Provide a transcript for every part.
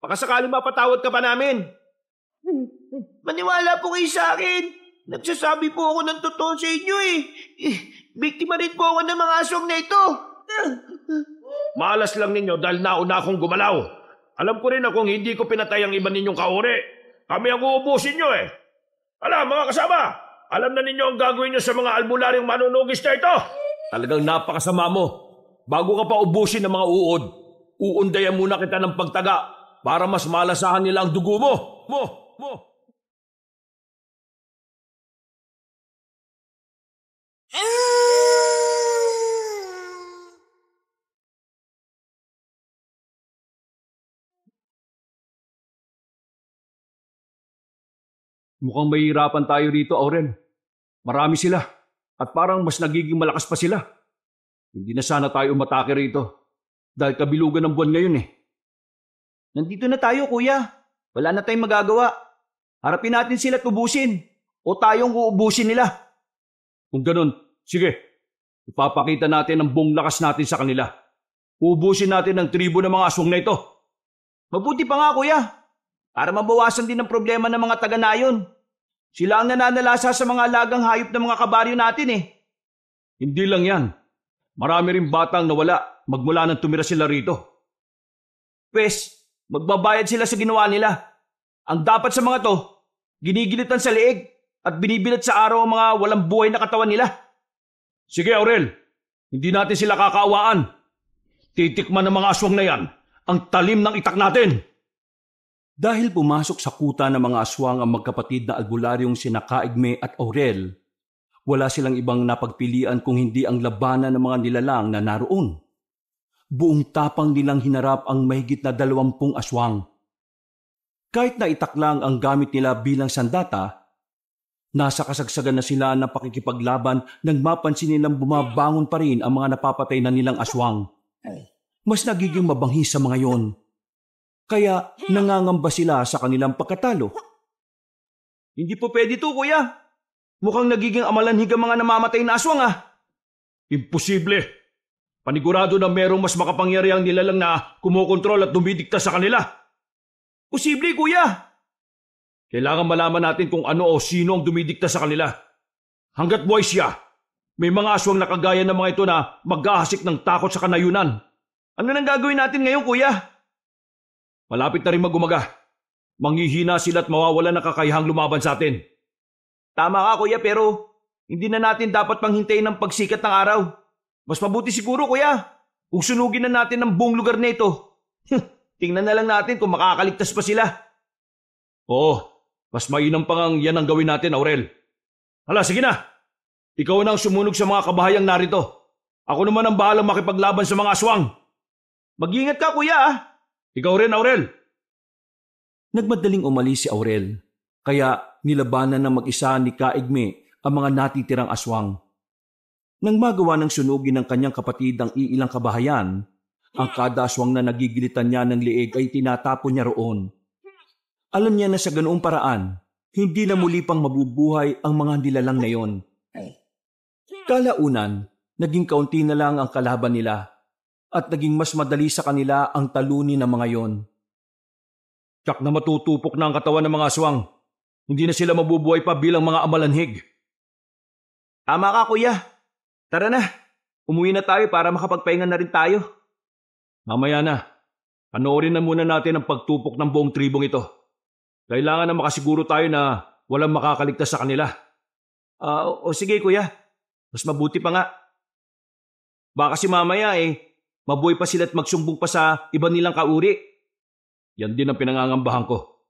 Baka sakaling mapatawad ka pa namin. Maniwala po kayo sa akin. Nagsasabi po ako ng totoo sa inyo eh. Biktima rin po ako ng mga aswang na ito. Malas lang ninyo dahil nauna akong gumalaw. Alam ko rin na kung hindi ko pinatay ang iba ninyong kauri, kami ang uubusin nyo eh. Alam mga kasama, alam na ninyo ang gagawin nyo sa mga albularyong manunugis na ito. Talagang napakasama mo. Bago ka pa ubusin ng mga uod, uundayan muna kita ng pagtaga para mas malasahan nila ang dugo mo. Mukhang mahihirapan tayo rito, Aurel. Marami sila at parang mas nagiging malakas pa sila. Hindi na sana tayo umatake rito dahil kabilugan ng buwan ngayon eh. Nandito na tayo, kuya. Wala na tayong magagawa. Harapin natin sila at ubusin o tayong uubusin nila. Kung ganun, sige. Ipapakita natin ang buong lakas natin sa kanila. Uubusin natin ang tribo ng mga aswang na ito. Mabuti pa nga, kuya. Para mabawasan din ang problema ng mga taga-nayon. Sila ang nananalasa sa mga alagang hayop ng mga kabaryo natin eh. Hindi lang yan. Marami rin batang nawala magmula nang tumira sila rito. Pwes, magbabayad sila sa ginawa nila. Ang dapat sa mga to, ginigilitan sa leeg at binibilat sa araw ang mga walang buhay na katawan nila. Sige, Aurel. Hindi natin sila kakaawaan. Titikman ng mga aswang na yan ang talim ng itak natin. Dahil pumasok sa kuta ng mga aswang ang magkapatid na albularyong sina Kaigme at Aurel, wala silang ibang napagpilian kung hindi ang labanan ng mga nilalang na naroon. Buong tapang nilang hinarap ang mahigit na 20 aswang. Kahit na itak lang ang gamit nila bilang sandata, nasa kasagsagan na sila ng pakikipaglaban nang mapansin nilang bumabangon pa rin ang mga napapatay na nilang aswang. Mas nagiging mabangis sa mga yon. Kaya nangangamba sila sa kanilang pagkatalo. Hindi po pwede to, kuya. Mukhang nagiging amalanhig ang mga namamatay na aswang ah. Imposible. Panigurado na merong mas makapangyarihang nilalang na kumokontrol at dumidikta sa kanila. Posible, kuya. Kailangan malaman natin kung ano o sino ang dumidikta sa kanila. Hanggat buhay siya, may mga aswang na kagaya ng mga ito na maghahasik ng takot sa kanayunan. Ano nang gagawin natin ngayon, kuya? Malapit na rin mag-umaga. Manghihina sila at mawawala na kakayahang lumaban sa atin. Tama ka, kuya, pero hindi na natin dapat panghintayin ng pagsikat ng araw. Mas mabuti siguro, kuya, kung sunugin na natin ang buong lugar na ito. Tingnan na lang natin kung makakaligtas pa sila. Oo, mas mainam pang yan ang gawin natin, Aurel. Hala, sige na. Ikaw na ang sumunog sa mga kabahayang narito. Ako naman ang bahalang makipaglaban sa mga aswang. Mag-iingat ka, kuya ah. Ikaw rin, Aurel. Nagmadaling umalis si Aurel, kaya nilabanan ng mag-isa ni Kaigme ang mga natitirang aswang. Nang magawa ng sunugin ng kanyang kapatid ang iilang kabahayan, ang kada aswang na nagigilitan niya ng leeg ay tinatapon niya roon. Alam niya na sa ganoong paraan, hindi na muli pang mabubuhay ang mga nilalang na yon. Kalaunan, naging kaunti na lang ang kalaban nila at naging mas madali sa kanila ang talunin ng mga yon. Tiyak na matutupok na ang katawan ng mga aswang. Hindi na sila mabubuhay pa bilang mga amalanhig. Tama ka, kuya. Tara na. Umuwi na tayo para makapagpahinga na rin tayo. Mamaya na. Panoorin na muna natin ang pagtupok ng buong tribong ito. Kailangan na makasiguro tayo na walang makakaligtas sa kanila. O sige, kuya. Mas mabuti pa nga. Baka si mamaya mabuhay pa sila at magsumbong pa sa iba nilang kauri. Yan din ang pinangangambahan ko.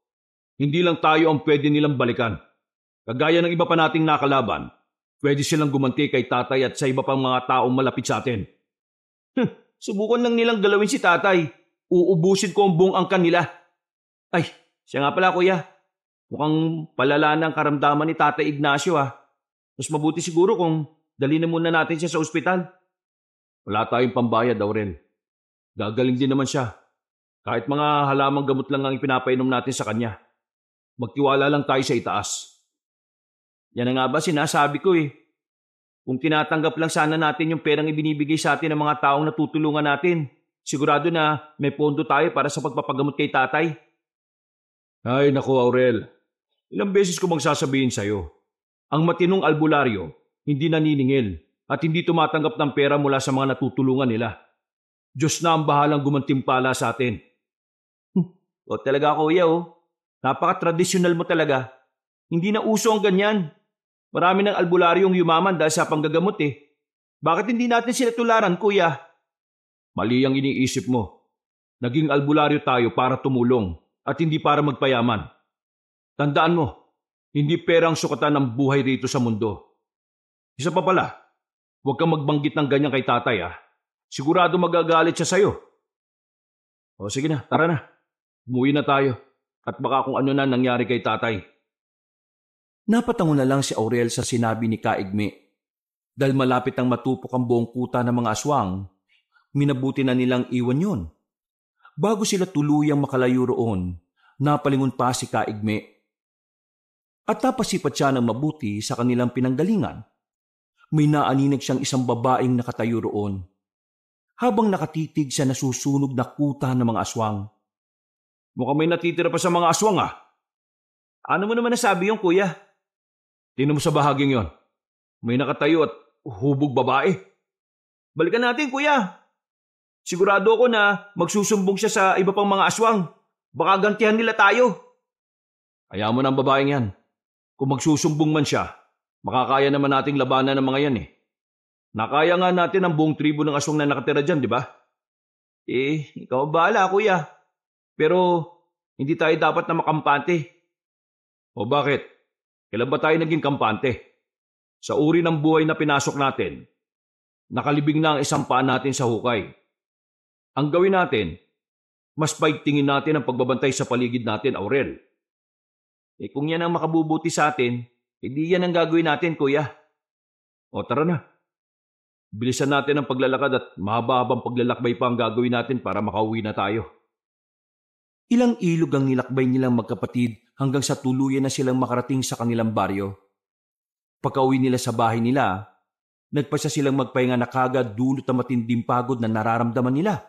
Hindi lang tayo ang pwede nilang balikan. Kagaya ng iba pa nating nakalaban, pwede silang gumanti kay tatay at sa iba pang mga taong malapit sa atin. Subukan lang nilang galawin si tatay. Uubusin ko ang buong angkan nila. Ay, siya nga pala, kuya. Mukhang palala na ang karamdaman ni Tatay Ignacio ah. Mas mabuti siguro kung dali na muna natin siya sa ospital. Wala tayong pambayad, Aurel. Gagaling din naman siya. Kahit mga halamang gamot lang ang ipinapainom natin sa kanya. Magtiwala lang tayo sa itaas. Yan na nga ba sinasabi ko eh. Kung tinatanggap lang sana natin yung perang ibinibigay sa atin ng mga taong natutulungan natin, sigurado na may pondo tayo para sa pagpapagamot kay tatay. Ay naku Aurel, ilang beses ko bang sasabihin sa'yo, ang matinong albularyo hindi naniningil at hindi tumatanggap ng pera mula sa mga natutulungan nila. Diyos na ang bahalang gumantimpala sa atin. O talaga kuya napaka-tradisyonal mo talaga. Hindi na uso ang ganyan. Marami ng albularyong yumaman dahil sa panggagamot eh. Bakit hindi natin sila tularan kuya? Mali ang iniisip mo. Naging albularyo tayo para tumulong at hindi para magpayaman. Tandaan mo, hindi pera ang sukatan ng buhay rito sa mundo. Isa pa pala, huwag kang magbanggit ng ganyan kay tatay ah. Sigurado magagalit siya sa'yo. O sige na, tara na. Umuwi na tayo. At baka kung ano na nangyari kay tatay. Napatango na lang si Aurel sa sinabi ni Kaigme. Dahil malapit ang matupok ang buong kuta ng mga aswang, minabuti na nilang iwan yon. Bago sila tuluyang makalayo roon, napalingon pa si Kaigme. At napasipat siya ng mabuti sa kanilang pinanggalingan. May naaninag siyang isang babaeng nakatayo roon. Habang nakatitig sa nasusunog na kuta ng mga aswang. Mukhang may natitira pa sa mga aswang ah. Ano mo naman nasabi yung kuya? Tingnan mo sa bahaging yon. May nakatayo at hubog babae. Balikan natin kuya. Sigurado ako na magsusumbong siya sa iba pang mga aswang. Baka gantihan nila tayo. Hayaan mo na ang babaeng yan. Kung magsusumbong man siya, makakaya naman nating labanan ng mga yan eh. Nakaya nga natin ang buong tribo ng aswang na nakatira dyan, di ba? Ikaw bahala kuya. Pero hindi tayo dapat na makampante. O bakit? Kailan ba tayo naging kampante? Sa uri ng buhay na pinasok natin, nakalibing na ang isang paa natin sa hukay. Ang gawin natin, mas paigtingin natin ang pagbabantay sa paligid natin, Aurel. Kung yan ang makabubuti sa atin, hindi yan ang gagawin natin, kuya. O tara na. Bilisan natin ang paglalakad at mahaba-habang paglalakbay pa ang gagawin natin para makauwi na tayo. Ilang ilog ang nilakbay nilang magkapatid hanggang sa tuluyan na silang makarating sa kanilang baryo. Pagka-uwi nila sa bahay nila, nagpasya silang magpahinga na kagad dulot ang matinding pagod na nararamdaman nila.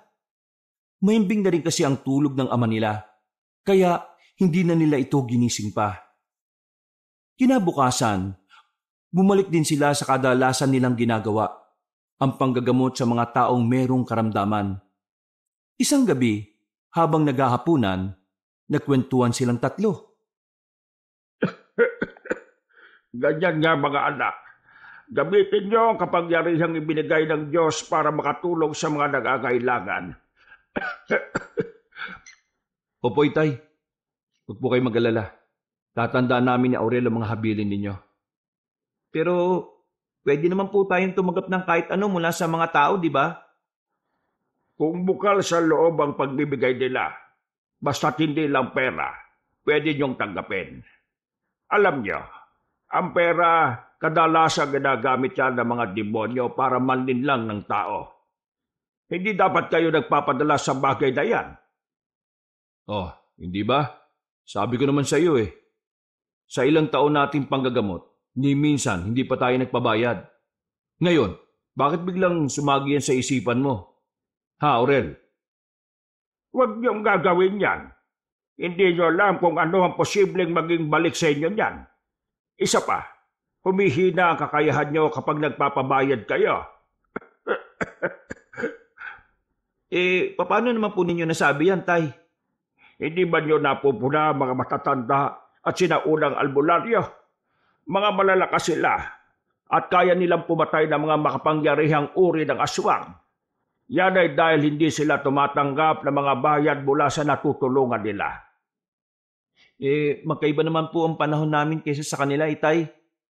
Mahimbing na rin kasi ang tulog ng ama nila, kaya hindi na nila ito ginising pa. Kinabukasan, bumalik din sila sa kadalasan nilang ginagawa, ang panggagamot sa mga taong merong karamdaman. Isang gabi, habang naghahapunan, nagkwentuhan silang tatlo. Ganyan nga mga anak. Gamitin niyo ang kapangyarihang ibinigay ng Diyos para makatulong sa mga nangangailangan. Opo, Itay. Huwag po kayo mag-alala. Tatandaan namin ni Aurel ang mga habilin ninyo. Pero pwede naman po tayong tumanggap ng kahit ano mula sa mga tao, di ba? Kung bukal sa loob ang pagbibigay nila, basta't hindi lang pera, pwede niyong tanggapin. Alam niyo, ang pera kadalasan ginagamit yan ng mga demonyo para manlinlang ng tao. Hindi dapat kayo nagpapadala sa bagay na yan. Oh, hindi ba? Sabi ko naman sa iyo eh. Sa ilang taon nating panggagamot, ni minsan hindi pa tayo nagpabayad. Ngayon, bakit biglang sumagi yan sa isipan mo? Ha, Aurel? Huwag niyong gagawin yan. Hindi niyo alam kung ano ang posibleng maging balik sa inyo niyan. Isa pa, humihina ang kakayahan niyo kapag nagpapabayad kayo. Paano naman po ninyo nasabi yan, Tay? Hindi ba niyo napupuna mga matatanda at sinaunang albularyo? Mga malalakas sila at kaya nilang pumatay ng mga makapangyarihang uri ng aswang. Yan ay dahil hindi sila tumatanggap ng mga bayad mula sa natutulungan nila. Magkaiba naman po ang panahon namin kaysa sa kanila, Itay.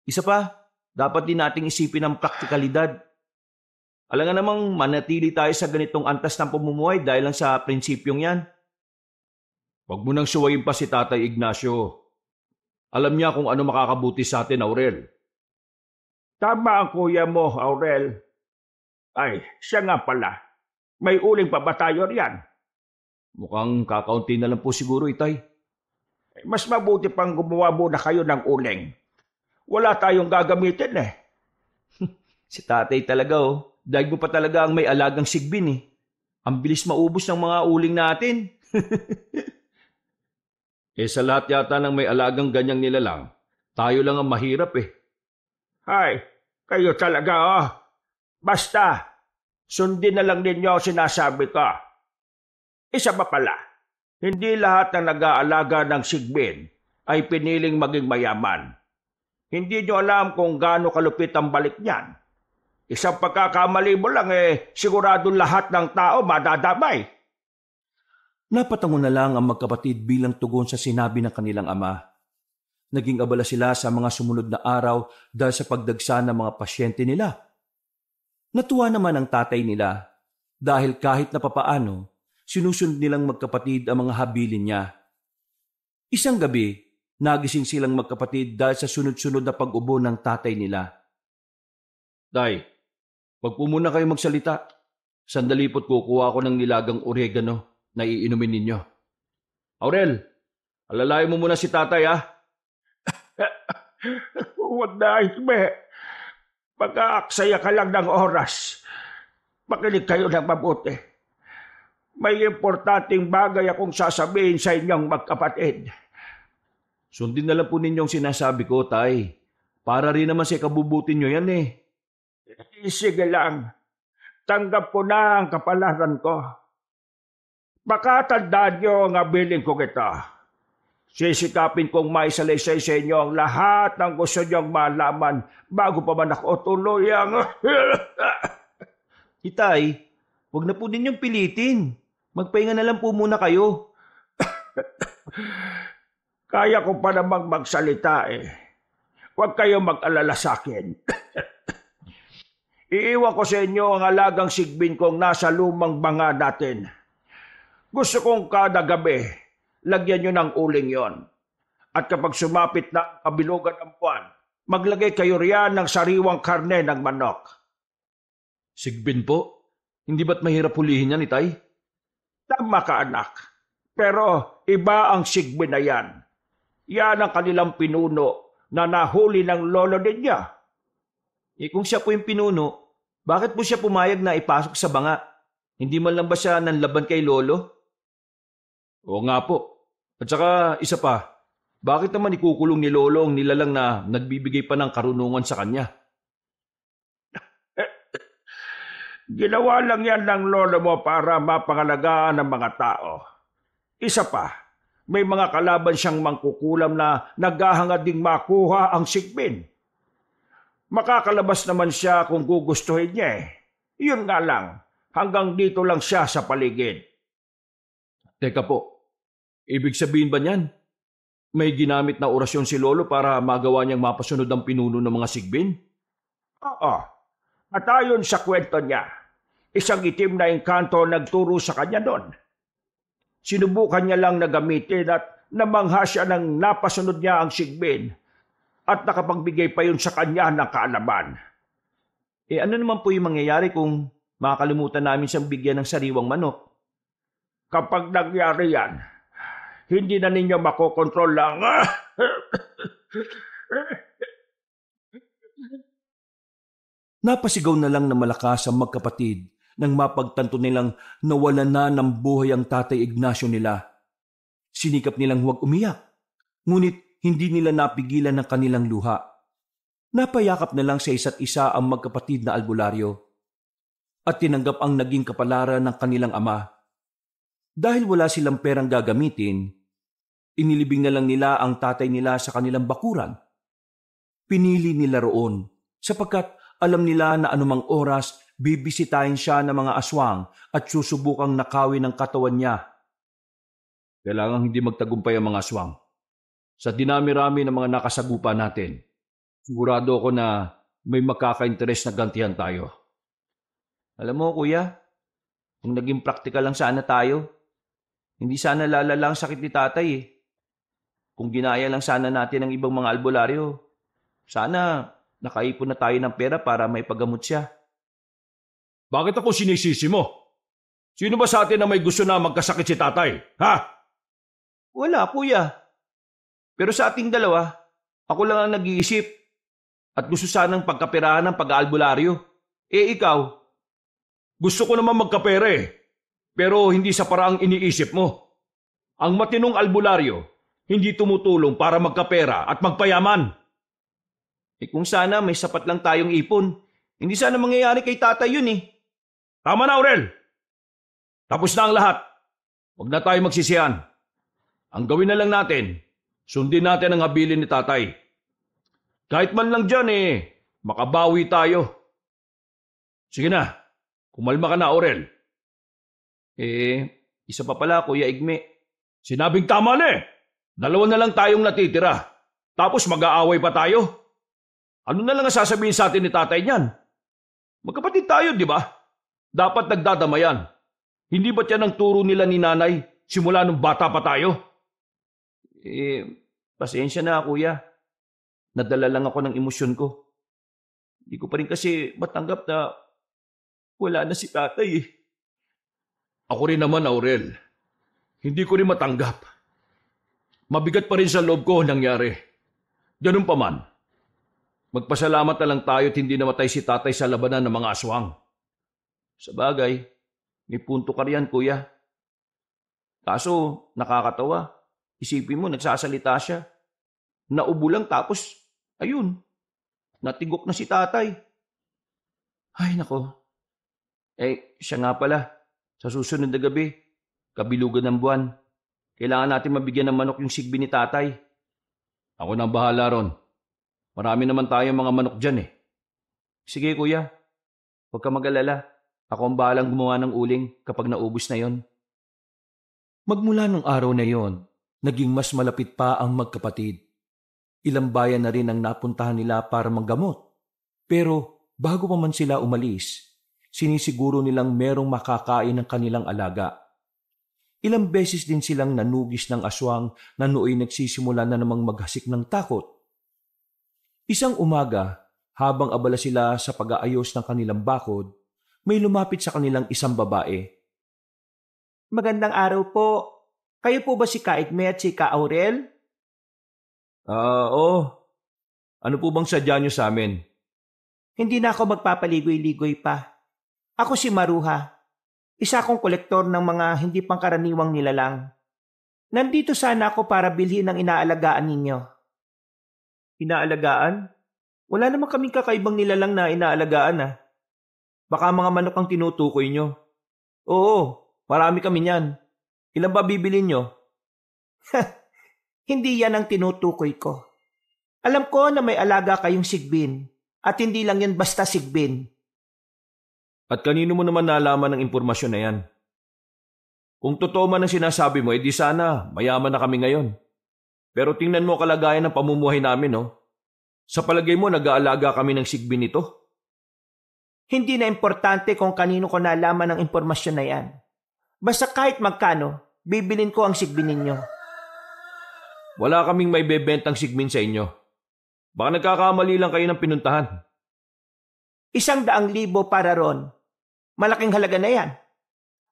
Isa pa, dapat din nating isipin ang praktikalidad. Alam nga namang manatili tayo sa ganitong antas ng pamumuhay dahil lang sa prinsipyong yan. Huwag mo nang suwayin pa si Tatay Ignacio. Alam niya kung ano makakabuti sa atin, Aurel. Tama ang kuya mo, Aurel. Ay, siya nga pala. May uling pa ba tayo riyan? Mukhang kakaunti na lang po siguro, Itay. Mas mabuti pang gumawa muna kayo ng uling. Wala tayong gagamitin eh. Si tatay talaga Daig mo pa talaga ang may alagang sigbin eh. Ang bilis maubos ng mga uling natin. Sa lahat yata ng may alagang ganyang nilalang, tayo lang ang mahirap eh. Ay, kayo talaga oh. Basta, sundin na lang ninyo ang sinasabi ko. Isa pa pala, hindi lahat ng nag-aalaga ng sigbin ay piniling maging mayaman. Hindi nyo alam kung gaano kalupit ang balik niyan. Isang pagkakamali mo lang sigurado lahat ng tao madadamay. Napatango na lang ang magkapatid bilang tugon sa sinabi ng kanilang ama. Naging abala sila sa mga sumunod na araw dahil sa pagdagsa ng mga pasyente nila. Natuwa naman ang tatay nila dahil kahit na papaano, sinusunod nilang magkapatid ang mga habilin niya. Isang gabi, nagising silang magkapatid dahil sa sunod-sunod na pag-ubo ng tatay nila. Tay, wag po muna kayo magsalita. Sandali po't kukuha ako ng nilagang oregano na iinumin ninyo. Aurel, alalayan mo muna si tatay ha. Huwag na, Hikme. Pagkaaksaya ka lang ng oras. Makinig kayo ng mabuti. May importanteng bagay akong sasabihin sa inyong magkapatid. Sundin na lang po ninyong sinasabi ko, tay. Para rin naman sa ikabubuti nyo yan eh. Sige lang. Tanggap ko na ang kapalaran ko. Baka tandaan nyo ang abiling ko kita. Sisikapin kong maisalaysay sa inyo ang lahat ng gusto nyong malaman bago pa man ako tuluyang. Itay, huwag na po ninyong pilitin. Magpahinga na lang po muna kayo. Kaya ko pa namang magsalita eh. Huwag kayong mag-alala sa akin. Iiwan ko sa inyo ang alagang sigbin kong nasa lumang banga natin. Gusto kong kada gabi, lagyan nyo ng uling yon. At kapag sumapit na kabilugan ng buwan, maglagay kayo riyan ng sariwang karne ng manok. Sigbin po? Hindi ba't mahirap hulihin yan, itay? Tama ka, anak. Pero iba ang sigbin na yan. Yan ang kanilang pinuno na nahuli ng lolo ninyo. Kung siya po yung pinuno, bakit po siya pumayag na ipasok sa banga? Hindi man lang ba siya nanlaban kay lolo? Oo nga po. At saka isa pa, bakit naman ikukulong ni lolo ang nilalang na nagbibigay pa ng karunungan sa kanya? Ginawa lang yan ng lolo mo para mapangalagaan ng mga tao. Isa pa, may mga kalaban siyang mangkukulam na naghahangad ding makuha ang sigbin. Makakalabas naman siya kung gugustuhin niya eh. Yun nga lang, hanggang dito lang siya sa paligid. Teka po, ibig sabihin ba niyan? May ginamit na orasyon si lolo para magawa niyang mapasunod ang pinuno ng mga sigbin? Oo. At ayon sa kwento niya, isang itim na engkanto nagturo sa kanya doon. Sinubukan niya lang na gamitin at namangha siya ng napasunod niya ang sigbin at nakapagbigay pa yun sa kanya ng kaalaman. Ano naman po yung mangyayari kung makakalimutan namin siyang bigyan ng sariwang manok? Kapag nangyari yan, hindi na ninyo makokontrol lang. Napasigaw na lang na malakas ang magkapatid nang mapagtanto nilang nawalan na ng buhay ang Tatay Ignacio nila. Sinikap nilang huwag umiyak, ngunit hindi nila napigilan ng kanilang luha. Napayakap na lang sa isa't isa ang magkapatid na albularyo at tinanggap ang naging kapalaran ng kanilang ama. Dahil wala silang perang gagamitin, inilibing na lang nila ang tatay nila sa kanilang bakuran. Pinili nila roon sapagkat alam nila na anumang oras bibisitahin siya ng mga aswang at susubukang nakawin ang katawan niya. Kailangang hindi magtagumpay ang mga aswang. Sa dinami-rami ng mga nakasagupa natin, sigurado ako na may makaka-interes na gantihan tayo. Alam mo, kuya, kung naging praktikal lang sana tayo, hindi sana lalala ang sakit ni tatay eh. Kung ginaya lang sana natin ang ibang mga albularyo, sana nakaipon na tayo ng pera para may paggamot siya. Bakit ako sinisisi mo? Sino ba sa atin na may gusto na magkasakit si tatay? Ha? Wala, kuya. Pero sa ating dalawa, ako lang ang nag-iisip at gusto sanang pagkaperahan ng pag-aalbularyo. Ikaw? Gusto ko naman magkapere, pero hindi sa paraang iniisip mo. Ang matinong albularyo, hindi tumutulong para magkapera at magpayaman. Kung sana may sapat lang tayong ipon, hindi sana mangyayari kay tatay yun eh. Tama na, Aurel! Tapos na ang lahat. Huwag na tayo magsisihan. Ang gawin na lang natin, sundin natin ang habilin ni tatay. Kahit man lang dyan makabawi tayo. Sige na, kumalma ka na, Aurel. Isa pa pala, Kuya Igme. Sinabing tama na 2 na lang tayong natitira. Tapos mag-aaway pa tayo. Ano na lang ang sasabihin sa atin ni tatay niyan? Magkapatid tayo, di ba? Dapat nagdadamayan. Hindi ba't yan ang turo nila ni nanay simula nung bata pa tayo? Pasensya na, Kuya. Nadala lang ako ng emosyon ko. Hindi ko pa rin kasi matanggap na wala na si tatay eh. Ako rin naman, Aurel. Hindi ko rin matanggap. Mabigat pa rin sa loob ko nangyari. Ganun pa man. Magpasalamat na lang tayo at hindi namatay si tatay sa labanan ng mga aswang. Sa bagay, may punto ka riyan, Kuya. Kaso, nakakatawa. Isipin mo, nagsasalita siya. Naubo lang tapos, ayun, natigok na si tatay. Ay, nako. Siya nga pala. Sa susunod na gabi, kabilugan ng buwan, kailangan natin mabigyan ng manok yung sigbi ni tatay. Ako nang bahala ron. Marami naman tayong mga manok dyan Sige, Kuya. Huwag ka mag-alala. Ako ang bahalang gumawa ng uling kapag naubos na yon. Magmula nung araw na yon, naging mas malapit pa ang magkapatid. Ilang bayan na rin ang napuntahan nila para manggamot. Pero bago pa man sila umalis, sinisiguro nilang merong makakain ng kanilang alaga. Ilang beses din silang nanugis ng aswang na nooy nagsisimula na namang maghasik ng takot. Isang umaga, habang abala sila sa pag-aayos ng kanilang bakod, may lumapit sa kanilang isang babae. Magandang araw po. Kayo po ba si Kaigme at si Ka-Aurel? Oo. Ano po bang sadya nyo sa amin? Hindi na ako magpapaligoy-ligoy pa. Ako si Maruha. Isa akong kolektor ng mga hindi pangkaraniwang nilalang. Nandito sana ako para bilhin ang inaalagaan ninyo. Inaalagaan? Wala naman kaming kakaibang nilalang na inaalagaan Baka mga manok ang tinutukoy nyo. Oo, marami kami niyan. Ilan ba bibilin nyo? Hindi yan ang tinutukoy ko. Alam ko na may alaga kayong sigbin at hindi lang yan basta sigbin. At kanino mo naman nalaman ng impormasyon na yan? Kung totoo man ang sinasabi mo, edi sana mayaman na kami ngayon. Pero tingnan mo kalagayan ng pamumuhay namin, Sa palagay mo, nag-aalaga kami ng sigbin nito? Hindi na importante kung kanino ko nalaman ng impormasyon na yan. Basta kahit magkano, bibilin ko ang sigbin ninyo. Wala kaming may bebentang sigbin sa inyo. Baka nagkakamali lang kayo ng pinuntahan. 100,000 para ron. Malaking halaga na yan.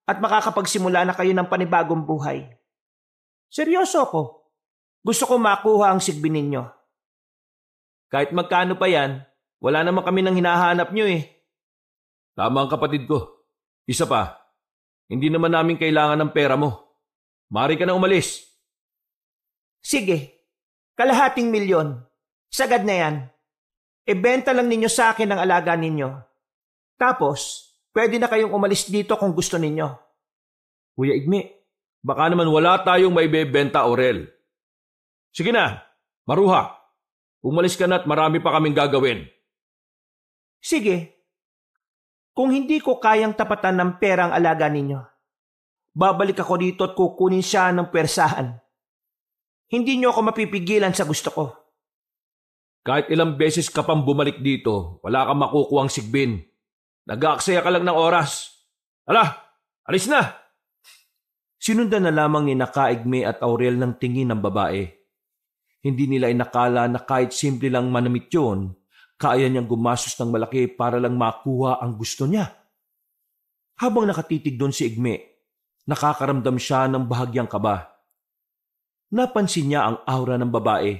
At makakapagsimula na kayo ng panibagong buhay. Seryoso ko. Gusto ko makuha ang sigbin ninyo. Kahit magkano pa yan, wala naman kami nang hinahanap nyo Tama ang kapatid ko. Isa pa, hindi naman namin kailangan ng pera mo. Maaari ka na umalis. Sige, 250,000. Sagad na yan. Ibenta lang ninyo sa akin ang alaga ninyo. Tapos, pwede na kayong umalis dito kung gusto ninyo. Kuya Igme, baka naman wala tayong may bebenta, Aurel. Sige na, Maruha. Umalis ka na at marami pa kaming gagawin. Sige. Kung hindi ko kayang tapatan ng pera ang alaga ninyo, babalik ako dito at kukunin siya ng pwersahan. Hindi niyo ako mapipigilan sa gusto ko. Kahit ilang beses ka pang bumalik dito, wala kang makukuhang sigbin. Nag-aaksaya ka lang ng oras. Hala, alis na! Sinundan na lamang ni Kaigme at Aurel ng tingin ng babae. Hindi nila inakala na kahit simple lang manamit yun, kaya niyang gumastos ng malaki para lang makuha ang gusto niya. Habang nakatitig doon si Igme, nakakaramdam siya ng bahagyang kaba. Napansin niya ang aura ng babae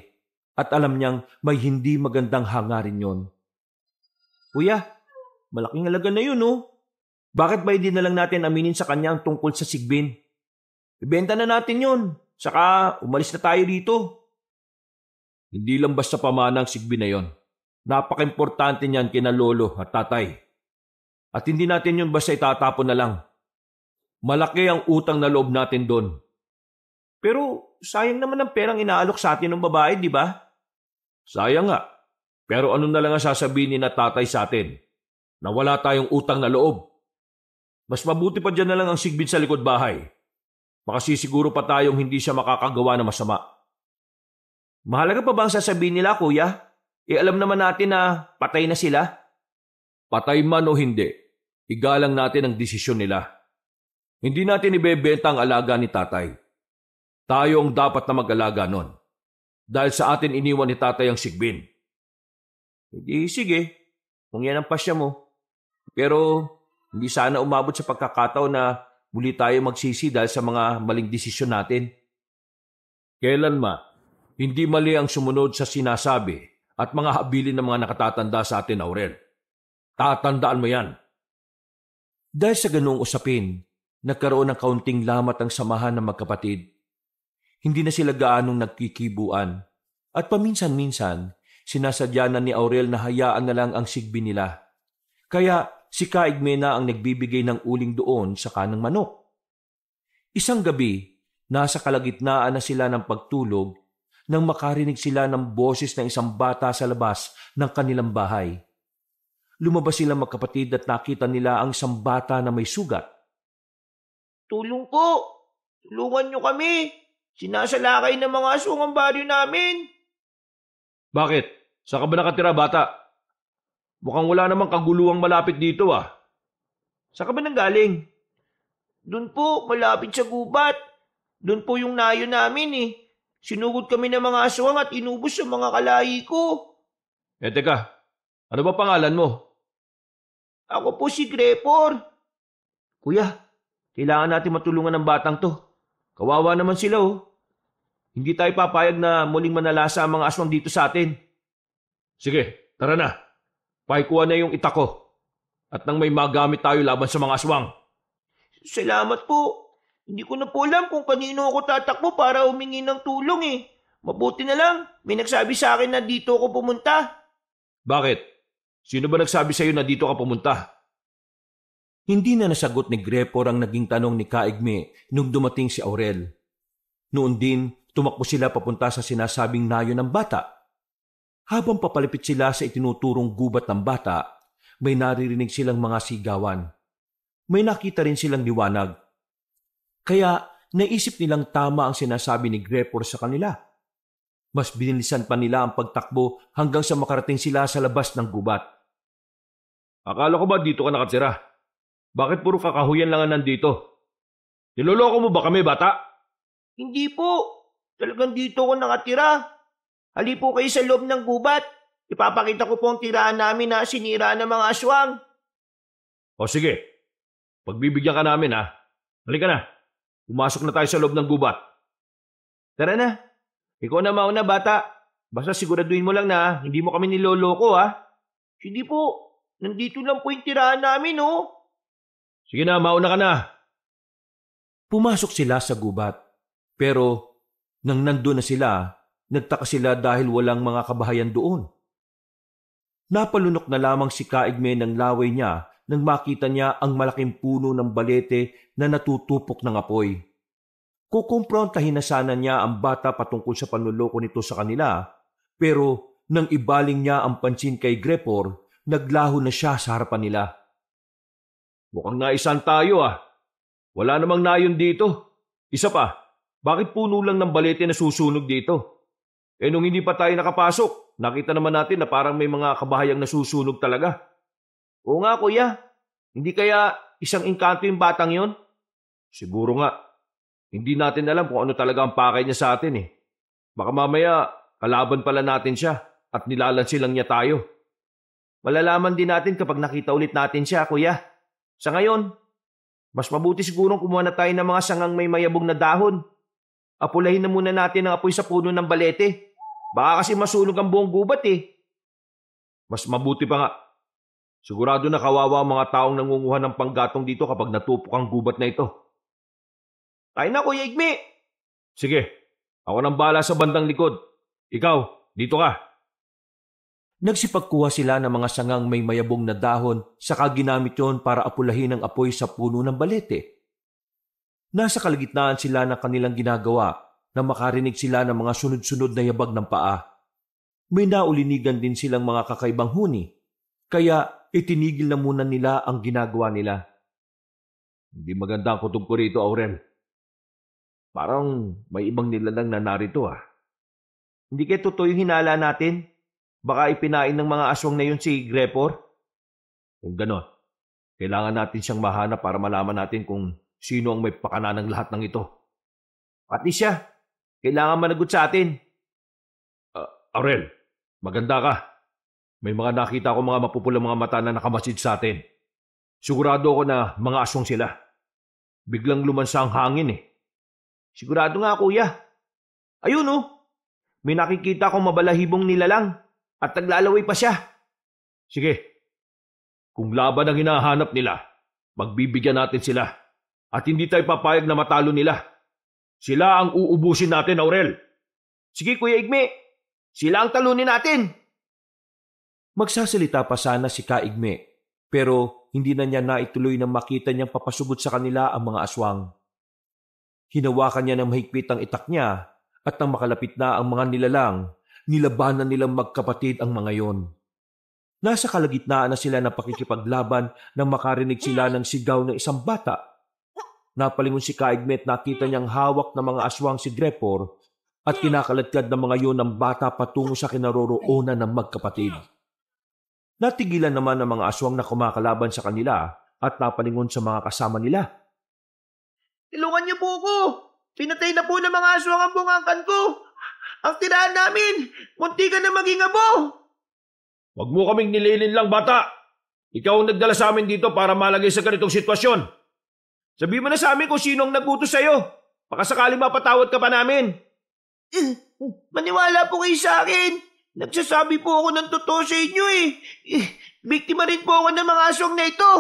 at alam niyang may hindi magandang hangarin yon. Kuya, malaking halaga na yun Bakit ba hindi na lang natin aminin sa kanya ang tungkol sa sigbin? Ibenta na natin yun. Saka umalis na tayo dito. Hindi lang basta pamana ang sigbin na yon. Napaka-importante niyan kina lolo at tatay. At hindi natin yun basta itatapon na lang. Malaki ang utang na loob natin doon. Pero sayang naman ang perang inaalok sa atin ng babae, di ba? Sayang nga. Pero ano na lang ang sasabihin ni na tatay sa atin? Na wala tayong utang na loob. Mas mabuti pa dyan na lang ang sigbin sa likod bahay. Makasisiguro pa tayong hindi siya makakagawa ng masama. Mahalaga pa ba ang sasabihin nila, kuya? Alam naman natin na patay na sila. Patay man o hindi, igalang natin ang desisyon nila. Hindi natin ibebenta ang alaga ni tatay. Tayo ang dapat na mag-alaga nun. Dahil sa atin iniwan ni tatay ang sigbin. Hindi, sige. Kung yan ang pasya mo. Pero hindi sana umabot sa pagkakataon na muli tayo magsisi dahil sa mga maling desisyon natin. Kailan hindi mali ang sumunod sa sinasabi at mga habilin ng mga nakatatanda sa atin, Aurel. Tatandaan mo yan. Dahil sa ganoong usapin, nagkaroon ng kaunting lamat ang samahan ng magkapatid. Hindi na sila gaanong nagkikibuan at paminsan-minsan sinasadya na ni Aurel na hayaan na lang ang sigbi nila. Kaya si Kaigme na ang nagbibigay ng uling doon sa kanang manok. Isang gabi, nasa kalagitnaan na sila ng pagtulog nang makarinig sila ng boses ng isang bata sa labas ng kanilang bahay. Lumabas sila magkapatid at nakita nila ang isang bata na may sugat. Tulong po! Tulungan niyo kami! Sinasalakay ng mga aswang ang baryo namin! Bakit? Saan ka ba nakatira, bata? Mukhang wala namang kaguluhang malapit dito ah. Saan ka ba nanggaling? Doon po, malapit sa gubat. Doon po yung nayo namin eh. Sinugod kami ng mga aswang at inubos sa mga kalahi ko. Teka, ano ba pangalan mo? Ako po si Grepor. Kuya, kailangan natin matulungan ng batang to. Kawawa naman sila oh. Hindi tayo papayag na muling manalasa ang mga aswang dito sa atin. Sige, tara na. Pakikuha na yung itak ko. At nang may magamit tayo laban sa mga aswang. Salamat po. Hindi ko na po alam kung kanino ako tatakbo para humingi ng tulong eh. Mabuti na lang, may nagsabi sa akin na dito ako pumunta. Bakit? Sino ba nagsabi sa iyo na dito ka pumunta? Hindi na nasagot ni Grepor ang naging tanong ni Kaigme nung dumating si Aurel. Noon din, tumakbo sila papunta sa sinasabing nayo ng bata. Habang papalapit sila sa itinuturong gubat ng bata, may naririnig silang mga sigawan. May nakita rin silang liwanag. Kaya naisip nilang tama ang sinasabi ni Grepor sa kanila. Mas binilisan pa nila ang pagtakbo hanggang sa makarating sila sa labas ng gubat. Akala ko ba dito ka nakatira? Bakit puro kakahuyan lang ang nandito? Niloloko mo ba kami, bata? Hindi po. Talagang dito ako nakatira. Hali po kayo sa loob ng gubat. Ipapakita ko po ang tirahan namin na sinira ng mga aswang. O sige, pagbibigyan ka namin ha. Halika na. Pumasok na tayo sa loob ng gubat. Tara na. Ikaw na mauna, bata. Basta siguraduhin mo lang na hindi mo kami niloloko ha. Hindi po. Nandito lang po yung tirahan namin oh. Sige na, mauna ka na. Pumasok sila sa gubat. Pero nang nandun na sila, nagtaka sila dahil walang mga kabahayan doon. Napalunok na lamang si Kaigme ng laway niya nang makita niya ang malaking puno ng balete na natutupok ng apoy. Kukumprontahin na sana niya ang bata patungkol sa panluloko nito sa kanila, pero nang ibaling niya ang pansin kay Grepor, naglaho na siya sa harapan nila. Mukhang naisan tayo ah. Wala namang nayon dito. Isa pa, bakit puno lang ng balete na susunog dito? Nung hindi pa tayo nakapasok, nakita naman natin na parang may mga kabahayang nasusunog talaga. Oo nga kuya, hindi kaya isang engkanto yung batang yon? Siguro nga. Hindi natin alam kung ano talaga ang pakay niya sa atin eh. Baka mamaya, kalaban pala natin siya at nilalansi lang niya tayo. Malalaman din natin kapag nakita ulit natin siya, kuya. Sa ngayon, mas mabuti sigurong kumuha na tayo ng mga sangang may mayabong na dahon. Apulahin na muna natin ang apoy sa puno ng balete. Baka kasi masunog ang buong gubat eh. Mas mabuti pa nga. Sigurado na kawawa ang mga taong nangunguha ng panggatong dito kapag natupok ang gubat na ito. Tayo na, Kuya Igme. Sige, ako nang bahala sa bandang likod. Ikaw, dito ka. Nagsipagkuha sila ng mga sangang may mayabong na dahon saka ginamit yon para apulahin ang apoy sa puno ng balete. Nasa kalagitnaan sila ng kanilang ginagawa na makarinig sila ng mga sunod-sunod na yabag ng paa. May naulinigan din silang mga kakaibang huni, kaya itinigil na muna nila ang ginagawa nila. Hindi maganda ang kutob ko rito, Aurel. Parang may ibang nilalang na narito ah. Hindi kaya totoo yung hinala natin? Baka ipinain ng mga aswang na yun si Grepor? Kung ganon, kailangan natin siyang mahanap para malaman natin kung sino ang may pakana ng lahat ng ito. Pati siya. Kailangan managot sa atin. Aurel, maganda ka. May mga nakita ko mga mapupulang mga mata na nakamasid sa atin. Sigurado ako na mga aswang sila. Biglang lumansa ang hangin eh. Sigurado nga, kuya. Ayun oh. May nakikita akong mabalahibong nilalang at naglalaway pa siya. Sige, kung laban ang hinahanap nila, magbibigyan natin sila at hindi tayo papayag na matalo nila. Sila ang uubusin natin, Aurel. Sige, Kuya Igme. Sila ang talunin natin. Magsasalita pa sana si Kaigme, pero hindi na niya naituloy na makita niyang papasugod sa kanila ang mga aswang. Hinawakan niya ng mahigpit ang itak niya at nang makalapit na ang mga nilalang, nilabanan nilang magkapatid ang mga yon. Nasa kalagitnaan na sila ng pakikipaglaban nang makarinig sila ng sigaw ng isang bata. Napalingon si Kaigme at nakita niyang hawak ng mga aswang si Grepor at kinakaladkad ng mga yon ng bata patungo sa kinaroroonan ng magkapatid. Natigilan naman ng mga aswang na kumakalaban sa kanila at napalingon sa mga kasama nila. Tulungan niyo po ako. Pinatay na po ng mga aswang ang bungangkan ko. Ang tirahan namin, munti ka na maging abo. Huwag mo kaming nililin lang, bata. Ikaw ang nagdala sa amin dito para malagay sa ganitong sitwasyon. Sabihin mo na sa amin kung sino ang nagutos sa'yo. Baka sakaling mapatawad ka pa namin. Maniwala po kayo sa akin. Nagsasabi po ako ng totoo sa inyo eh. Biktima rin po ako ng mga aswang na ito.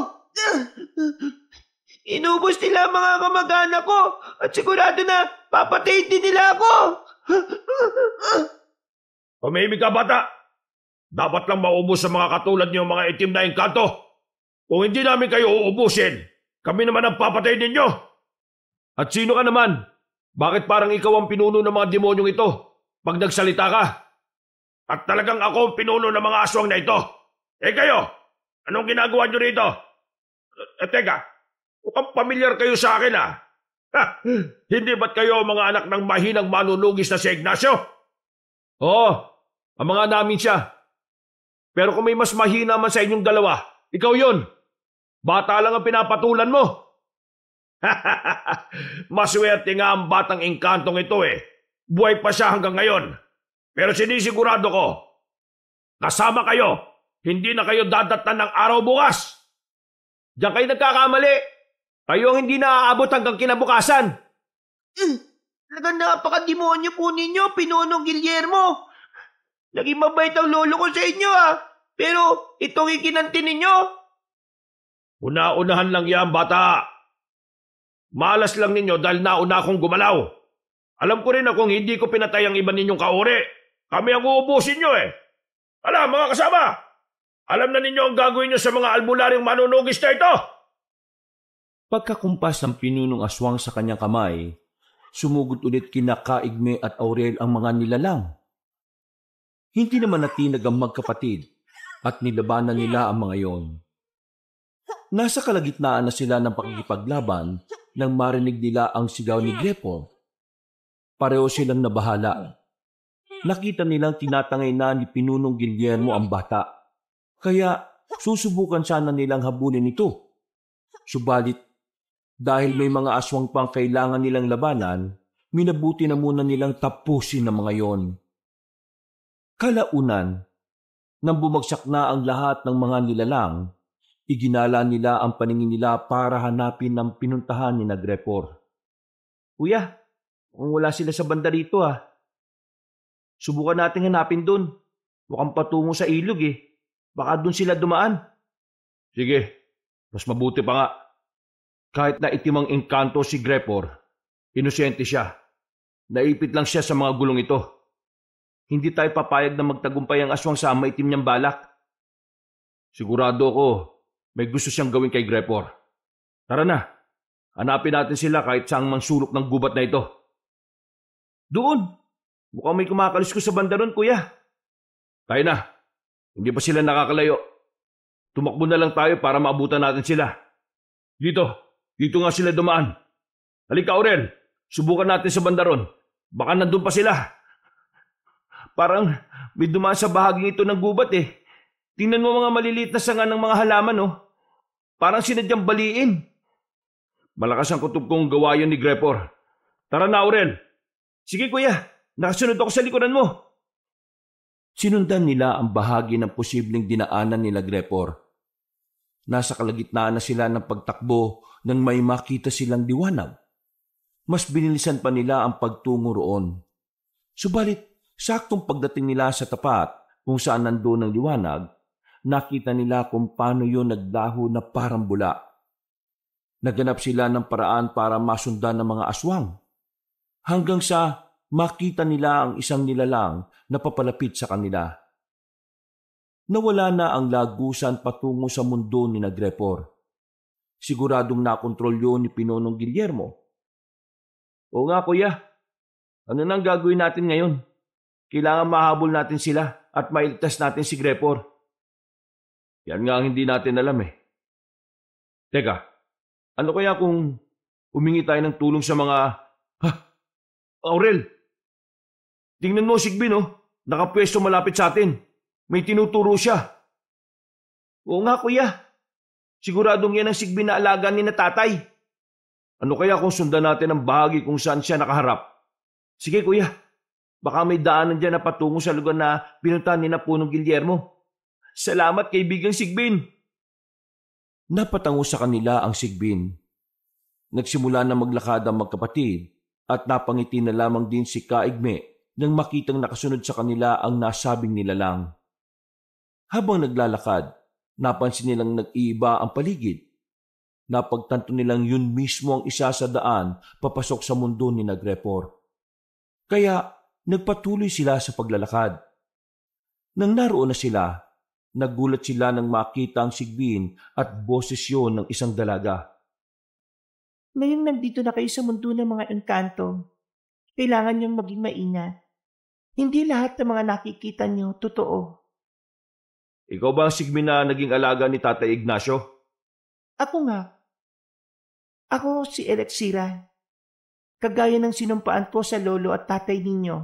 Inubos nila ang mga kamag-anak ko at sigurado na papatayin din nila ako. Pumimik ka, bata. Dapat lang maubos sa mga katulad niyo mga itim na engkanto. Kung hindi namin kayo uubusin, kami naman ang papatayin ninyo. At sino ka naman? Bakit parang ikaw ang pinuno ng mga demonyong ito pag nagsalita ka? At talagang ako ang pinuno ng mga aswang na ito. Eh kayo, anong ginagawa niyo rito? Teka, mukhang pamilyar kayo sa akin ah. Hindi ba't kayo mga anak ng mahinang manunugis na si Ignacio? Oo, ang mga namin siya. Pero kung may mas mahina man sa inyong dalawa, ikaw yon. Bata lang ang pinapatulan mo. Maswerte nga ang batang engkantong ito eh. Buhay pa siya hanggang ngayon. Pero sinisigurado ko, kasama kayo, hindi na kayo dadatnan ng araw bukas. Diyan kayo nagkakamali. Kayo ang hindi naaabot hanggang kinabukasan. Talagang napaka-demonyo po ninyo, Pinunong Guillermo. Naging mabait ang lolo ko sa inyo ah. Pero itong ikinanti ninyo. Una-unahan lang yan, bata. Malas lang ninyo dahil nauna akong gumalaw. Alam ko rin na kung hindi ko pinatay ang iba ninyong kauri, kami ang uubusin nyo eh. Alam, mga kasama, alam na ninyo ang gagawin nyo sa mga albularyong manunugis na ito. Pagkakumpas ng pinunong aswang sa kanyang kamay, sumugod ulit kina Kaigme at Aurel ang mga nilalang. Hindi naman natinag ang magkapatid at nilabanan nila ang mga yon. Nasa kalagitnaan na sila ng pakikipaglaban nang marinig nila ang sigaw ni Grepor. Pareho silang nabahala. Nakita nilang tinatangay na ni Pinunong Guillermo ang bata. Kaya susubukan sana nilang habulin ito. Subalit, dahil may mga aswang pang kailangan nilang labanan, minabuti na muna nilang tapusin ang mga yon. Kalaunan, nang bumagsak na ang lahat ng mga nilalang, iginala nila ang paningin nila para hanapin ang pinuntahan ni Grepor. Kuya, kung wala sila sa banda rito ah. Subukan natin hanapin dun. Mukhang patungo sa ilog eh. Baka dun sila dumaan. Sige, mas mabuti pa nga. Kahit na itim ang engkanto si Grepor, inosente siya. Naipit lang siya sa mga gulong ito. Hindi tayo papayag na magtagumpay ang aswang sa maitim niyang balak. Sigurado ako may gusto siyang gawin kay Grepor. Tara na, hanapin natin sila kahit saang mangsulok ng gubat na ito. Doon! Mukhang may kumakalis ko sa banda ron, kuya. Tayo na. Hindi pa sila nakakalayo. Tumakbo na lang tayo para maabutan natin sila. Dito nga sila dumaan. Halika, Aurel. Subukan natin sa banda ron. Baka nandun pa sila. Parang may dumaan sa bahaging ito ng gubat eh. Tingnan mo mga maliliit na sanga ng mga halaman, oh. Parang sinadyang baliin. Malakas ang kutob kong gawa yun ni Grepor. Tara na, Aurel. Sige, kuya. Nakasunod ako sa likuran mo. Sinundan nila ang bahagi ng posibleng dinaanan nila Grepor. Nasa kalagitnaan na sila ng pagtakbo nang may makita silang liwanag. Mas binilisan pa nila ang pagtungo roon. Subalit, saktong pagdating nila sa tapat kung saan nandoon ang liwanag, nakita nila kung paano yun naglaho na parang bula. Naganap sila ng paraan para masundan ng mga aswang. Hanggang sa makita nila ang isang nilalang na papalapit sa kanila. Nawala na ang lagusan patungo sa mundo ni Grepor. Siguradong nakontrol yun ni Pinonong Guillermo. Oo nga, kuya. Ano nang gagawin natin ngayon? Kailangan mahabol natin sila at mailigtas natin si Grepor. Yan nga ang hindi natin alam eh. Teka, ano kaya kung humingi tayo ng tulong sa mga... Aurel! Tingnan mo, Sigbin, oh. Nakapwesto malapit sa atin. May tinuturo siya. Oo nga, kuya. Siguradong yan ang Sigbin na alaga ni na tatay. Ano kaya kung sundan natin ang bahagi kung saan siya nakaharap? Sige, kuya. Baka may daanan dyan na patungo sa lugar na pinuntahan ni na Punong Guillermo. Salamat, kaibigang Sigbin. Napatango sa kanila ang Sigbin. Nagsimula na maglakad ang magkapatid at napangiti na lamang din si Kaigme nang makitang nakasunod sa kanila ang nasabing nilalang. Habang naglalakad, napansin nilang nag-iiba ang paligid. Napagtanto nilang yun mismo ang isa sa daan papasok sa mundo ni Grepor. Kaya nagpatuloy sila sa paglalakad. Nang naroon na sila, nagulat sila nang makita ang Sigbin at boses yun ng isang dalaga. Ngayong nandito na kayo sa mundo ng mga engkanto, kailangan niyong maging maingat. Hindi lahat ng mga nakikita niyo totoo. Ikaw ba ang Sigbin na naging alaga ni Tatay Ignacio? Ako nga. Ako si Elexira. Kagaya ng sinumpaan ko sa lolo at tatay ninyo,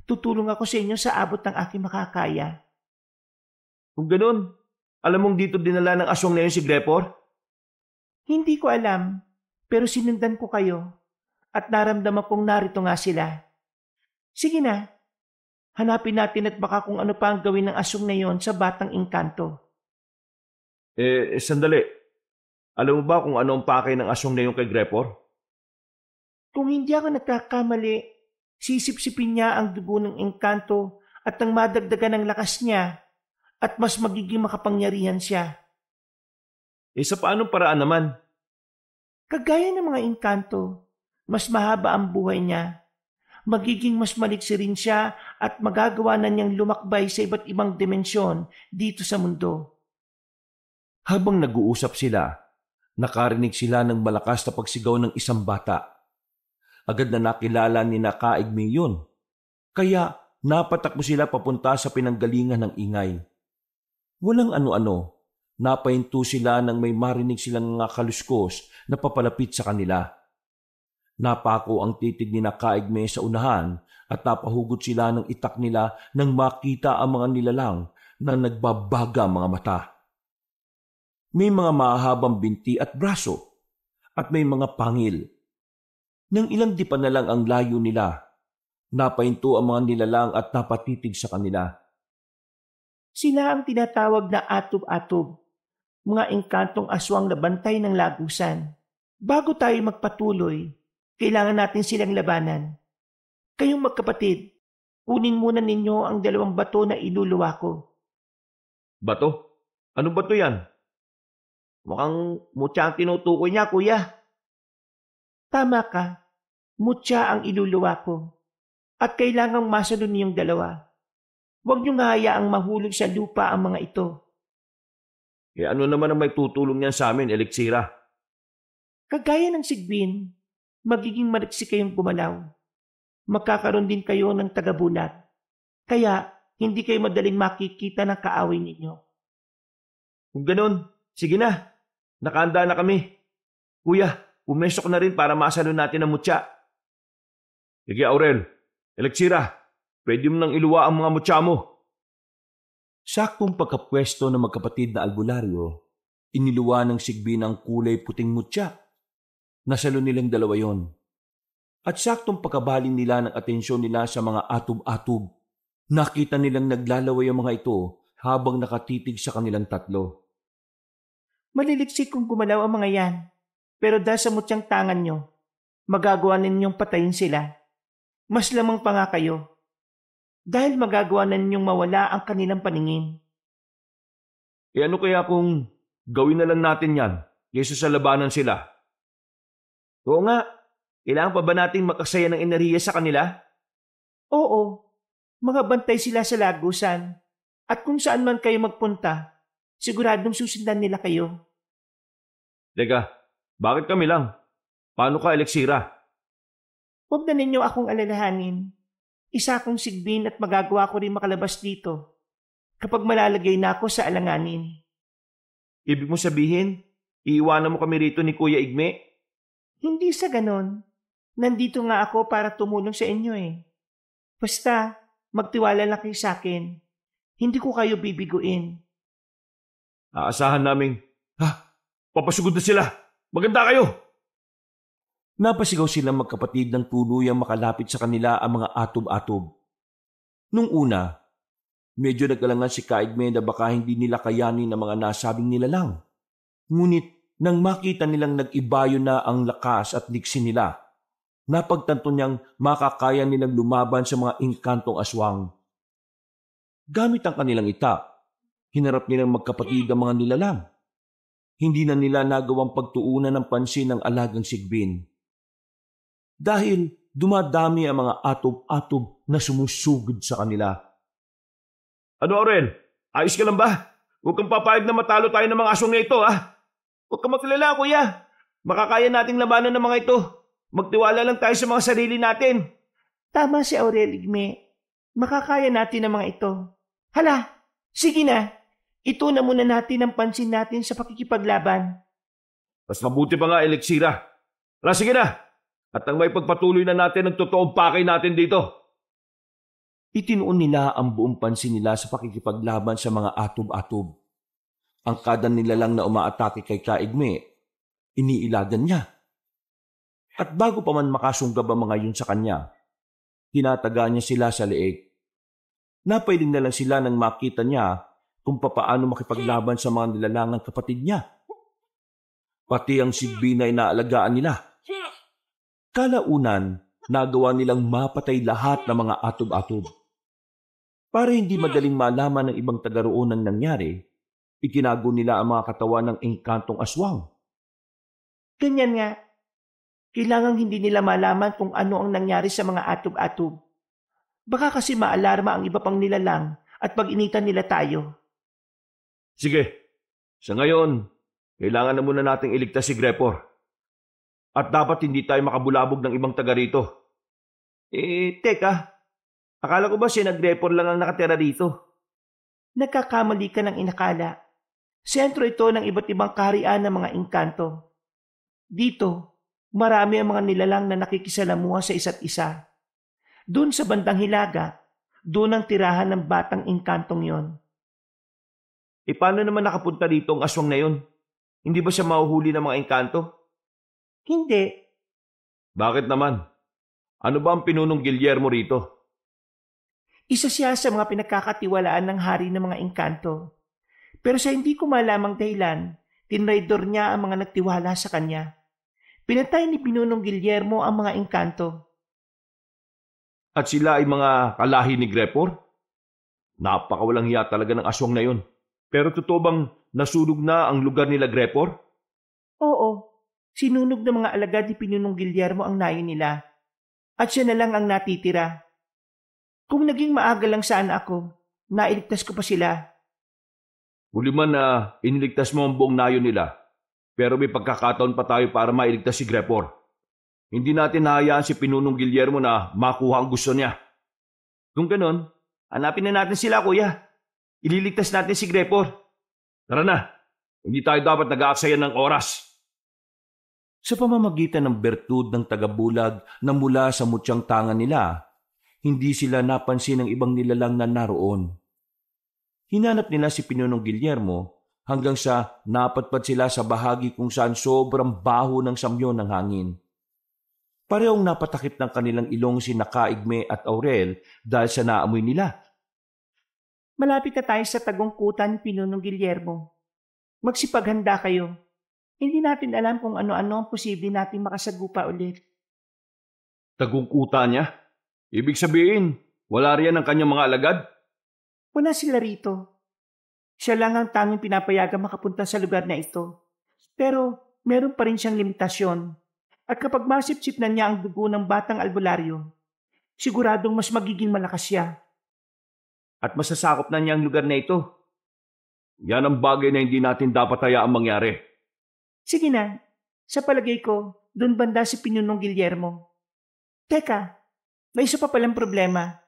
tutulong ako sa inyo sa abot ng aking makakaya. Kung ganun, alam mong dito dinala ng aswang na yun si Grepor? Hindi ko alam, pero sinundan ko kayo at naramdaman kong narito nga sila. Sige na, hanapin natin at baka kung ano pa ang gawin ng aswang na yon sa batang engkanto. Sandali. Alam mo ba kung ano ang pakay ng aswang na yun kay Grepor? Kung hindi ako nagkakamali, sisipsipin niya ang dugo ng engkanto at ang madagdagan ng lakas niya at mas magiging makapangyarihan siya. Sa paanong paraan naman? Kagaya ng mga engkanto, mas mahaba ang buhay niya. Magiging mas maliksi rin siya at magagawa na niyang lumakbay sa iba't ibang dimensyon dito sa mundo. Habang nag-uusap sila, nakarinig sila ng malakas na pagsigaw ng isang bata. Agad na nakilala ni Kaigme yun. Kaya napatakbo sila papunta sa pinanggalingan ng ingay. Walang ano-ano, napahinto sila nang may marinig silang mga kaluskos na papalapit sa kanila. Napako ang titig ni Kaigme sa unahan at napahugot sila ng itak nila nang makita ang mga nilalang na nagbabaga mga mata. May mga mahahabang binti at braso at may mga pangil. Nang ilang dipa na lang ang layo nila, napahinto ang mga nilalang at napatitig sa kanila. Sila ang tinatawag na atob-atob, mga engkantong aswang na bantay ng lagusan. Bago tayo magpatuloy, kailangan natin silang labanan. Kayong magkapatid, kunin muna ninyo ang 2 bato na iluluwa ko. Bato? Anong bato yan? Mukhang mutya ang tinutukoy niya, kuya. Tama ka. Mutya ang iluluwa ko. At kailangang masalo niyong dalawa. Huwag niyong hayaang mahulog sa lupa ang mga ito. Eh ano naman ang may tutulong niyan sa amin, Elixira? Kagaya ng sigbin, magiging maliksi kayong gumalaw. Magkakaroon din kayo ng tagabulat. Kaya hindi kayo madaling makikita ng kaaway ninyo. Kung ganun, sige na. Nakahanda na kami. Kuya, pumesok na rin para masalo natin ang mutya. Sige, Aurel. Elixira, pwede mo nang iluwa ang mga mutya mo. Saktong pagkapwesto ng magkapatid na albularyo, iniluwa ng sigbin ang kulay puting mutya. Nasalo nilang dalawa yon. At saktong pagkabaling nila ng atensyon nila sa mga atob-atob, nakita nilang naglalaway ang mga ito habang nakatitig sa kanilang tatlo. Maliliksik kung gumalaw ang mga yan. Pero dahil sa mutyang tangan nyo, magagawa ninyong patayin sila. Mas lamang pa nga kayo. Dahil magagawa na ninyong mawala ang kanilang paningin. E ano kaya kung gawin na lang natin yan kaysa sa labanan sila? Oo nga, kailangan pa ba nating makasaya ng enerhiya sa kanila? Oo, mga bantay sila sa lagusan. At kung saan man kayo magpunta, siguradong susundan nila kayo. Teka, bakit kami lang? Paano ka, Elixira? Huwag na ninyo akong alalahanin. Isa akong sigbin at magagawa ko rin makalabas dito kapag malalagay na ako sa alanganin. Ibig mo sabihin, iiwanan mo kami rito ni Kuya Igme? Hindi sa ganon. Nandito nga ako para tumulong sa inyo eh. Basta, magtiwala lang kayo sa akin. Hindi ko kayo bibiguin. Aasahan naming, papasugod na sila! Maganda kayo! Napasigaw silang magkapatid ng tuluyang makalapit sa kanila ang mga atob-atob. Nung una, medyo nag-alangan si Kaigme na baka hindi nila kayanin ang mga nasabing nilalang. Ngunit nang makita nilang nag-ibayo na ang lakas at liksi nila, napagtanto niyang makakaya nilang lumaban sa mga engkantong aswang. Gamit ang kanilang itak, hinarap nilang magkapatid ang mga nilalang. Hindi na nila nagawang pagtuunan ng pansin ng alagang sigbin. Dahil dumadami ang mga atob-atob na sumusugod sa kanila. Ano, Aurel? Ayos ka lang ba? Huwag kang papayag na matalo tayo ng mga aswang na ito, ha? Huwag kang maglala, kuya. Makakaya nating labanan ng mga ito. Magtiwala lang tayo sa mga sarili natin. Tama si Aurel Igme. Makakaya natin ang mga ito. Hala, sige na. Ito na muna natin ang pansin natin sa pakikipaglaban. Mas mabuti pa nga, Elixira. Tara, sige na. At ang may pagpatuloy na natin ang totoong pakay natin dito. Itinuon nila ang buong pansin nila sa pakikipaglaban sa mga atob-atob. Ang kada nilalang na umaatake kay Kaigme, iniilagan niya. At bago pa man makasunggab ang mga yun sa kanya, tinataga niya sila sa leeg. Napailing na lang sila nang makita niya kung papaano makipaglaban sa mga nilalangang kapatid niya. Pati ang sigbin na inaalagaan nila. Kalaunan, nagawa nilang mapatay lahat ng mga atob-atob. Para hindi madaling malaman ng ibang taga-roon ang nangyari, itinago nila ang mga katawan ng engkantong aswang. Ganyan nga. Kailangang hindi nila malaman kung ano ang nangyari sa mga atob-atob. Baka kasi maalarma ang iba pang nilalang at pag-initan nila tayo. Sige, sa ngayon, kailangan na muna nating iligtas si Grepor. At dapat hindi tayo makabulabog ng ibang taga rito. Teka, akala ko ba si Grepor lang ang nakatira dito? Nagkakamali ka ng inakala. Sentro ito ng iba't ibang kaharian ng mga engkanto. Dito, marami ang mga nilalang na nakikisalamuha sa isa't isa. Doon sa bandang Hilaga, doon ang tirahan ng batang engkantong yon. Paano naman nakapunta dito ang aswang na yon? Hindi ba siya mahuhuli ng mga engkanto? Hindi. Bakit naman? Ano ba ang pinunong Guillermo rito? Isa siya sa mga pinagkakatiwalaan ng hari ng mga engkanto. Pero sa hindi ko malamang dahilan, tinraidor niya ang mga nagtiwala sa kanya. Pinatay ni Pinunong Guillermo ang mga engkanto. At sila ay mga kalahi ni Grepor? Napakawalang hiya talaga ng aswang na yon. Pero totoo bang nasunog na ang lugar nila Grepor? Oo. Sinunog ng mga alagad ni Pinunong Guillermo ang nayo nila at siya na lang ang natitira. Kung naging maaga lang sana ako, nailigtas ko pa sila. Huli man na iniligtas mo ang buong nayo nila, pero may pagkakataon pa tayo para mailigtas si Grepor. Hindi natin nahayaan si Pinunong Guillermo na makuha ang gusto niya. Kung ganon, hanapin na natin sila, kuya. Ililigtas natin si Grepor. Tara na, hindi tayo dapat nag-aaksaya ng oras. Sa pamamagitan ng bertud ng tagabulag na mula sa mutyang tangan nila, hindi sila napansin ng ibang nilalang na naroon. Hinanap nila si Pinunong Guillermo hanggang sa napadpad sila sa bahagi kung saan sobrang baho ng samyo ng hangin. Parehong napatakip ng kanilang ilong si Nakaigme at Aurel dahil sa naamoy nila. Malapit na tayo sa tagungkutan, Pinunong Guillermo. Magsipaghanda kayo. Hindi natin alam kung ano-ano ang posible natin makasagupa ulit. Tagungkuta niya? Ibig sabihin, wala riyan ang kanyang mga alagad? Wala sila rito. Siya lang ang tanging pinapayagan makapunta sa lugar na ito. Pero meron pa rin siyang limitasyon. At kapag masip-sip na niya ang dugo ng batang albularyo, siguradong mas magiging malakas siya. At masasakop na niya ang lugar na ito. Yan ang bagay na hindi natin dapat hayaang mangyari. Sige na, sa palagay ko, doon banda si Pinunong Guillermo. Teka, may isa pa palang problema.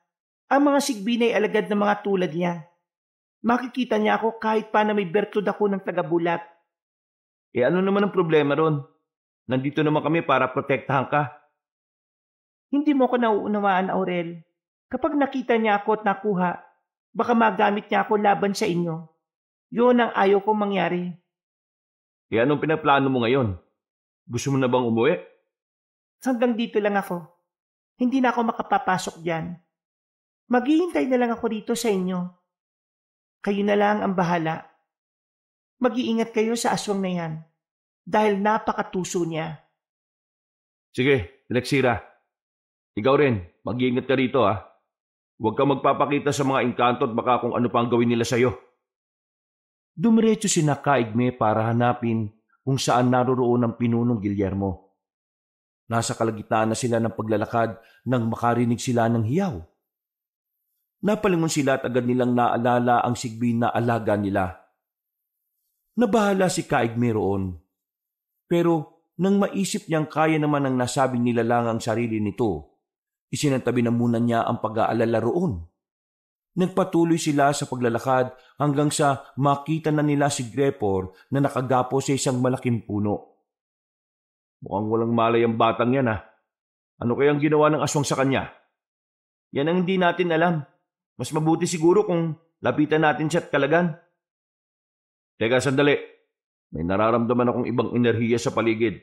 Ang mga sigbin ay alagad ng mga tulad niya. Makikita niya ako kahit pa na may bertud ako ng tagabulat. Ano naman ang problema ron? Nandito naman kami para protektahan ka. Hindi mo ko nauunawaan, Aurel. Kapag nakita niya ako at nakuha, baka magamit niya ako laban sa inyo. Yun ang ayaw kong mangyari. Anong pinaplano mo ngayon? Gusto mo na bang umuwi? Hanggang dito lang ako. Hindi na ako makapapasok diyan. Maghihintay na lang ako dito sa inyo. Kayo na lang ang bahala. Mag-iingat kayo sa aswang na yan. Dahil napakatuso niya. Sige, Lexira. Ikaw rin, mag-iingat ka rito ha. Huwag kang magpapakita sa mga engkanto at baka kung ano pa ang gawin nila sa'yo. Dumiretso si Nakaigme para hanapin kung saan naroroon ang Pinunong Guillermo. Nasa kalagitnaan na sila ng paglalakad nang makarinig sila ng hiyaw. Napalingon sila at agad nilang naalala ang sigbin na alaga nila. Nabahala si Kaigme roon. Pero nang maisip niyang kaya naman ang nasabing nilalang ang sarili nito, isinantabi na muna niya ang pag-aalala roon. Nagpatuloy sila sa paglalakad hanggang sa makita na nila si Grepor na nakagapo sa isang malaking puno. Mukhang walang malay ang batang yan ha. Ano kayang ginawa ng aswang sa kanya? Yan ang hindi natin alam. Mas mabuti siguro kung lapitan natin siya at kalagan. Teka, sandali. May nararamdaman akong ibang enerhiya sa paligid.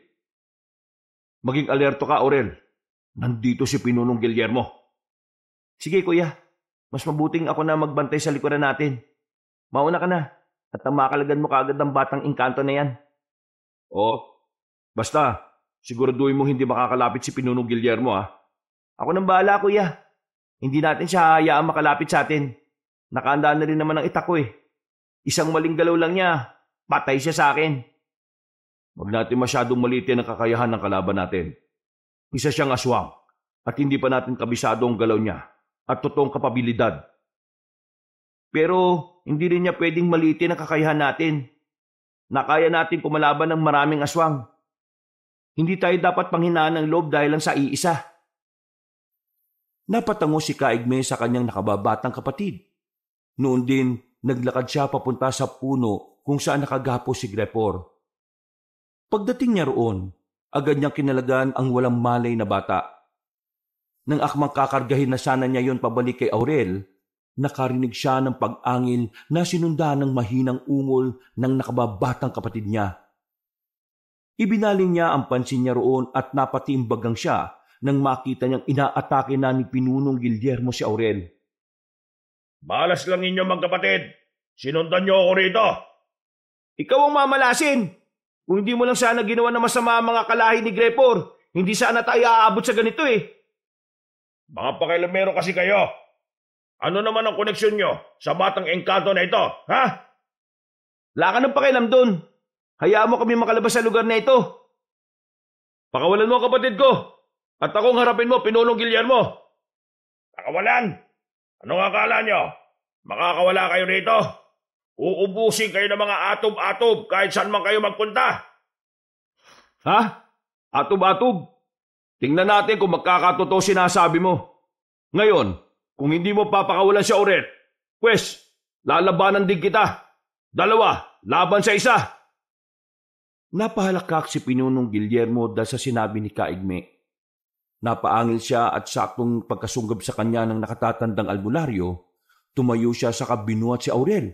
Maging alerto ka, Aurel. Nandito si Pinunong Guillermo. Sige, kuya. Mas mabuting ako na magbantay sa likuran natin. Mauna ka na. At makalagan mo kaagad ang batang engkanto na yan. Basta, siguraduhin mo hindi makakalapit si Pinunong Guillermo ha. Ako nang bahala, kuya. Hindi natin siya hayaang makalapit sa atin. Nakaandaan na rin naman ang itak ko eh. Isang maling galaw lang niya, patay siya sa akin. Huwag natin masyadong malitin ang kakayahan ng kalaban natin. Isa siyang aswang at hindi pa natin kabisado ang galaw niya at totoong kapabilidad. Pero hindi rin niya pwedeng malitin ang kakayahan natin. Nakaya natin kumalaban ng maraming aswang. Hindi tayo dapat panghinaan ng loob dahil lang sa iisa. Napatango si Kaigme sa kanyang nakababatang kapatid. Noon din, naglakad siya papunta sa puno kung saan nakagapo si Grepor. Pagdating niya roon, agad niyang kinalagan ang walang malay na bata. Nang akmang kakargahin na sana niya yon pabalik kay Aurel, nakarinig siya ng pag-angil na sinundan ng mahinang ungol ng nakababatang kapatid niya. Ibinaling niya ang pansin niya roon at napatimbagang siya nang makita niyang inaatake na ni Pinunong Guillermo si Aurel. Malas lang ninyo magkapatid. Sinundan niyo ako rito. Ikaw ang mamalasin. Kung hindi mo lang sana ginawa na masama ang mga kalahi ni Grepor, hindi sana tayo aabot sa ganito eh. Mga pakialamero kasi kayo. Ano naman ang koneksyon nyo sa batang engkanto na ito, ha? Wala ka ng pakialam doon. Hayaan mo kami makalabas sa lugar na ito. Pakawalan mo kapatid ko. At akong harapin mo, Pinunong Guillermo. Nakawalan! Anong akala nyo? Makakawala kayo rito? Uubusin kayo ng mga atob-atob kahit saan man kayo magpunta. Ha? Atob-atob? Tingnan natin kung magkakatotoo sinasabi mo. Ngayon, kung hindi mo papakawalan si Aurel, pwes, lalabanan din kita. 2 laban sa 1. Napahalakak si Pinunong Guillermo dahil sa sinabi ni Kaigme. Napaangil siya at saktong pagkasunggab sa kanya ng nakatatandang albularyo, tumayo siya sa binuhat si Aurel.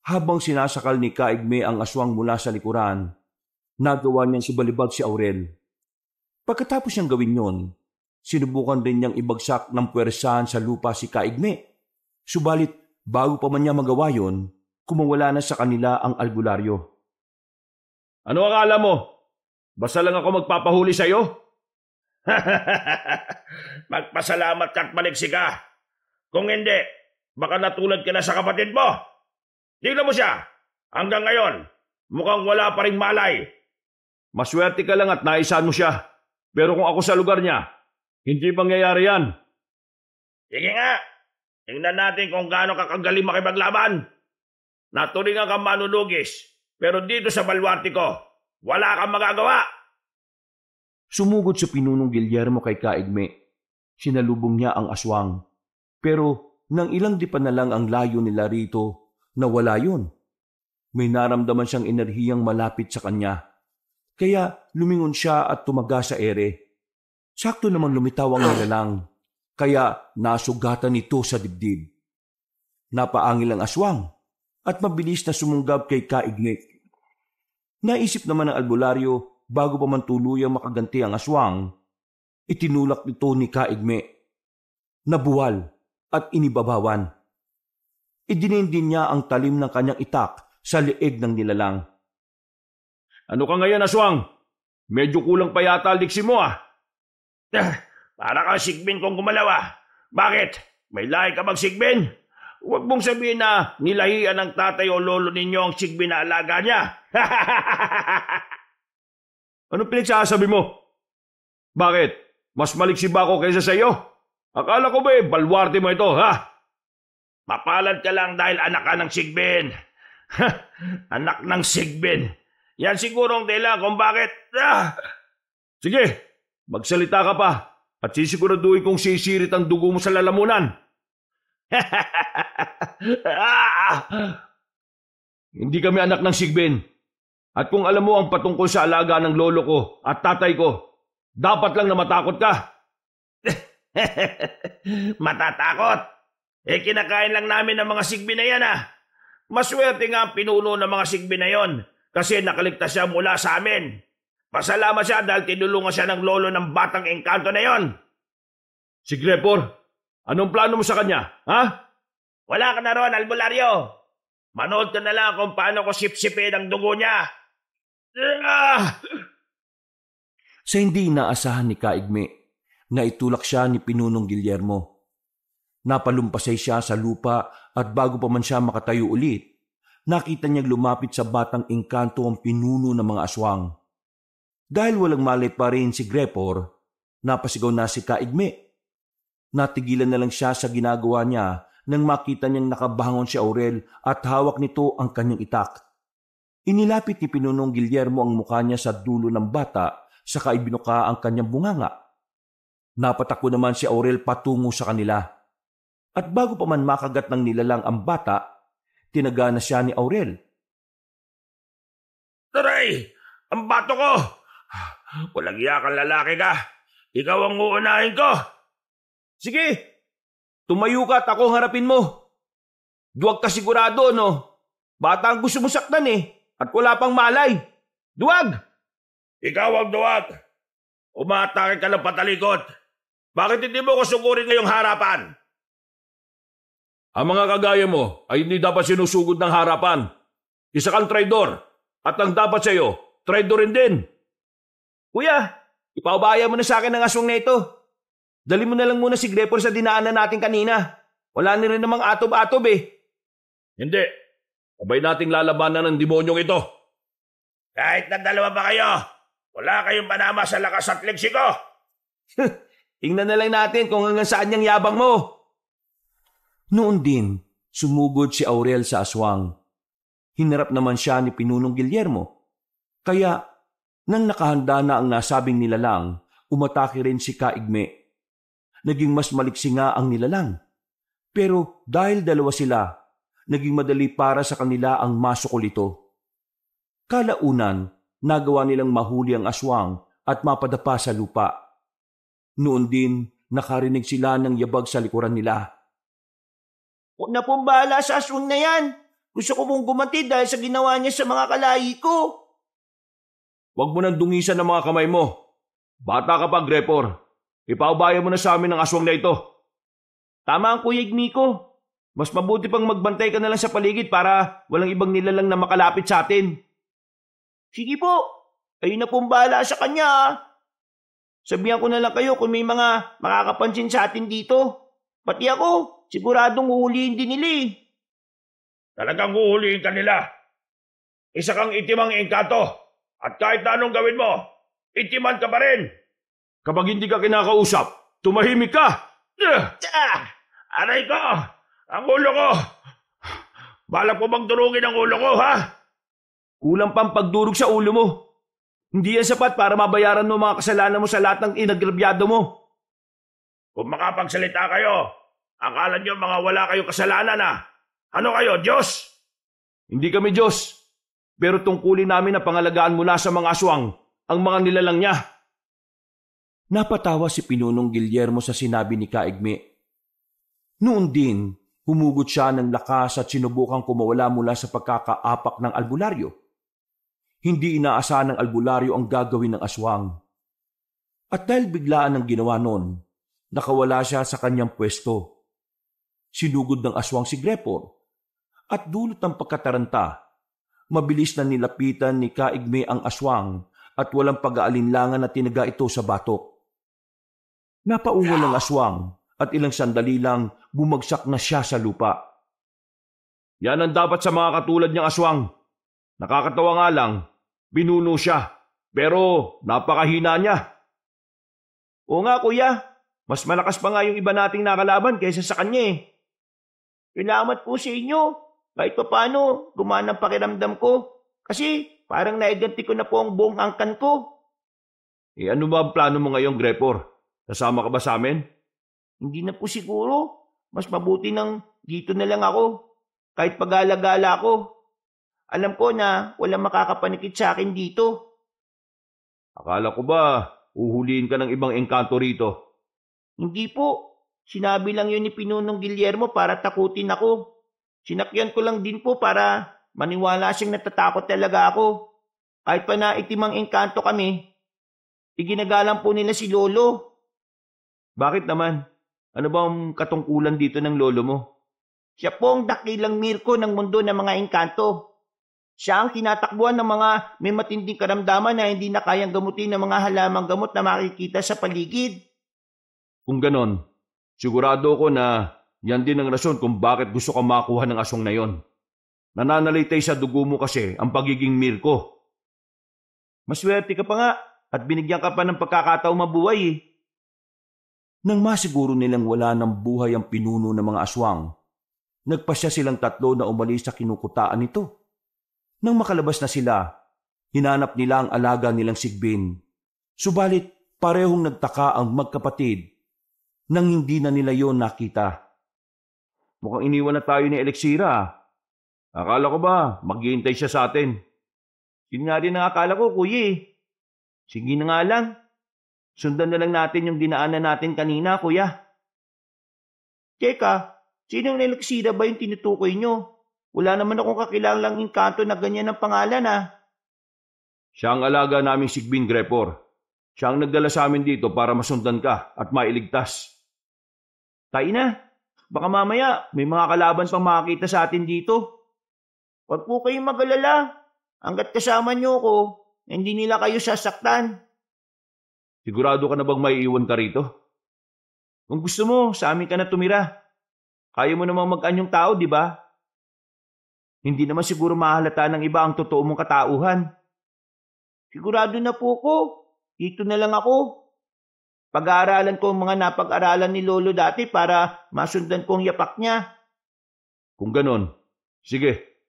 Habang sinasakal ni Kaigme ang aswang mula sa likuran, nagawa niyang sibalibag si Aurel. Pagkatapos niyang gawin yon, sinubukan rin niyang ibagsak ng puwersahan sa lupa si Kaigme. Subalit, bago pa man niya magawa yon, kumawala na sa kanila ang albularyo. Ano akala mo? Basta lang ako magpapahuli sa'yo? Magpasalamat ka at maliksi ka. Kung hindi, baka natulad ka na sa kapatid mo. Tingnan mo siya. Hanggang ngayon, mukhang wala pa ring malay. Maswerte ka lang at naisahan mo siya. Pero kung ako sa lugar niya, hindi mangyayari yan. Sige nga. Tingnan natin kung gaano kakagaling makipaglaban. Naturingan kang manunugis. Pero dito sa balwarte ko, wala kang magagawa. Sumugod sa Pinunong Guillermo kay Kaigme. Sinalubong niya ang aswang. Pero nang ilang dipa na lang ang layo nila rito, nawala yun. May naramdaman siyang enerhiyang malapit sa kanya. Kaya lumingon siya at tumaga sa ere. Sakto namang lumitaw ang nilalang. Kaya nasugatan ito sa dibdib. Napaangil ang aswang at mabilis na sumunggab kay Kaigme. Naisip naman ng albularyo, bago pa man tuluyang makaganti ang aswang, itinulak nito ni Kaigme. Nabuwal at inibabawan. Idinindin niya ang talim ng kanyang itak sa leeg ng nilalang. Ano ka ngayon, aswang? Medyo kulang pa yata ang liksi mo Para kang sigbin kung gumalaw. Bakit? May lahi ka bang sigbin? Huwag mong sabihin na nilahian ng tatay o lolo ninyo ang sigbin na alaga niya. Anong pinagsasabi mo? Bakit? Mas maliksi ba ako kaysa sa iyo? Akala ko ba balwarte mo ito, ha? Mapalad ka lang dahil anak ka ng sigbin. Anak ng sigbin. Yan siguro ang dahilan kung bakit. Sige, magsalita ka pa at sisiguraduhin kong sisirit ang dugo mo sa lalamunan. Hindi kami anak ng sigbin. At kung alam mo ang patungkol sa alaga ng lolo ko at tatay ko, dapat lang na matakot ka. Matatakot? Kinakain lang namin ng mga sigbin na yan. Maswerte nga ang pinuno ng mga sigbin na yon kasi nakaligtas siya mula sa amin. Pasalamat siya dahil tinulungan siya ng lolo ng batang engkanto na yon. Si Grepor, anong plano mo sa kanya, ha? Wala ka na ron, albularyo. Manood ka na lang kung paano ko sipsipin ang dugo niya. Sa hindi inaasahan ni Kaigme, naitulak siya ni Pinunong Guillermo. Napalumpasay siya sa lupa at bago pa man siya makatayo ulit, nakita niyang lumapit sa batang engkanto ang pinuno ng mga aswang. Dahil walang malay pa rin si Grepor, napasigaw na si Kaigme. Natigilan na lang siya sa ginagawa niya nang makita niyang nakabangon si Aurel at hawak nito ang kanyang itak. Inilapit ni Pinunong Guillermo ang mukha niya sa dulo ng bata saka ibinuka ang kanyang bunganga. Napatakbo naman si Aurel patungo sa kanila. At bago pa man makagat ng nilalang ang bata, tinaga na siya ni Aurel. Taray! Ang bato ko! Walang iyakan lalaki ka. Ikaw ang uunahin ko. Sige! Tumayo ka at ako harapin mo. Duwag ka sigurado, no? Bata ang gusto mo saktan at wala pang malay. Duwag! Ikaw ang duwag. Umatake ka ng patalikod. Bakit hindi mo ko sugurin ngayong harapan? Ang mga kagaya mo ay hindi dapat sinusugod ng harapan. Isa kang traidor at ang dapat sa iyo, traidor rin din. Kuya, ipaubaya mo na sa akin ang aswang na ito. Dali mo na lang muna si Grepor sa dinaanan natin kanina. Wala na rin namang atob-atob Hindi. Sabay nating lalabanan ng demonyong ito. Kahit na 2 pa kayo, wala kayong panama sa lakas at leksi ko. Tingnan na lang natin kung hanggang saan yung yabang mo. Noon din, sumugod si Aurel sa aswang. Hinarap naman siya ni Pinunong Guillermo. Kaya, nang nakahanda na ang nasabing nilalang, umatake rin si Kaigme. Naging mas maliksi nga ang nilalang. Pero dahil dalawa sila, naging madali para sa kanila ang masukol ito. Kalaunan, nagawa nilang mahuli ang aswang at mapadapa sa lupa. Noon din, nakarinig sila ng yabag sa likuran nila. Huwag na pong bahala sa aswang na yan. Gusto ko pong gumanti dahil sa ginawa niya sa mga kalahi ko. Huwag mo nang dungisan ng mga kamay mo. Bata ka pa, Grepor. Ipaubaya mo na sa amin ang aswang na ito. Tama ang Kuya Igmiko. Mas mabuti pang magbantay ka na lang sa paligid para walang ibang nilalang na makalapit sa atin. Sige po, ayun na pong bahala sa kanya ha. Sabihan ko na lang kayo kung may mga makakapansin sa atin dito. Pati ako, siguradong uhulihin din nila eh. Talagang huhulihin ka nila. Isa kang itimang engkanto at kahit na anong gawin mo, itiman ka pa rin. Kapag hindi ka kinakausap, tumahimik ka! Aray ko! Ang ulo ko! Balak mo bang durugin ang ulo ko, ha? Kulang pang pagdurog sa ulo mo. Hindi yan sapat para mabayaran mo mga kasalanan mo sa lahat ng inagrabyado mo. Kung makapagsalita kayo, akala nyo mga wala kayo kasalanan, ha? Ano kayo, Diyos? Hindi kami Diyos, pero tungkulin namin na pangalagaan mula sa mga aswang ang mga nilalang niya. Napatawa si Pinunong Guillermo sa sinabi ni Kaigme. Noon din, humugot siya ng lakas at sinubukang kumawala mula sa pagkakaapak ng albularyo. Hindi inaasahan ng albularyo ang gagawin ng aswang. At dahil biglaan ang ginawa noon, nakawala siya sa kanyang pwesto. Sinugod ng aswang si Grepor at dulot ng pagkataranta. Mabilis na nilapitan ni Kaigme ang aswang at walang pag-aalinlangan na tinaga ito sa batok. Napaungal ang aswang at ilang sandali lang bumagsak na siya sa lupa. Yan ang dapat sa mga katulad niyang aswang. Nakakatawa nga lang, binuno siya, pero napakahina niya. Oo nga kuya, mas malakas pa nga yung iba nating nakalaban kaysa sa kanya eh. Salamat po sa inyo. Kahit pa paano, gumana ang pakiramdam ko. Kasi parang naiganti ko na po ang buong angkan ko. Ano ba ang plano mo ngayon, Grepor? Kasama ka ba sa amin? Hindi na po siguro. Mas mabuti nang dito na lang ako. Kahit pag-alagala ko. Alam ko na walang makakapanikit sa akin dito. Akala ko ba uhulihin ka ng ibang engkanto rito? Hindi po. Sinabi lang yun ni Pinunong Guillermo para takutin ako. Sinakyan ko lang din po para maniwala siyang natatakot talaga ako. Kahit pa na itimang engkanto kami, iginagalang po nila si Lolo. Bakit naman? Ano ba ang katungkulan dito ng lolo mo? Siya po ang dakilang Mirko ng mundo ng mga engkanto. Siya ang tinatakbuhan ng mga may matinding karamdaman na hindi na kayang gamutin ng mga halamang gamot na makikita sa paligid. Kung ganon, sigurado ko na yan din ang rason kung bakit gusto ka makuha ng aswang na yon. Nananalitay sa dugo mo kasi ang pagiging Mirko. Maswerte ka pa nga at binigyan ka pa ng pagkakataong mabuhay eh. Nang masiguro nilang wala ng buhay ang pinuno ng mga aswang, nagpasya silang tatlo na umalis sa kinukutaan nito. Nang makalabas na sila, hinanap nila ang alaga nilang Sigbin. Subalit parehong nagtaka ang magkapatid nang hindi na nila yon nakita. Mukhang iniwan na tayo ni Elixira. Akala ko ba maghihintay siya sa atin? Yun nga din ang akala ko, kuya eh. Sige na nga lang. Sundan na lang natin yung dinaanan natin kanina, kuya. Teka, sinong Elixira ba yung tinutukoy nyo? Wala naman akong kakilalang engkanto na ganyan ang pangalan ah. Siya ang alaga naming Sigbin, Grepor. Siya ang nagdala sa amin dito para masundan ka at mailigtas. Tayo na. Baka mamaya may mga kalaban pang makakita sa atin dito. Huwag po kayong mag-alala. Hanggat kasama nyo ko, hindi nila kayo sasaktan. Sigurado ka na bang maiiwan ka rito? Kung gusto mo, sa amin ka na tumira. Kaya mo namang mag-anyong tao, di ba? Hindi naman siguro mahalata ng iba ang totoo mong katauhan. Sigurado na po ko. Dito na lang ako. Pag-aaralan ko ang mga napag-aralan ni Lolo dati para masundan ko ang yapak niya. Kung ganon, sige.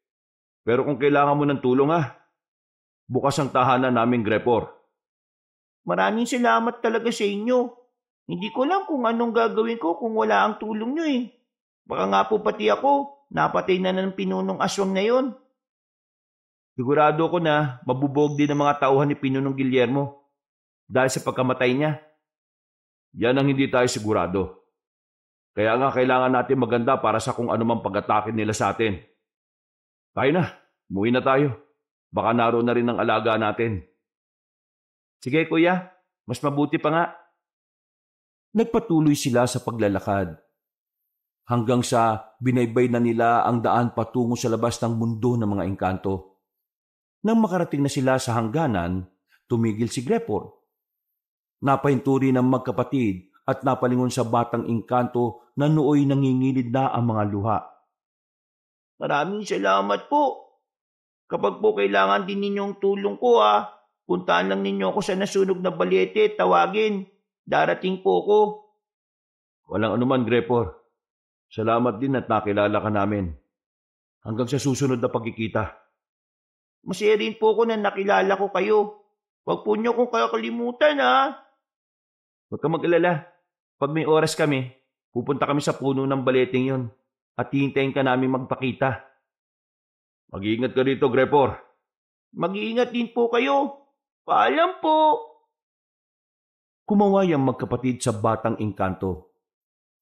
Pero kung kailangan mo ng tulong bukas ang tahanan naming Grepor. Maraming salamat talaga sa inyo. Hindi ko alam kung anong gagawin ko kung wala ang tulong niyo eh. Baka nga po pati ako, napatay na ng pinunong aswang na yon. Sigurado ko na mabubog din ang mga tauhan ni Pinunong Guillermo dahil sa pagkamatay niya. Yan ang hindi tayo sigurado. Kaya nga kailangan natin maganda para sa kung anumang pag-atake nila sa atin. Tayo na, umuwi na tayo. Baka naroon na rin ang alaga natin. Sige kuya, mas mabuti pa nga. Nagpatuloy sila sa paglalakad. Hanggang sa binaybay na nila ang daan patungo sa labas ng mundo ng mga engkanto. Nang makarating na sila sa hangganan, tumigil si Grepor. Napahinturi ng magkapatid at napalingon sa batang engkanto na nooy nangingilid na ang mga luha. Maraming salamat po. Kapag po kailangan din ninyong tulong ko puntaan lang ninyo ako sa nasunog na balyete, tawagin. Darating po ko. Walang anuman, Grepor. Salamat din at nakilala ka namin. Hanggang sa susunod na pagkikita. Masaya rin po ko na nakilala ko kayo. Huwag po niyo kong kakalimutan Huwag ka mag-alala. Pag may oras kami, pupunta kami sa puno ng baleteng yon at hihintayin ka namin magpakita. Mag-iingat ka rito, Grepor. Mag-iingat din po kayo. Paalam po. Kumaway ang magkapatid sa batang engkanto.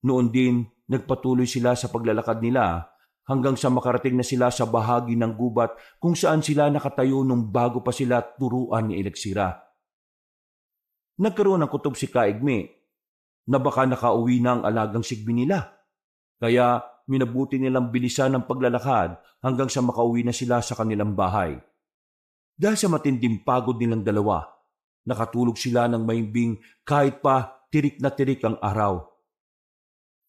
Noon din, nagpatuloy sila sa paglalakad nila hanggang sa makarating na sila sa bahagi ng gubat kung saan sila nakatayo nung bago pa sila turuan ni Elixira. Nagkaroon ng kutob si Kaigme na baka nakauwi na ang alagang sigbi nila. Kaya minabuti nilang bilisan ang paglalakad hanggang sa makauwi na sila sa kanilang bahay. Dahil sa matinding pagod nilang dalawa, nakatulog sila ng maimbing kahit pa tirik na tirik ang araw.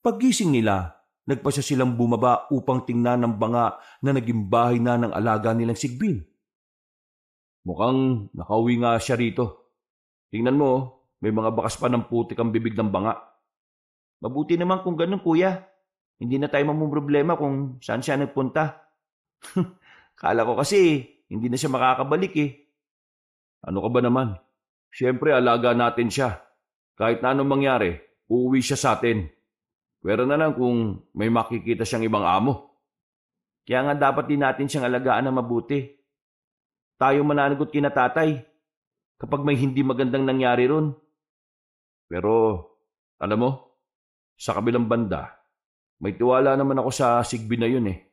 Paggising nila, nagpasya silang bumaba upang tingnan ng banga na naging bahay na ng alaga nilang sigbin. Mukhang nakauwi nga siya rito. Tingnan mo, may mga bakas pa ng putik ang bibig ng banga. Mabuti naman kung ganun kuya. Hindi na tayo mamumroblema kung saan siya nagpunta. Kala ko kasi hindi na siya makakabalik eh. Ano ka ba naman? Siyempre alaga natin siya. Kahit na anong mangyari, uuwi siya sa atin. Pero na lang kung may makikita siyang ibang amo. Kaya nga dapat din natin siyang alagaan na mabuti. Tayo mananagot kina tatay kapag may hindi magandang nangyari ron. Pero, alam mo, sa kabilang banda, may tiwala naman ako sa sigbi na yun eh.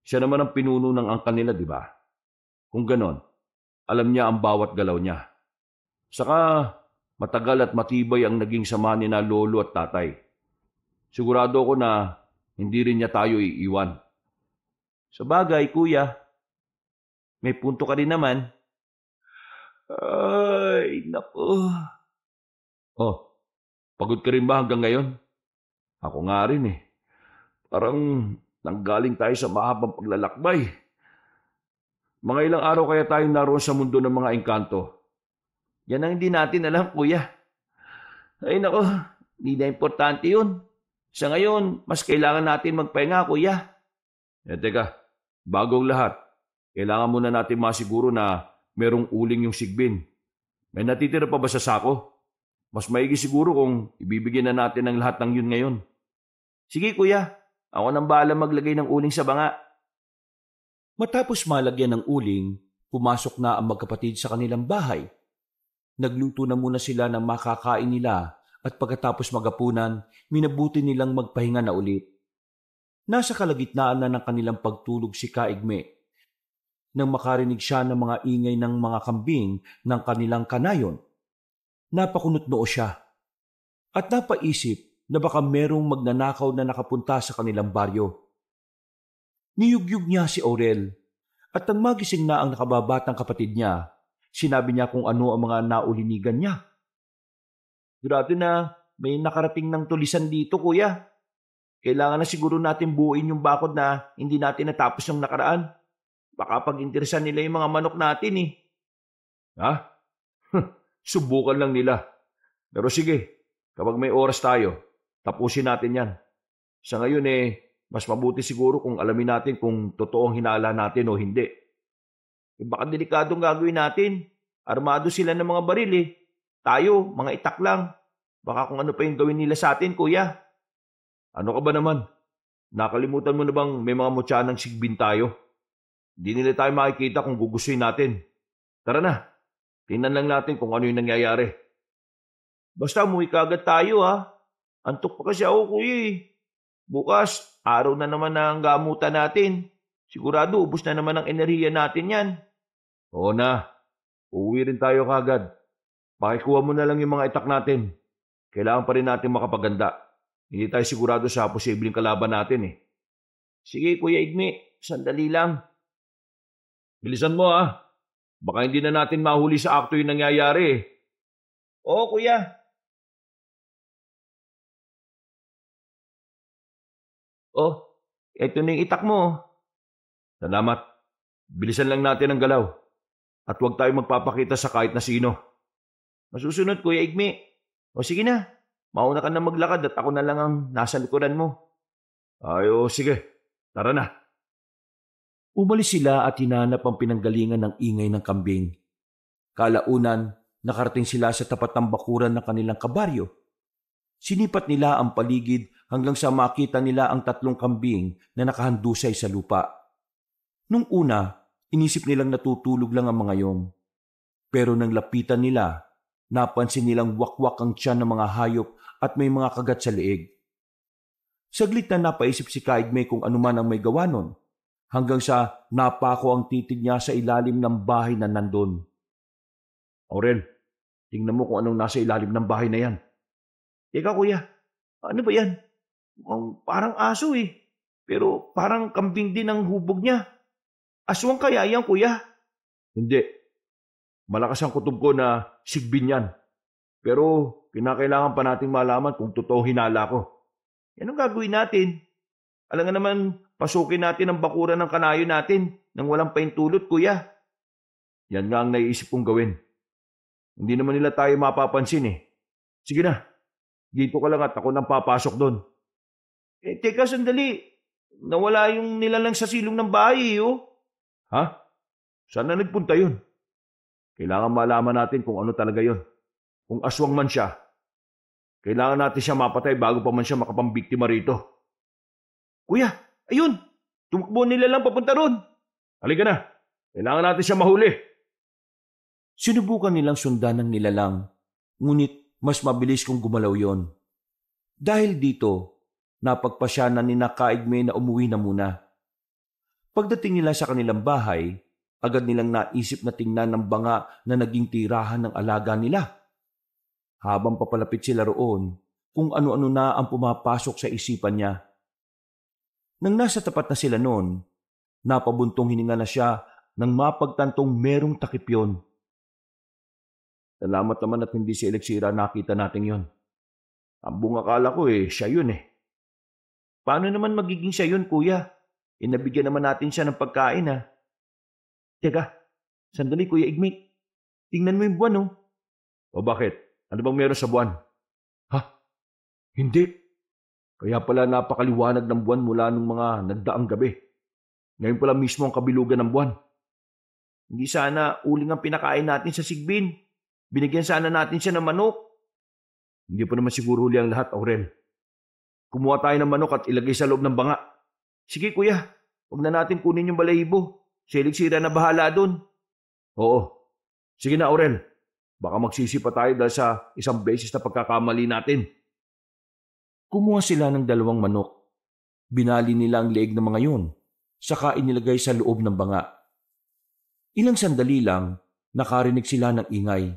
Siya naman ang pinuno ng angkan nila, di ba? Kung ganon, alam niya ang bawat galaw niya. Saka, matagal at matibay ang naging sama ni na lolo at tatay. Sigurado ko na hindi rin niya tayo iiwan. Sa bagay, kuya, may punto ka rin naman. Ay, naku. Oh, pagod ka rin ba hanggang ngayon? Ako nga rin eh. Parang nanggaling tayo sa mahabang paglalakbay. Mga ilang araw kaya tayong naroon sa mundo ng mga engkanto. Yan ang hindi natin alam, kuya. Ay nako, hindi na importante yun. Sa ngayon, mas kailangan natin magpahinga, kuya. Teka, bago ang lahat, kailangan muna natin masiguro na merong uling yung sigbin. May natitira pa ba sa sako? Mas maigi siguro kung ibibigyan na natin ang lahat ng yun ngayon. Sige, kuya. Ako nang bahala maglagay ng uling sa banga. Matapos malagyan ng uling, pumasok na ang magkapatid sa kanilang bahay. Nagluto na muna sila ng makakain nila at pagkatapos magapunan, minabuti nilang magpahinga na ulit. Nasa kalagitnaan na ng kanilang pagtulog si Kaigme nang makarinig siya ng mga ingay ng mga kambing ng kanilang kanayon. Napakunot noo siya at napaisip na baka merong magnanakaw na nakapunta sa kanilang baryo. Niyugyug niya si Aurel at nang magising na ang nakababatang kapatid niya, sinabi niya kung ano ang mga naulinigan niya. Grabe na, may nakarating ng tulisan dito, kuya. Kailangan na siguro natin buuin yung bakod na hindi natin natapos yung nakaraan. Baka pag-interesan nila yung mga manok natin eh. Ha? Subukan lang nila. Pero sige, Kapag may oras tayo, tapusin natin yan. Sa ngayon mas mabuti siguro kung alamin natin kung totoong hinala natin o hindi. Baka delikadong gagawin natin. Armado sila ng mga baril eh. Tayo, mga itak lang. Baka kung ano pa yung gawin nila sa atin, kuya. Ano ka ba naman? Nakalimutan mo na bang may mga mutyanang sigbin tayo? Hindi nila tayo makikita kung gugustuhin natin. Tara na, tingnan lang natin kung ano yung nangyayari. Basta umuwi kagad tayo ha. Antok pa kasi ako, kuya eh. Bukas, araw na naman ang gamutan natin. Sigurado, ubos na naman ang enerhiya natin yan. Oo na, uuwi rin tayo kagad. Pakikuha mo na lang yung mga itak natin. Kailangan pa rin natin makapaganda. Hindi tayo sigurado sa posibleng kalaban natin eh. Sige, Kuya Igme, sandali lang. Bilisan mo ah. Baka hindi na natin mahuli sa akto yung nangyayari eh. Oo, kuya. Oh, eto na yung itak mo. Salamat. Bilisan lang natin ang galaw. At huwag tayo magpapakita sa kahit na sino. Masusunod, Kuya Igme. O sige na, mauna ka na maglakad at ako na lang ang nasa likuran mo. Sige. Tara na. Umalis sila at hinanap ang pinanggalingan ng ingay ng kambing. Kalaunan, nakarating sila sa tapat ng bakuran ng kanilang kabaryo. Sinipat nila ang paligid hanggang sa makita nila ang 3 kambing na nakahandusay sa lupa. Nung una, inisip nilang natutulog lang ang mga yon. Pero nang lapitan nila, napansin nilang wakwak ang tiyan ng mga hayop at may mga kagat sa leeg. Saglit na napaisip si Kaigme kung anuman ang may gawa nun, hanggang sa napako ang titig niya sa ilalim ng bahay na nandun. Aurel, tingnan mo kung anong nasa ilalim ng bahay na yan. Teka, kuya, ano ba yan? Parang aso eh. Pero parang kambing din ang hubog niya. Aswang kaya yan, kuya? Hindi. Malakas ang kutob ko na sigbin yan. Pero kinakailangan pa nating malaman kung totoo hinala ko. Anong gagawin natin? Alam nga naman, pasukin natin ang bakuran ng kanayo natin nang walang paintulot, kuya. Yan nga ang naiisip kong gawin. Hindi naman nila tayo mapapansin eh. Sige na, dito ka lang at ako nang papasok doon. Teka, sandali. Nawala yung nilalang sa silong ng bahay oh. Ha? Saan na nagpunta yun? Kailangan malaman natin kung ano talaga yun. Kung aswang man siya, kailangan natin siya mapatay bago pa man siya makapambiktima rito. Kuya, ayun! Tumakbo nila lang papunta ron. Halika na. Kailangan natin siya mahuli. Sinubukan nilang sundan ng nilalang, ngunit mas mabilis kung gumalaw yon. Dahil dito, napagpasyanan ni Kaigme na umuwi na muna. Pagdating nila sa kanilang bahay, agad nilang naisip na tingnan ng banga na naging tirahan ng alaga nila. Habang papalapit sila roon, kung ano-ano na ang pumapasok sa isipan niya. Nang nasa tapat na sila noon, napabuntong hininga na siya nang mapagtantong merong takip yon. Salamat naman at hindi si Elixira nakita natin yon. Ang buong akala ko siya yun eh. Paano naman magiging siya yun, kuya? Inabigyan naman natin siya ng pagkain ha. Teka, sandali Kuya Igme. Tingnan mo yung buwan oh. O bakit? Ano bang meron sa buwan? Ha? Hindi. Kaya pala napakaliwanag ng buwan mula nung mga nagdaang gabi. Ngayon pala mismo ang kabilugan ng buwan. Hindi sana uling ang pinakain natin sa sigbin. Binigyan sana natin siya ng manok. Hindi pa naman siguro huli ang lahat, Aurel. Kumuha tayo ng manok at ilagay sa loob ng banga. Sige kuya, huwag na natin kunin yung balahibo. Si Elixira na bahala doon. Oo. Sige na, Aurel. Baka magsisi pa tayo dahil sa isang beses na pagkakamali natin. Kumuha sila ng 2 manok. Binali nila ang leeg ng mga yun, saka inilagay sa loob ng banga. Ilang sandali lang, nakarinig sila ng ingay.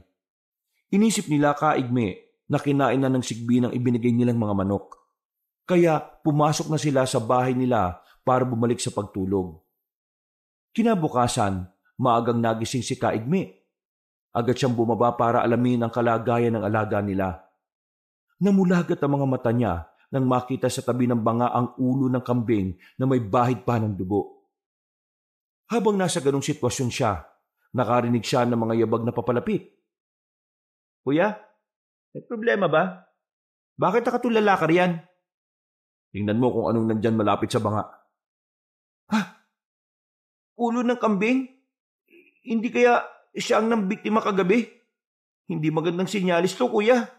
Inisip nila Kaigme na kinain na ng sigbi ng ibinigay nilang mga manok. Kaya pumasok na sila sa bahay nila para bumalik sa pagtulog. Kinabukasan, maagang nagising si Kaigme. Agad siyang bumaba para alamin ang kalagayan ng alaga nila. Namulagat ang mga mata niya nang makita sa tabi ng banga ang ulo ng kambing na may bahid pa ng dugo. Habang nasa ganong sitwasyon siya, nakarinig siya ng mga yabag na papalapit. Kuya, may problema ba? Bakit nakatulala ka riyan? Tingnan mo kung anong nandyan malapit sa banga. Ulo ng kambing? Hindi kaya siya ang nambiktima kagabi? Hindi magandang sinyalis to, kuya.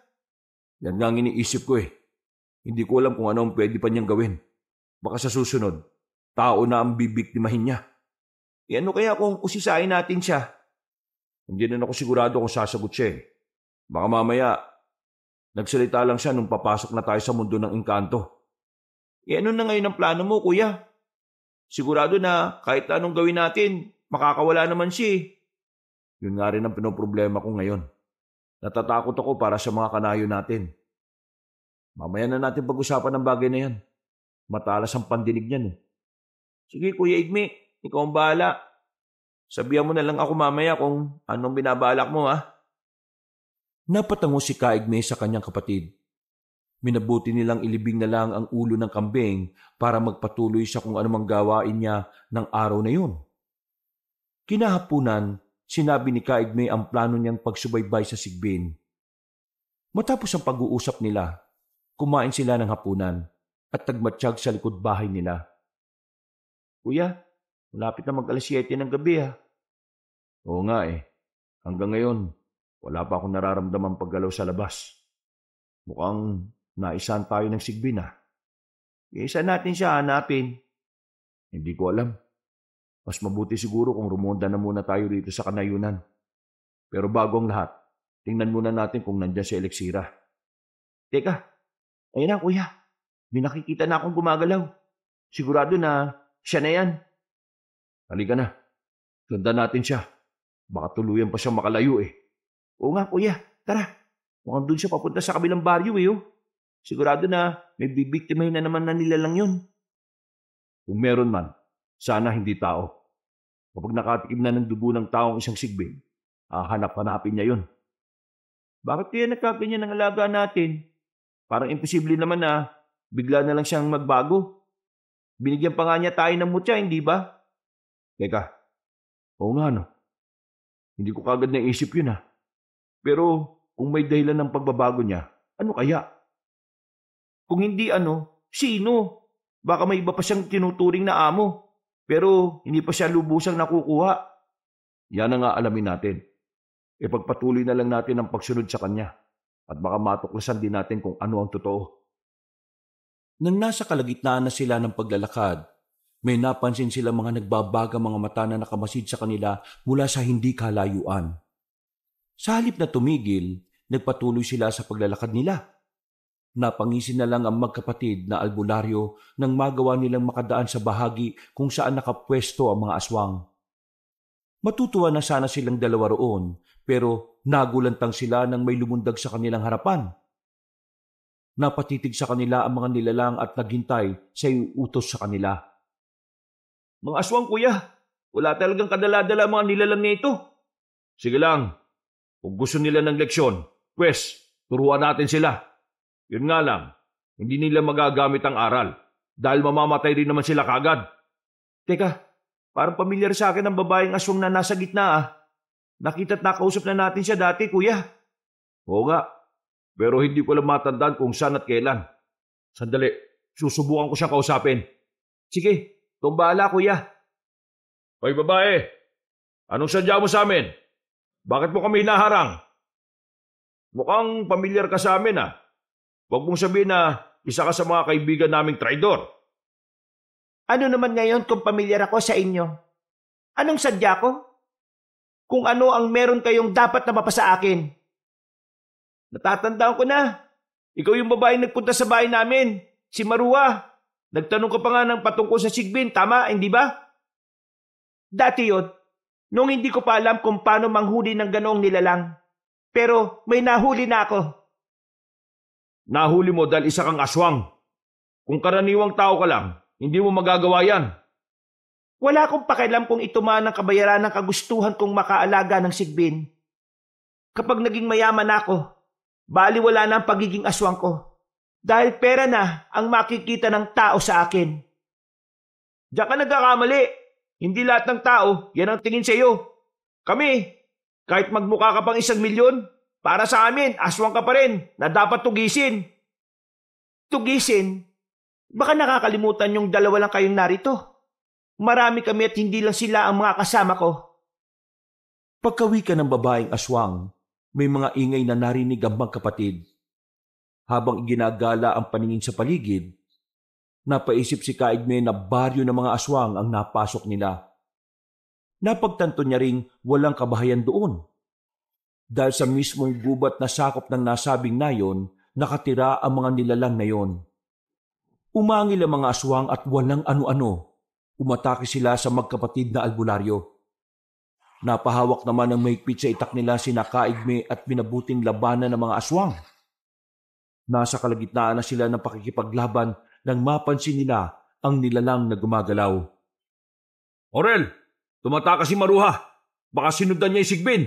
Yan nga ang iniisip ko eh. Hindi ko alam kung ano ang pwede pa niyang gawin. Baka sa susunod, tao na ang bibiktimahin niya. Ano kaya kung usisain natin siya? Hindi na ako sigurado kung sasagot siya eh. Baka mamaya, nagsalita lang siya nung papasok na tayo sa mundo ng engkanto. Ano na ngayon ang plano mo, kuya? Sigurado na kahit anong gawin natin, makakawala naman siya eh. Yun nga rin ang pinoproblema ko ngayon. Natatakot ako para sa mga kanayo natin. Mamaya na natin pag-usapan ng bagay na yan. Matalas ang pandinig niyan eh. Sige, Kuya Igme, ikaw ang bahala. Sabihan mo na lang ako mamaya kung anong binabalak mo, ha? Napatango si Kaigme sa kanyang kapatid. Minabuti nilang ilibing na lang ang ulo ng kambing para magpatuloy sa kung anumang gawain niya ng araw na yun. Kinahapunan, sinabi ni Kaigme ang plano niyang pagsubaybay sa sigbin. Matapos ang pag-uusap nila, kumain sila ng hapunan at nagmatsyag sa likod bahay nila. Kuya, malapit na mag-alas 7 ng gabi, ha? Oo nga eh. Hanggang ngayon, wala pa akong nararamdamang paggalaw sa labas. Mukhang naisahan tayo ng sigbin ah. Isa natin siya hanapin. Hindi ko alam. Mas mabuti siguro kung rumonda na muna tayo rito sa kanayunan. Pero bago ang lahat, tingnan muna natin kung nandiyan si Elixira. Teka, ayun na kuya. May nakikita na akong gumagalaw. Sigurado na siya na yan. Halika na. Sundan natin siya. Baka tuluyan pa siyang makalayo eh. Oo nga kuya, tara. Mukhang doon siya papunta sa kabilang baryo eh. Oh. Sigurado na may bibiktimahin na naman na nilalang yun. Kung meron man, sana hindi tao. Kapag nakatikim na ng dugo ng taong isang sigbin, hahanap-hanapin niya yun. Bakit kaya nagkaganyan ng alaga natin? Parang imposible naman na bigla na lang siyang magbago. Binigyan pa nga niya tayo ng mutya, hindi ba? Teka, oo nga no. Hindi ko kagad naisip yun ha. Pero kung may dahilan ng pagbabago niya, ano kaya? Kung hindi sino? Baka may iba pa siyang tinuturing na amo. Pero hindi pa siya lubusang nakukuha. Yan ang nga alamin natin. Ipagpatuloy na lang natin ang pagsunod sa kanya. At baka matuklasan din natin kung ano ang totoo. Nang nasa kalagitnaan na sila ng paglalakad, may napansin sila mga nagbabaga mga mata na nakamasid sa kanila mula sa hindi kalayuan. Sa halip na tumigil, nagpatuloy sila sa paglalakad nila. Napangisin na lang ang magkapatid na albularyo nang magawa nilang makadaan sa bahagi kung saan nakapwesto ang mga aswang. Matutuwa na sana silang dalawa roon, pero nagulantang sila nang may lumundag sa kanilang harapan. Napatitig sa kanila ang mga nilalang at naghintay sa utos sa kanila. Mga aswang kuya, wala talagang kadala-dala mga nilalang nito. Sige lang, kung gusto nila ng leksyon, pwes, turuan natin sila. Yun nga lang, hindi nila magagamit ang aral dahil mamamatay rin naman sila kagad. Teka, parang pamilyar sa akin ang babaeng aswang na nasa gitna ah. Nakita't nakausap na natin siya dati kuya. Oo nga, pero hindi ko lang matandaan kung saan at kailan. Sandali, susubukan ko siyang kausapin. Sige. Kung bahala, kuya. Hoy babae, anong sadya mo sa amin? Bakit mo kami hinaharang? Mukhang pamilyar ka sa amin ah. Huwag mong sabihin na isa ka sa mga kaibigan naming traidor. Ano naman ngayon kung pamilyar ako sa inyo? Anong sadya ko? Kung ano ang meron kayong dapat na mapasa akin. Natatandaan ko na. Ikaw yung babaeng nagpunta sa bahay namin. Si Marua. Nagtanong ka pa nga ng patungkol sa sigbin, tama, hindi ba? Dati yun, nung hindi ko pa alam kung paano manghuli ng ganoong nilalang. Pero may nahuli na ako. Nahuli mo dahil isa kang aswang. Kung karaniwang tao ka lang, hindi mo magagawa yan. Wala akong pakialam kung ito man ang kabayaran ng kagustuhan kong makaalaga ng sigbin. Kapag naging mayaman ako, baliwala na ang pagiging aswang ko. Dahil pera na ang makikita ng tao sa akin. Diyan ka nagkakamali. Hindi lahat ng tao, yan ang tingin sa iyo. Kami, kahit magmukha ka pang 1 milyon, para sa amin, aswang ka pa rin na dapat tugisin. Tugisin, baka nakakalimutan yung dalawa lang kayong narito. Marami kami at hindi lang sila ang mga kasama ko. Pagkawi ka ng babaeng aswang, may mga ingay na narinig ang magkapatid. Habang ginagala ang paningin sa paligid, napaisip si Kaigme na baryo ng mga aswang ang napasok nila. Napagtanto niya ring walang kabahayan doon. Dahil sa mismong gubat na sakop ng nasabing nayon, nakatira ang mga nilalang na yon. Umangil ang mga aswang at walang ano-ano. Umatake sila sa magkapatid na albularyo. Napahawak naman ng mahigpit sa itak nila sina Kaigme at binabuting labanan ng mga aswang. Nasa kalagitnaan na sila ng pakikipaglaban nang mapansin nila ang nilalang na gumagalaw. Aurel, tumatakas si Maruha. Baka sinundan niya yung Sigbin.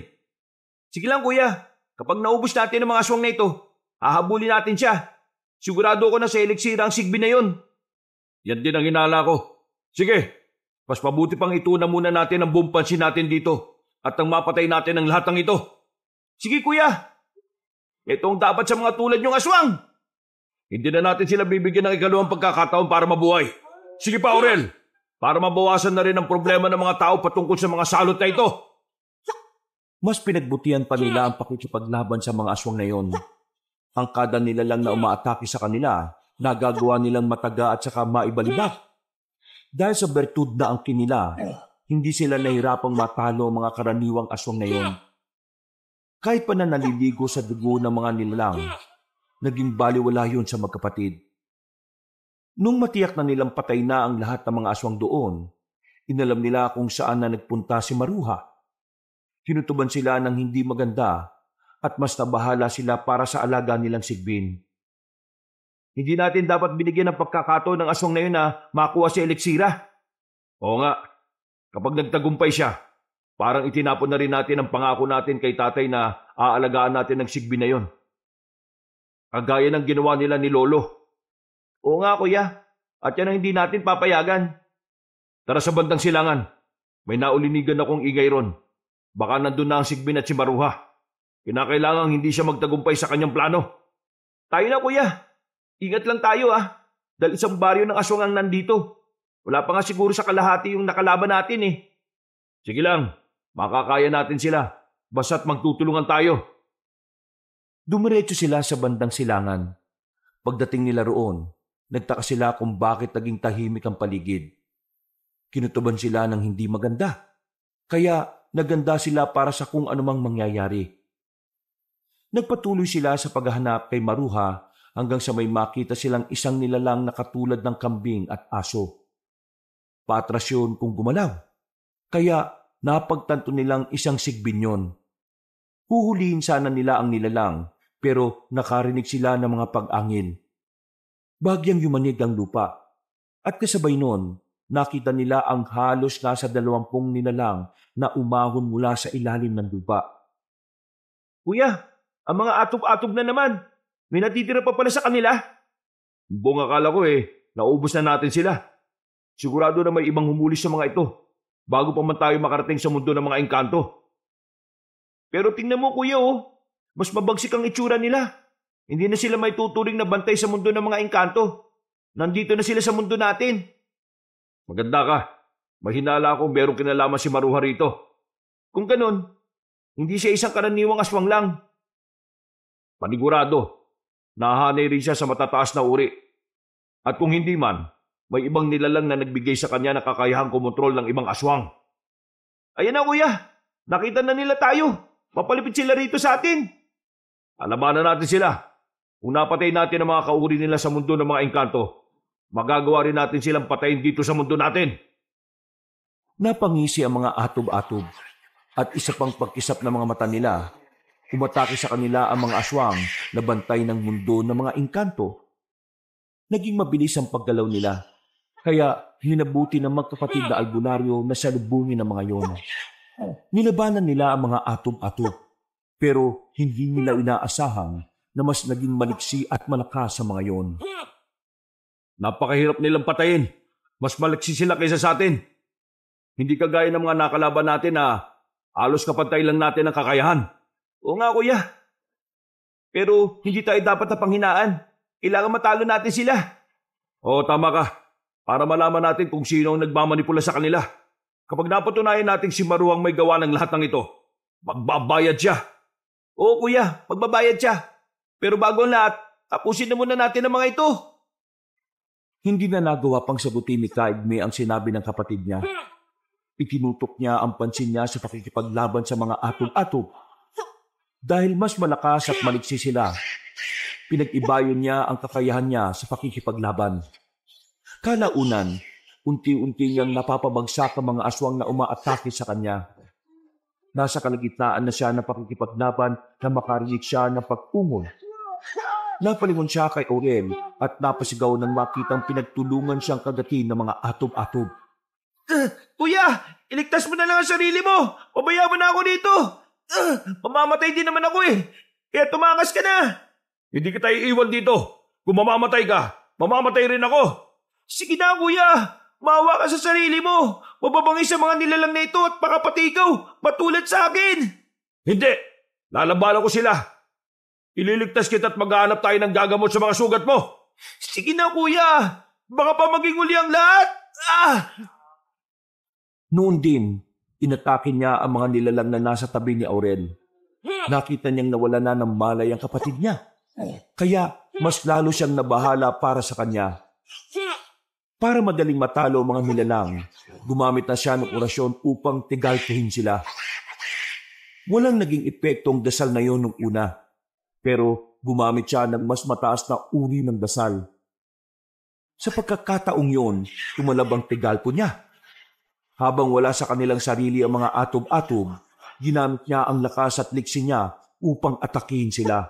Sige lang kuya, kapag naubos natin ang mga aswang na ito, hahabulin natin siya. Sigurado ko na sa eliksira ang Sigbin na yon. Yan din ang hinala ko. Sige, mas mabuti pang ituna muna natin ang buong pansin natin dito at nang mapatay natin ang lahat ng ito. Sige kuya, ito ang dapat sa mga tulad niyong aswang. Hindi na natin sila bibigyan ng ikalawang pagkakataon para mabuhay. Sige pa, Aurel, para mabawasan na rin ang problema ng mga tao patungkol sa mga salot na ito. Mas pinagbutihan pa nila ang pakikipaglaban sa mga aswang na yon. Ang kada nila lang na umaatake sa kanila, nagagawa nilang mataga at saka maibalibak. Dahil sa bertud na ang kinila, hindi sila nahirapang matalo ang mga karaniwang aswang na yon. Kahit pa na naliligo sa dugo ng mga nilalang, naging baliwala yun sa magkapatid. Nung matiyak na nilang patay na ang lahat ng mga aswang doon, inalam nila kung saan na nagpunta si Maruha. Kinutuban sila ng hindi maganda at mas nabahala sila para sa alaga nilang Sigbin. Hindi natin dapat binigyan ng pagkakataon ng aswang na yun na makuha si eliksira. Oo nga, kapag nagtagumpay siya, parang itinapon na rin natin ang pangako natin kay tatay na aalagaan natin ng Sigbin na yon. Kagaya ng ginawa nila ni Lolo. Oo nga kuya, at yan ang hindi natin papayagan. Tara sa bandang silangan, may naulinigan akong ingay ron. Baka nandun na ang Sigbin at si Maruha. Kinakailangang hindi siya magtagumpay sa kanyang plano. Tayo na kuya, ingat lang tayo dahil isang baryo ng aswang ang nandito. Wala pa nga siguro sa kalahati yung nakalaban natin eh. Sige lang, makakaya natin sila. Basta't magtutulungan tayo. Dumiretso sila sa bandang silangan. Pagdating nila roon, nagtaka sila kung bakit naging tahimik ang paligid. Kinutuban sila ng hindi maganda. Kaya naganda sila para sa kung anumang mangyayari. Nagpatuloy sila sa paghahanap kay Maruha hanggang sa may makita silang isang nilalang na katulad ng kambing at aso. Patras yun kung gumalaw. Kaya napagtanto nilang isang Sigbin yun. Huhulihin sana nila ang nilalang pero nakarinig sila ng mga pag-angil. Bagyang yumanig ang lupa at kasabay nun nakita nila ang halos nasa 20 nilalang na umahon mula sa ilalim ng lupa. Kuya, ang mga atob-atob na naman. May natitira pa pala sa kanila. Buong akala ko naubos na natin sila. Sigurado na may ibang humulis sa mga ito bago pa man tayo makarating sa mundo ng mga engkanto. Pero tingnan mo kuya mas mabagsik ang itsura nila. Hindi na sila may tuturing na bantay sa mundo ng mga engkanto. Nandito na sila sa mundo natin. Maganda ka. Mahinala akong merong kinalaman si Maruha rito. Kung ganun, hindi siya isang karaniwang aswang lang. Panigurado, nahanay rin siya sa matataas na uri. At kung hindi man, may ibang nilalang na nagbigay sa kanya na kakayahang kumontrol ng ibang aswang. Ayan na kuya, nakita na nila tayo. Papalipit sila rito sa atin. Alabanan natin sila. Kung napatay natin ang mga kauri nila sa mundo ng mga engkanto, magagawa rin natin silang patayin dito sa mundo natin. Napangisi ang mga atob-atob at isa pang pagkisap ng mga mata nila. Umatake sa kanila ang mga aswang na bantay ng mundo ng mga engkanto. Naging mabilis ang paggalaw nila, kaya hinabuti ng magkapatid na albularyo na salubungin ng mga yon. Nilabanan nila ang mga atob-atob, pero hindi nila inaasahan na mas naging maliksi at malakas sa mga yon. Napakahirap nilang patayin. Mas maliksi sila kaysa sa atin. Hindi kagaya ng mga nakalaban natin na halos kapantay lang natin ang kakayahan. Oo nga kuya. Pero hindi tayo dapat na panghinaan. Kailangan matalo natin sila. Oo, tama ka. Para malaman natin kung sino ang nagmamanipula sa kanila. Kapag napatunayan natin si Maru ang may gawa ng lahat ng ito, magbabayad siya. Oo kuya, magbabayad siya. Pero bago ang lahat, tapusin na muna natin ang mga ito. Hindi na nagawa pang sagutin ni Kaigme ang sinabi ng kapatid niya. Itinutok niya ang pansin niya sa pakikipaglaban sa mga atob-atob. Dahil mas malakas at maliksi sila, pinag-ibayon niya ang kakayahan niya sa pakikipaglaban. Kalaunan, unti-unti niyang napapabagsak ang mga aswang na umaatake sa kanya. Nasa kalagitnaan na siya ng pakikipaglaban na makarinig siya ng pag-ungol. Napalingon siya kay Aurel at napasigaw nang makitang pinagtulungan siyang kagatin ng mga atob-atob. Kuya, iligtas mo na lang ang sarili mo. Pabayaan na ako dito. Mamamatay din naman ako eh. Kaya tumangas ka na. Hindi kita iiwan dito. Kung mamamatay ka, mamamatay rin ako. Sige na kuya. Maawa ka sa sarili mo. Mababangis sa mga nilalang na ito at baka pati ikaw patulad sa akin. Hindi. Lalabanan ko sila. Ililigtas kita at maghahanap tayo ng gagamot sa mga sugat mo. Sige na kuya. Baka pa maging uli ang lahat. Noon din, inatake niya ang mga nilalang na nasa tabi ni Aurel. Nakita niyang nawala na ng malay ang kapatid niya. Kaya mas lalo siyang nabahala para sa kanya. Para madaling matalo ang mga nilalang, gumamit na siya ng orasyon upang tigaltuhin sila. Walang naging epekto ang dasal na yon nung una, pero gumamit siya ng mas mataas na uri ng dasal. Sa pagkakataong yon, tumalab ang tigalpo niya. Habang wala sa kanilang sarili ang mga atob-atob, ginamit niya ang lakas at liksi niya upang atakihin sila.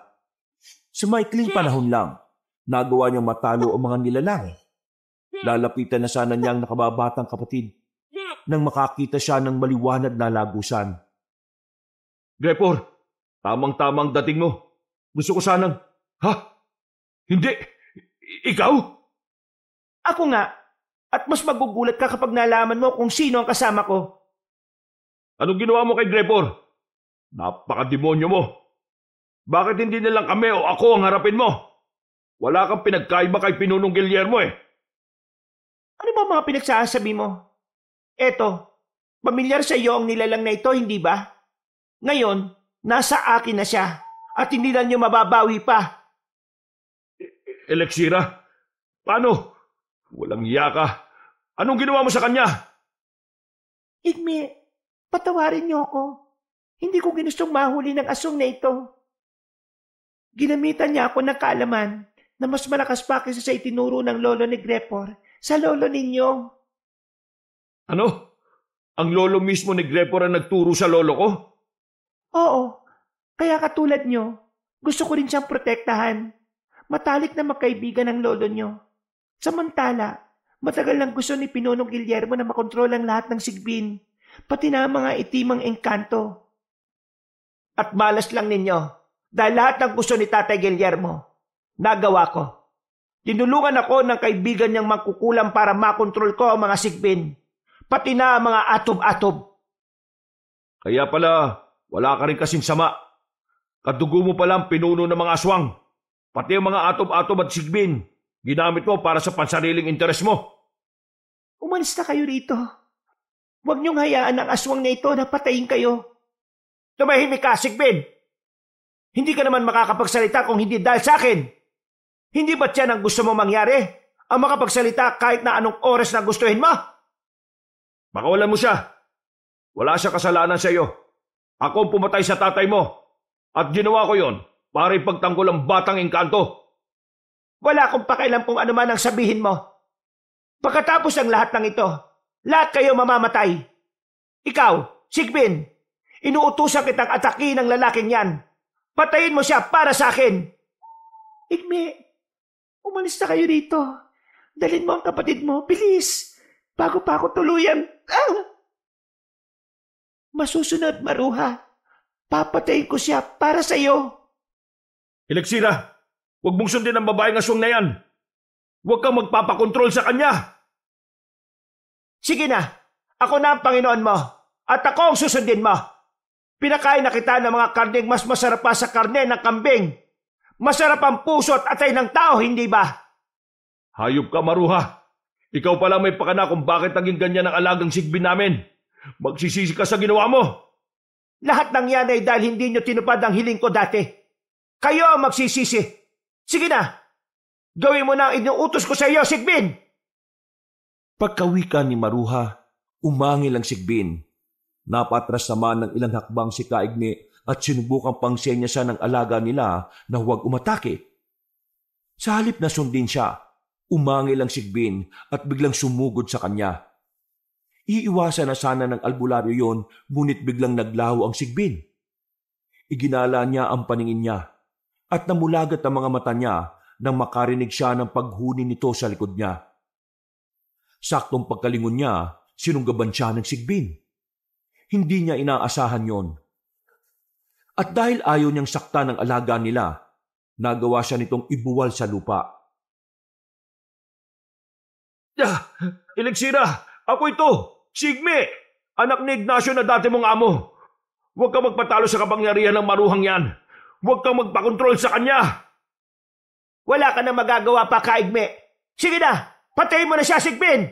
Sa maikling panahon lang, nagawa niyang matalo ang mga nilalang. Lalapitan na sana niyang nakababatang kapatid nang makakita siya ng maliwanag na lagusan. Grepor, tamang-tamang dating mo. Gusto ko sanang... Ha? Hindi? Ikaw? Ako nga. At mas magugulat ka kapag nalaman mo kung sino ang kasama ko. Anong ginawa mo kay Grepor? Napaka-demonyo mo. Bakit hindi na lang kami o ako ang harapin mo? Wala kang pinagkaiba kay Pinunong Guillermo eh. Ano ba mga pinagsasabi mo? Eto, pamilyar sa iyo ang nilalang na ito, hindi ba? Ngayon, nasa akin na siya at hindi na niyo mababawi pa. Elexira? Paano? Walang iya ka. Anong ginawa mo sa kanya? Igme, patawarin niyo ako. Hindi ko ginustong mahuli ng aswang na ito. Ginamitan niya ako ng kaalaman na mas malakas pa kaysa sa itinuro ng lolo ni Grepor sa lolo ninyo. Ano? Ang lolo mismo ni Grepor ang nagturo sa lolo ko? Oo, kaya katulad niyo, gusto ko rin siyang protektahan. Matalik na magkaibigan ng lolo niyo. Samantala, matagal lang gusto ni Pinunong Guillermo na makontrol ang lahat ng sigbin, pati na ang mga itimang engkanto. At malas lang ninyo, dahil lahat ng gusto ni Tatay Guillermo, nagawa ko. Tinulungan ako ng kaibigan niyang mangkukulam para makontrol ko ang mga sigbin, pati na ang mga atob-atob. Kaya pala, wala ka rin kasing sama. Kadugo mo palang pinuno ng mga aswang, pati ang mga atob-atob at sigbin. Ginamit mo para sa pansariling interes mo. Umalis na kayo rito. Huwag niyong hayaan ang aswang na ito na patayin kayo. Tumahimik ka, Sigbin! Hindi ka naman makakapagsalita kung hindi dahil sa akin. Hindi ba't yan ang gusto mo mangyari? Ang makapagsalita kahit na anong oras na gustuhin mo? Pakawalan mo siya. Wala siya kasalanan sa iyo. Ako ang pumatay sa tatay mo. At ginawa ko yon para ipagtanggol ang batang engkanto. Wala akong pakialam kung ano man ang sabihin mo. Pagkatapos ng lahat ng ito, lahat kayo mamamatay. Ikaw, Sigbin, inuutusan kitang atakin ng lalaking yan. Patayin mo siya para sa akin. Igme, umalis na kayo dito. Dalhin mo ang kapatid mo, bilis. Bago pa ako tuluyan. Masusunod, Maruha. Papatayin ko siya para sa iyo. Elexira! Huwag mong sundin ang babaeng aswang na yan. Huwag kang magpapakontrol sa kanya. Sige na, ako na ang Panginoon mo at ako ang susundin mo. Pinakain na kita ng mga karneng mas masarap pa sa karne ng kambing. Masarap ang puso at atay ng tao, hindi ba? Hayop ka, Maruha. Ikaw pala may pakana kung bakit naging ganyan ang alagang Sigbin namin. Magsisisi ka sa ginawa mo. Lahat ng yan ay dahil hindi nyo tinupad ang hiling ko dati. Kayo ang magsisisi. Sige na, gawin mo na ang inuutos ko sa iyo, Sigbin! Pagkawika ni Maruha, umangil ang Sigbin. Napatras naman ng ilang hakbang si Kaigme at sinubukang pangsenya siya ng alaga nila na huwag umatake. Sa halip na sundin siya, umangil ang Sigbin at biglang sumugod sa kanya. Iiwasan na sana ng albularyo yon, ngunit biglang naglaho ang Sigbin. Iginala niya ang paningin niya at namulagat ang mga mata niya nang makarinig siya ng paghuni nito sa likod niya. Saktong pagkalingon niya, sinunggaban siya ng Sigbin. Hindi niya inaasahan yon. At dahil ayaw niyang sakta ng alaga nila, nagawa siya nitong ibuwal sa lupa. Elixira, ako ito, Sigme, anak ni Ignacio na dati mong amo. Huwag kang magpatalo sa kapangyarihan ng Maruhang yan. Huwag kang magpakontrol sa kanya. Wala ka na magagawa pa, Kaigme. Sige na, patayin mo na siya, Sigbin!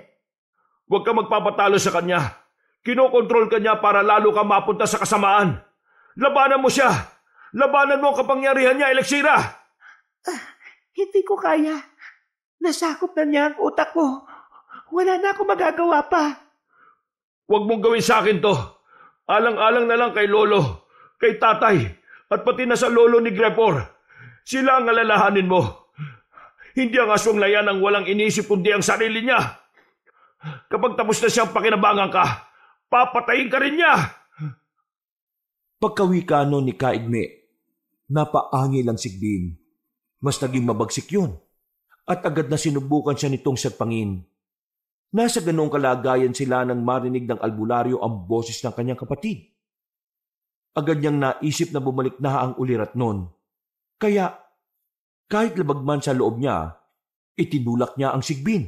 Huwag kang magpapatalo sa kanya. Kinokontrol ka niya para lalo ka mapunta sa kasamaan. Labanan mo siya. Labanan mo ang kapangyarihan niya, Elixira. Hindi ko kaya. Nasakop na niya ang utak ko. Wala na ako magagawa pa. Huwag mong gawin sa akin to. Alang-alang na lang kay Lolo, kay Tatay, at pati na sa Lolo ni Grepor. Sila ang alalahanin mo. Hindi ang aswang na yan ang walang inisip kundi ang sarili niya. Kapag tapos na siyang pakinabangan ka, papatayin ka rin niya. Pagkawika nun ni Kaigme, napaangil ang Sigbin. Mas naging mabagsik yun. At agad na sinubukan siya nitong sagpangin. Nasa ganong kalagayan sila nang marinig ng albularyo ang boses ng kanyang kapatid. Agad niyang naisip na bumalik na ang ulirat nun. Kaya, kahit labagman sa loob niya, itinulak niya ang Sigbin.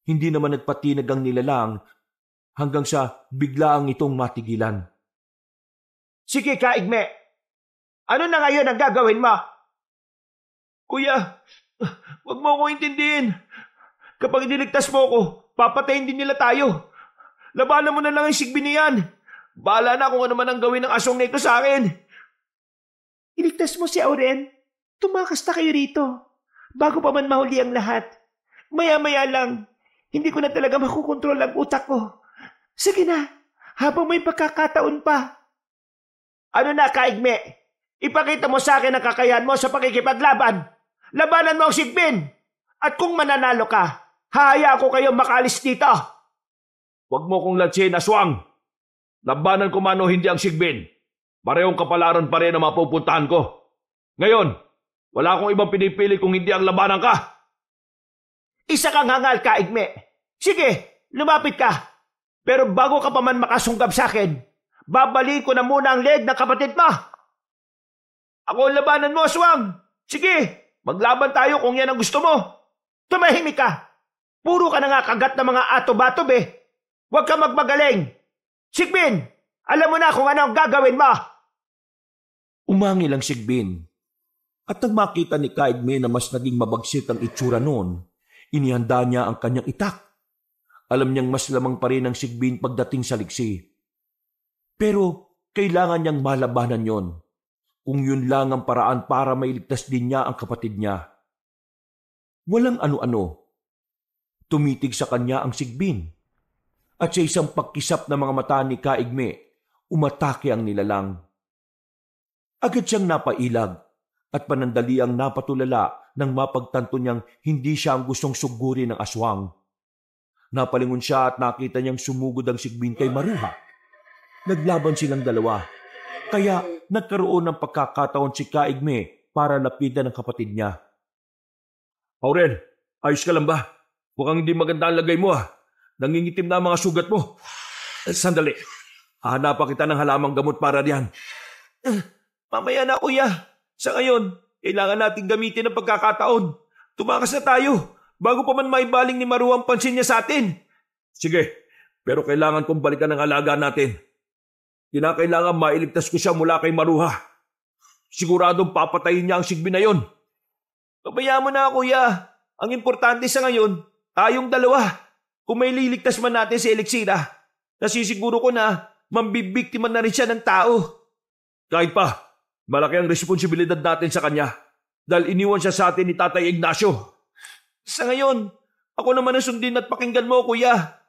Hindi naman nagpatinag ang nilalang hanggang sa biglaang itong matigilan. Sige, Kaigme. Ano na ngayon ang gagawin mo? Kuya, huwag mo akong intindihin. Kapag iniligtas mo ako, papatayin din nila tayo. Labanan mo na lang ang Sigbin niyan. Bahala na kung ano man ang gawin ng aswang na ito sa akin. Iligtas mo si Aurel. Tumakas na kayo rito. Bago pa man mahuli ang lahat. Maya-maya lang, hindi ko na talaga makukontrol ang utak ko. Sige na, habang may pagkakataon pa. Ano na, Kaigme? Ipakita mo sa akin ang kakayahan mo sa pakikipaglaban. Labanan mo ang Sigbin. At kung mananalo ka, hahaya ko kayo makalis dito. Huwag mo kong latsin, aswang. Labanan ko man o hindi ang Sigbin. Parehong kapalaran pa rin ang mapupuntahan ko. Ngayon, wala akong ibang pinipili kung hindi ang labanan ka. Isa kang hangal, Kaigme. Sige, lumapit ka. Pero bago ka pa man makasunggab sa akin, babalik ko na muna ang leg ng kapatid mo. Ako ang labanan mo, aswang. Sige, maglaban tayo kung yan ang gusto mo. Tumahimik ka. Puro ka na nga kagat ng mga atob-atob eh. Huwag ka magmagaling. Sigbin, alam mo na kung ano ang gagawin mo. Umangil ang Sigbin. At nang makita ni Kaigme na mas naging mabagsik ang itsura noon, inihanda niya ang kanyang itak. Alam niyang mas lamang pa rin ang Sigbin pagdating sa liksi. Pero kailangan niyang malabanan yon. Kung yun lang ang paraan para mailigtas din niya ang kapatid niya. Walang ano-ano. Tumitig sa kanya ang Sigbin. At sa isang pagkisap ng mga mata ni Kaigme, umatake ang nilalang. Agad siyang napailag at panandaliang napatulala nang mapagtanto niyang hindi siya ang gustong sugurin ng aswang. Napalingon siya at nakita niyang sumugod ang Sigbin kay Maruha. Naglaban silang dalawa, kaya nagkaroon ng pagkakataon si Kaigme para lapidan ang kapatid niya. Aurel, ayos ka lang ba? Mukhang hindi maganda ang lagay mo ah. Nangingitim na ang mga sugat mo. Sandali, hahanapan kita ng halamang gamot para riyan. Mamaya na, kuya. Sa ngayon, kailangan natin gamitin ang pagkakataon. Tumakas na tayo bago pa man maibaling ni Maruha ang pansin niya sa atin. Sige, pero kailangan kong balikan ang alaga natin. Kinakailangan mailigtas ko siya mula kay Maruha. Siguradong papatayin niya ang Sigbi na yon. Pabayaan mo na, kuya. Ang importante sa ngayon, tayong dalawa. Kung may liligtas man natin si Elixira, nasisiguro ko na mambibiktima na rin siya ng tao. Kahit pa, malaki ang responsibilidad natin sa kanya dahil iniwan siya sa atin ni Tatay Ignacio. Sa ngayon, ako naman ang sundin at pakinggan mo, kuya.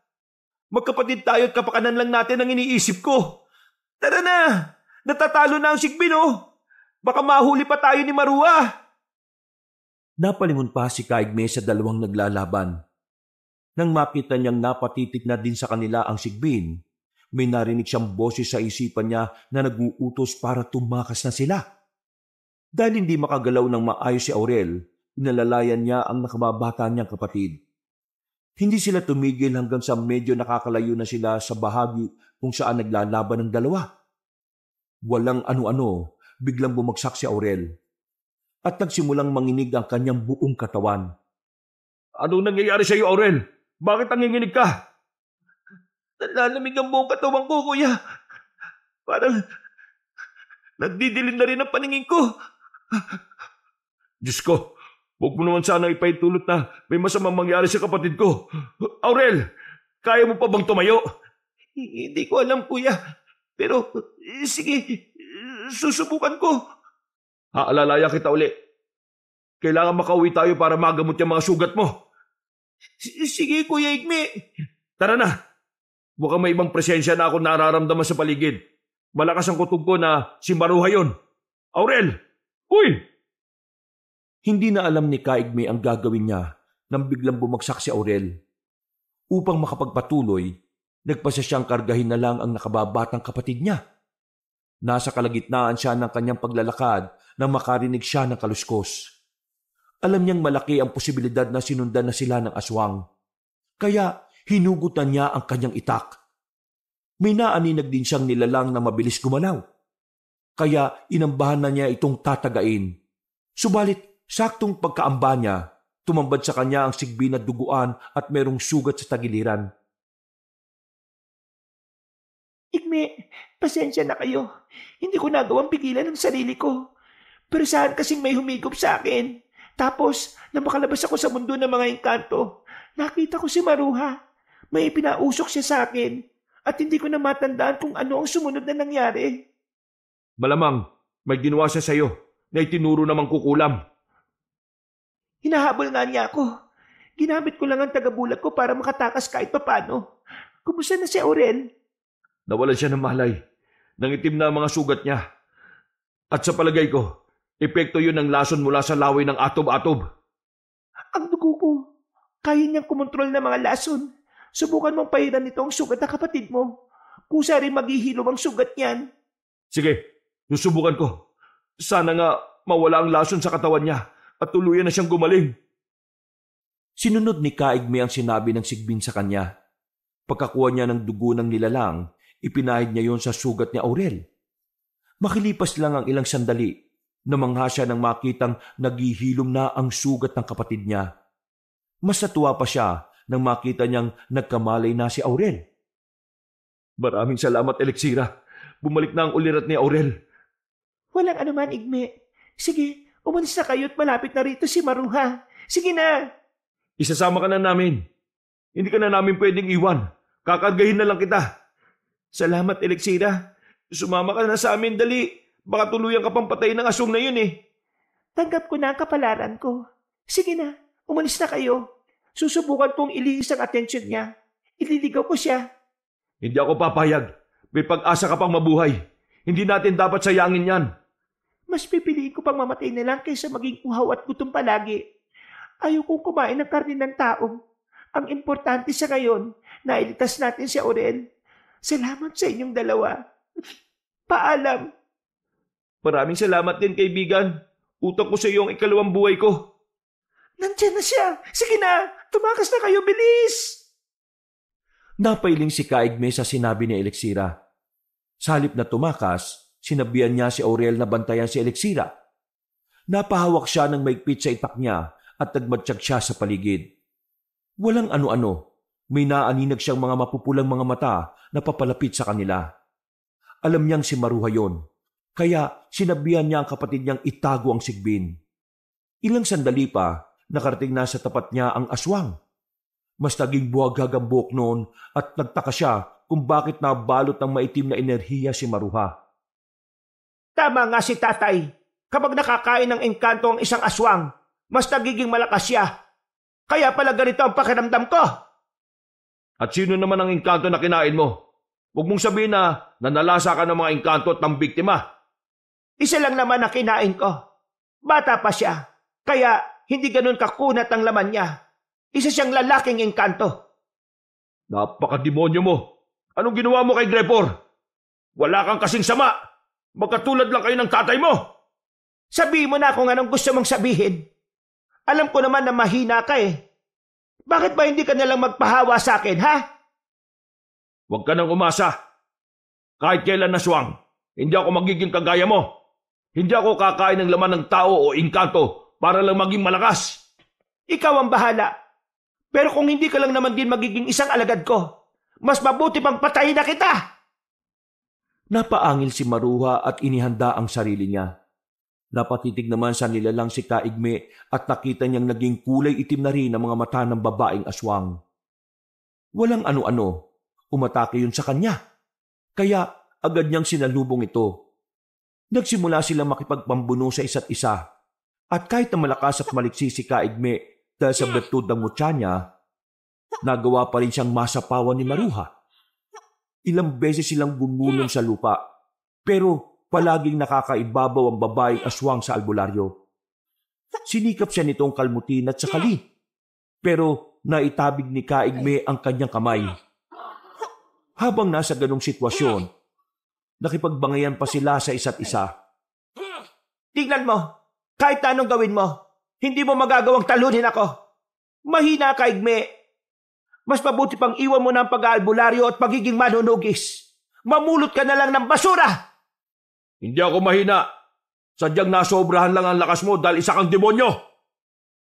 Magkapatid tayo at kapakanan lang natin ang iniisip ko. Tara na! Natatalo na ang Sigbi, no? Baka mahuli pa tayo ni Marua. Napalingon pa si Kaigme sa dalawang naglalaban. Nang makita niyang napatitik na din sa kanila ang Sigbin, may narinig siyang boses sa isipan niya na nag-uutos para tumakas na sila. Dahil hindi makagalaw ng maayos si Aurel, inalalayan niya ang nakababata niyang kapatid. Hindi sila tumigil hanggang sa medyo nakakalayo na sila sa bahagi kung saan naglalaban ng dalawa. Walang ano-ano, biglang bumagsak si Aurel at nagsimulang manginig ang kanyang buong katawan. Ano nangyayari sa iyo, Aurel? Bakit nanginginig ka? Nalalamig ang buong katawan ko, kuya. Parang nagdidilim na rin ang paningin ko. Diyos ko, huwag mo naman sana ipaitulot na may masamang mangyari sa kapatid ko. Aurel, kaya mo pa bang tumayo? Hindi ko alam, kuya. Pero sige, susubukan ko. Aalalaya kita uli. Kailangan makauwi tayo para magamot yung mga sugat mo. Sige, Kuya Igme. Tara na. Mukhang may ibang presensya na ako nararamdaman sa paligid. Malakas ang kutob ko na si Maruha yun. Aurel! Uy! Hindi na alam ni Kaigme ang gagawin niya nang biglang bumagsak si Aurel. Upang makapagpatuloy, nagpasya siyang kargahin na lang ang nakababatang kapatid niya. Nasa kalagitnaan siya ng kanyang paglalakad nang makarinig siya ng kaluskos. Alam niyang malaki ang posibilidad na sinundan na sila ng aswang. Kaya hinugutan niya ang kanyang itak. May naaninag din siyang nilalang na mabilis gumalaw. Kaya inambahan na niya itong tatagain. Subalit, saktong pagkaamba niya, tumambad sa kanya ang Sigbi na duguan at merong sugat sa tagiliran. Igme, pasensya na kayo. Hindi ko nagawang pigilan ang sarili ko. Pero saan kasing may humigop sa akin? Tapos, nang makalabas ako sa mundo ng mga engkanto, nakita ko si Maruha. May pinausok siya sa akin. At hindi ko na matandaan kung ano ang sumunod na nangyari. Malamang, may ginawa siya sa'yo na itinuro namang kukulam. Hinahabol nga niya ako. Ginamit ko lang ang tagabulat ko para makatakas kahit papano. Kumusta na si Aurel? Nawalan siya ng malay. Nangitim na ang mga sugat niya. At sa palagay ko, epekto yun ng lason mula sa laway ng atob-atob. Ang dugo ko. Kaya niyang kumontrol ng mga lason. Subukan mong pahiran nito ang sugat na kapatid mo. Kusa rin maghihilom ang sugat niyan. Sige, susubukan ko. Sana nga mawala ang lason sa katawan niya at tuluyan na siyang gumaling. Sinunod ni Kaigme ang sinabi ng Sigbin sa kanya. Pagkakuha niya ng dugo ng nilalang, ipinahid niya yon sa sugat ni Aurel. Makilipas lang ang ilang sandali, namangha siya nang makitang naghihilom na ang sugat ng kapatid niya. Mas natuwa pa siya nang makita niyang nagkamalay na si Aurel. Maraming salamat, Elixira. Bumalik na ang ulirat ni Aurel. Walang anuman, Igme. Sige, umalis na kayo at malapit na rito si Maruha. Sige na. Isasama ka na namin. Hindi ka na namin pwedeng iwan. Kakargahin na lang kita. Salamat, Elixira. Sumama ka na sa amin, dali. Baka tuluyan ka pang patayin ng aswang na yun eh. Tanggap ko na ang kapalaran ko. Sige na, umalis na kayo. Susubukan kong ilihis ang atensyon niya. Ililigaw ko siya. Hindi ako papayag. May pag-asa ka pang mabuhay. Hindi natin dapat sayangin yan. Mas pipiliin ko pang mamatay na lang kaysa maging uhaw at gutom palagi. Ayaw kong kumain ng karne ng tao. Ang importante sa ngayon, nailigtas natin si Aurel. Salamat sa inyong dalawa. Paalam. Maraming salamat din, kaibigan. Utak ko sa iyo ang ikalawang buhay ko. Nandiyan na siya. Sige na, tumakas na kayo, bilis! Napailing si Kaigme sa sinabi ni Elixira. Sa halip na tumakas, sinabihan niya si Aurel na bantayan si Elixira. Napahawak siya ng maigpit sa itak niya at nagmatsyag siya sa paligid. Walang ano-ano, may naaninag siyang mga mapupulang mga mata na papalapit sa kanila. Alam niyang si Maruha yon, Kaya sinabihan niya ang kapatid niyang itago ang sigbin. Ilang sandali pa, nakarating na sa tapat niya ang aswang. Mas naging buwagag ang buhok noon at nagtaka siya kung bakit nabalot ng maitim na enerhiya si Maruha. Tama nga si tatay. Kapag nakakain ng engkanto ang isang aswang, mas nagiging malakas siya. Kaya pala ganito ang pakiramdam ko. At sino naman ang engkanto na kinain mo? Huwag mong sabihin na nanalasa ka ng mga engkanto at ng biktima. Isa lang naman ang kinain ko. Bata pa siya. Kaya hindi ganun kakunat ang laman niya. Isa siyang lalaking engkanto. Napakademonyo mo. Anong ginawa mo kay Grepor? Wala kang kasing sama. Magkatulad lang kayo ng tatay mo. Sabihin mo na kung anong gusto mong sabihin. Alam ko naman na mahina ka eh. Bakit ba hindi ka nalang magpahawa sa akin, ha? Huwag ka nang umasa. Kahit kailan naswang, hindi ako magiging kagaya mo. Hindi ako kakain ng laman ng tao o engkanto para lang maging malakas. Ikaw ang bahala. Pero kung hindi ka lang naman din magiging isang alagad ko, mas mabuti pang patayin na kita. Napaangil si Maruha at inihanda ang sarili niya. Napatitig naman sa nilalang si Kaigme at nakita niyang naging kulay itim na rin ang mga mata ng babaeng aswang. Walang ano-ano, umatake yun sa kanya. Kaya agad niyang sinalubong ito. Nagsimula silang makipagpambuno sa isa't isa. At kahit na malakas at maliksi si Kaigme dahil sa bertud ng mutya niya, nagawa pa rin siyang masapawan ni Maruha. Ilang beses silang gumulong sa lupa, pero palaging nakakaibabaw ang babaeng aswang sa albularyo. Sinikap siya nitong kalmutin at sakali, pero naitabig ni Kaigme ang kanyang kamay. Habang nasa ganong sitwasyon, nakipagbangayan pa sila sa isa't isa. Tingnan mo, kahit anong gawin mo, hindi mo magagawang talunin ako. Mahina, Kaigme. Mas mabuti pang iwan mo na ang pag-aalbularyo at pagiging manunugis. Mamulot ka na lang ng basura! Hindi ako mahina. Sadyang nasobrahan lang ang lakas mo dahil isa kang demonyo.